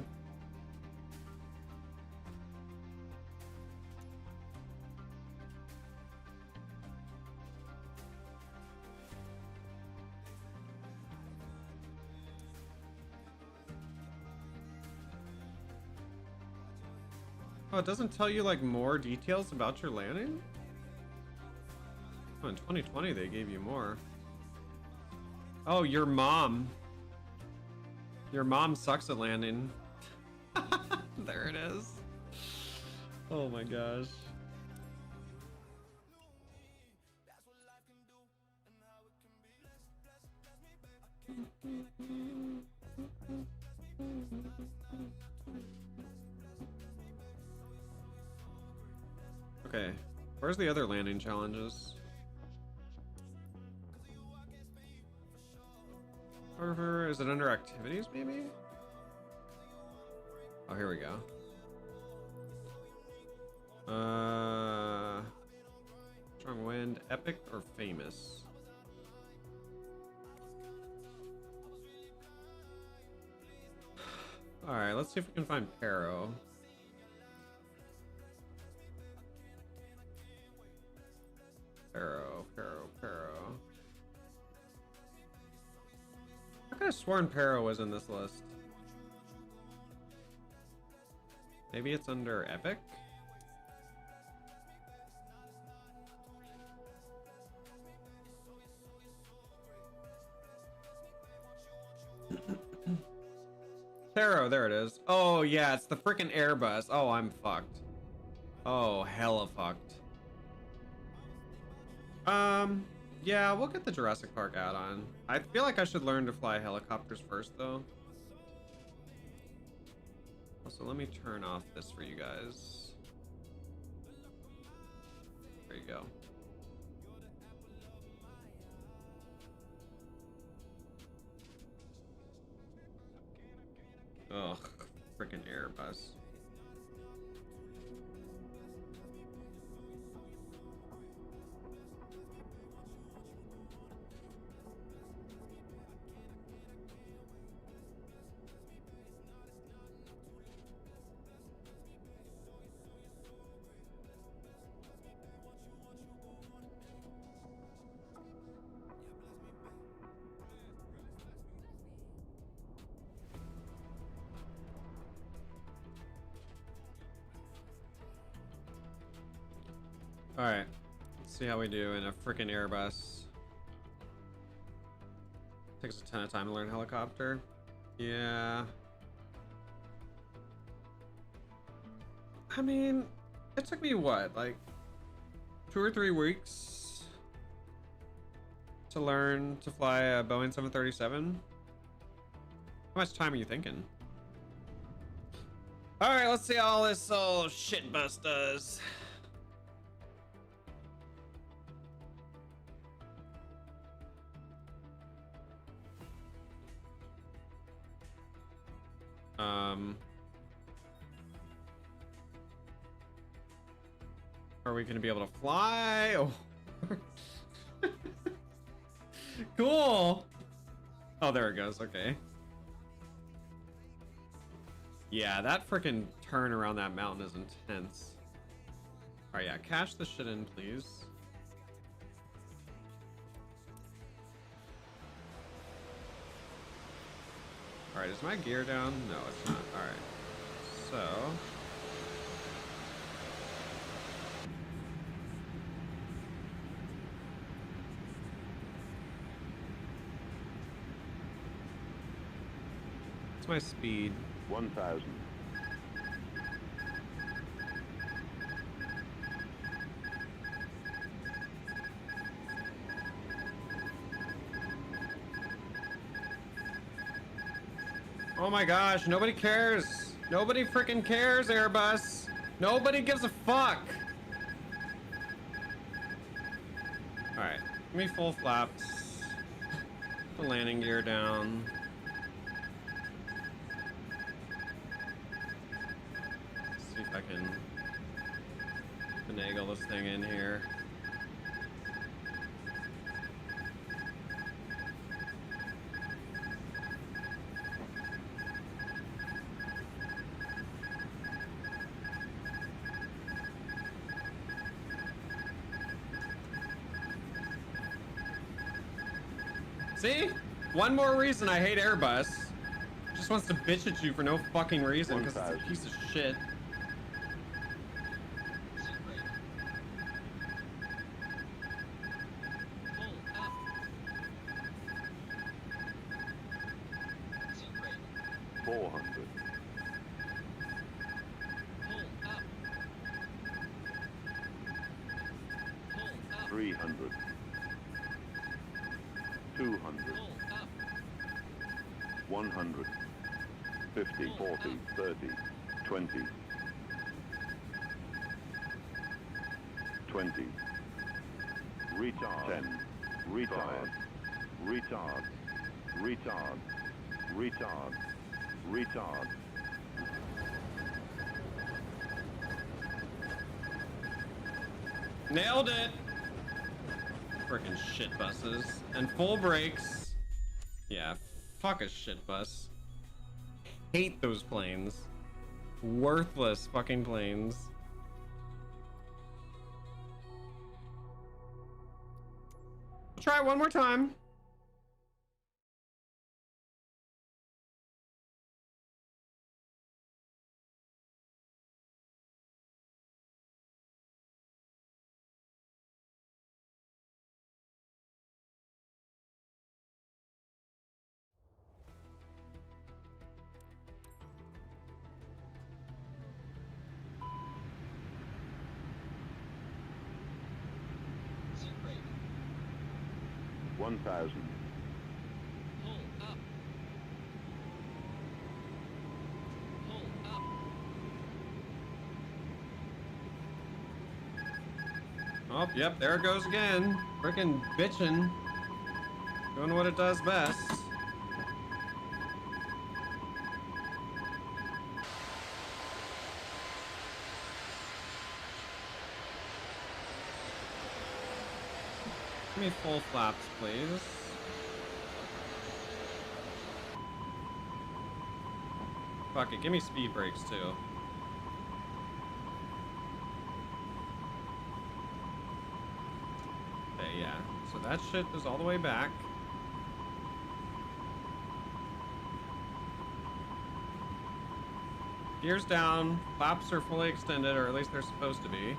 Oh, it doesn't tell you like more details about your landing? Oh, in 2020 they gave you more. Oh, your mom. Your mom sucks at landing. There it is. Oh my gosh. Okay, where's the other landing challenges? Or is it under activities maybe? Oh, here we go. Strong wind, epic or famous? All right, let's see if we can find Pero. Pero. I could have sworn Pero was in this list. Maybe it's under epic? Pero, there it is. Oh yeah, it's the freaking Airbus. Oh, I'm fucked. Oh, hella fucked. Yeah, we'll get the Jurassic Park add-on. I feel like I should learn to fly helicopters first, though. Also, let me turn off this for you guys. There you go. Ugh, freaking Airbus. Alright, let's see how we do in a freaking Airbus. Takes a ton of time to learn helicopter. Yeah. I mean, it took me what, like 2 or 3 weeks to learn to fly a Boeing 737? How much time are you thinking? Alright, let's see how this old shit bus does. Are we gonna be able to fly? Oh. Cool. Oh, there it goes. Okay. Yeah, that freaking turn around that mountain is intense. All right, yeah, cash this shit in, please. All right, is my gear down? No, it's not. All right, so. What's my speed? 1,000. Oh my gosh, nobody cares. Nobody freaking cares, Airbus. Nobody gives a fuck. All right, give me full flaps. The landing gear down. Let's see if if I can finagle this thing in here. See? One more reason I hate Airbus. Just wants to bitch at you for no fucking reason because it's a piece of shit. Retard. Nailed it. Frickin' shit buses. And full brakes. Yeah, fuck a shit bus. Hate those planes. Worthless fucking planes. Try it one more time. Oh, yep, there it goes again. Frickin' bitchin'. Doing what it does best. Give me full flaps, please. Fuck it, give me speed brakes too. Okay, yeah. So that shit is all the way back. Gears down, flaps are fully extended, or at least they're supposed to be.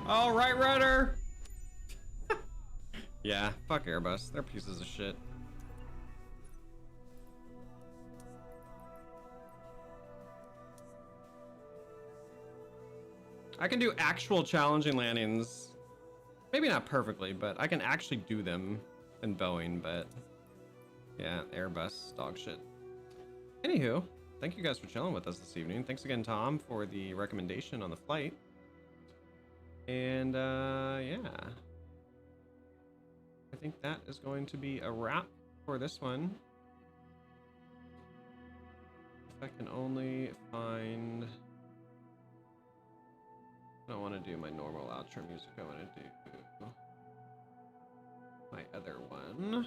All right, rudder. Yeah, fuck Airbus. They're pieces of shit. I can do actual challenging landings. Maybe not perfectly, but I can actually do them in Boeing, but yeah, Airbus, dog shit. Anywho, thank you guys for chilling with us this evening. Thanks again, Tom, for the recommendation on the flight. And yeah, I think that is going to be a wrap for this one. If I can only find, I don't want to do my normal outro music. I want to do my other one.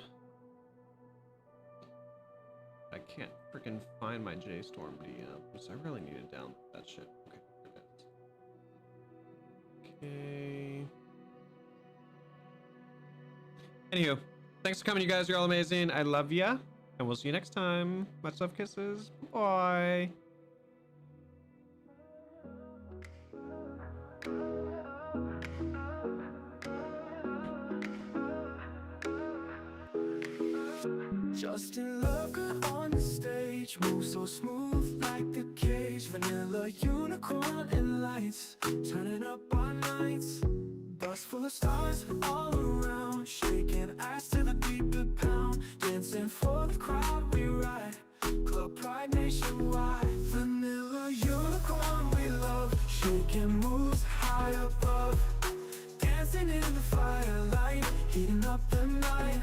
I can't freaking find my JStorm DM, so I really need to download that shit. Okay. Okay. Anywho, thanks for coming, you guys. You're all amazing. I love ya, and we'll see you next time. Much love, kisses. Bye. Justin Lover on the stage, moves so smooth like the cage. Vanilla unicorn and lights, turning up our nights. Bus full of stars all around, shaking ass to the beat that pound. Dancing for the crowd we ride, club pride nationwide. Vanilla unicorn we love, shaking moves high above. Dancing in the firelight, heating up the night.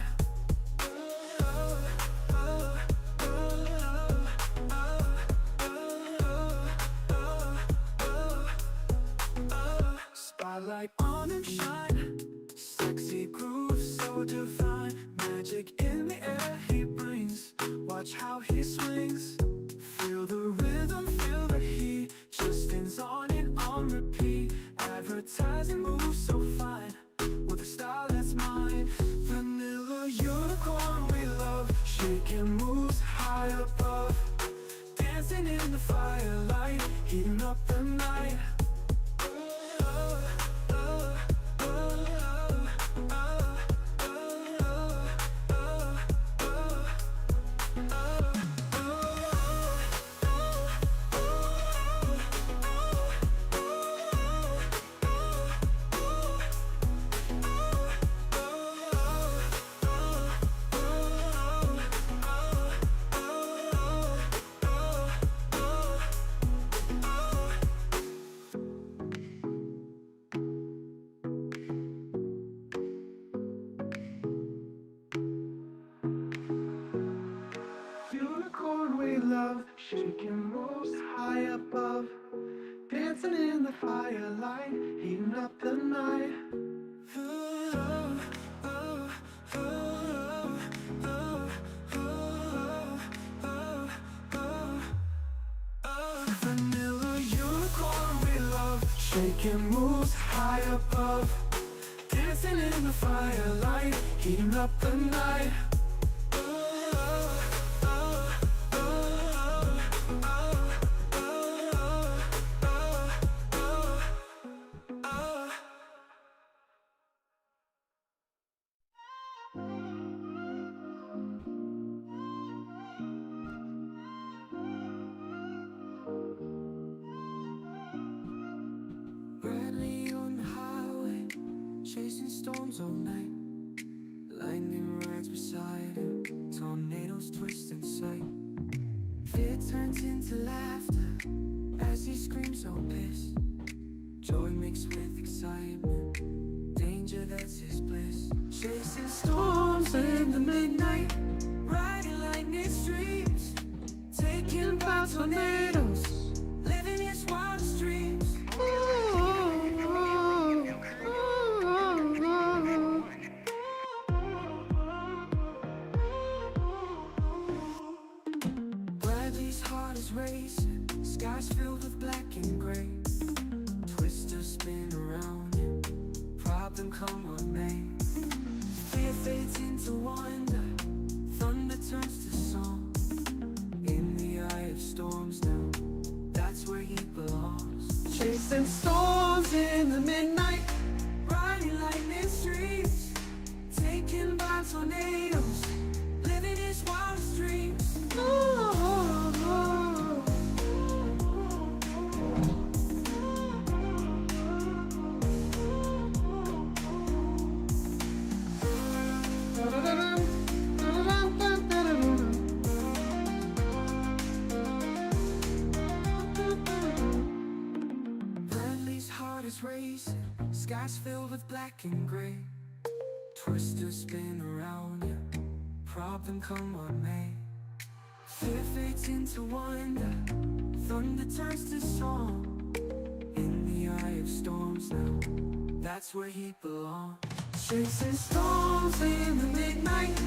Spotlight on him shine, sexy groove so divine. Magic in the air he brings, watch how he swings. Feel the rhythm, feel the heat, Justin's on it on repeat. Advertising moves so fine, with a style that's mine. Vanilla unicorn we love, shaking moves high above. Dancing in the firelight, heating up the night. Unicorn we love, shaking moves high above. Dancing in the firelight, heating up the night. Vanilla unicorn we love, shaking moves high above. Dancing in the firelight, heating up the night. Bradley on the highway, chasing storms all night. Lightning rides beside him, tornadoes twist in sight. Fear turns into laughter as he screams so pissed. Joy mixed with excitement, danger that's his bliss. Chasing storms in the midnight, riding lightning streams, taken by tornadoes, living his wildest dreams. Bradley's heart is racing, skies filled with black and gray. Twisters spin around him, problem come what may. Fear fades into wonder, thunder turns to song. In the eye of storms now, that's where he belongs. Chasing storms in the midnight, riding lightning streams, taken by tornadoes, living his wildest dreams. Bradley's heart is racing, skies filled with black and gray. Twisters spin around you, problem come what may. Fear fades into wonder, thunder turns to song. In the eye of storms now, that's where he belongs. Chasing storms in the midnight,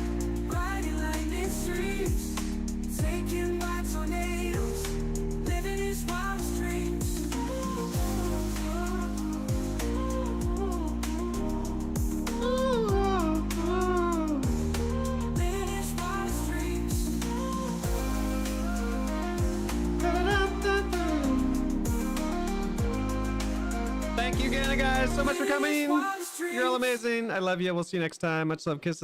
riding lightning streams, taken by tornadoes, living his wildest dreams. Living his wildest dreams. Thank you again, guys, so much for coming. You're all amazing. I love you. We'll see you next time. Much love, kisses.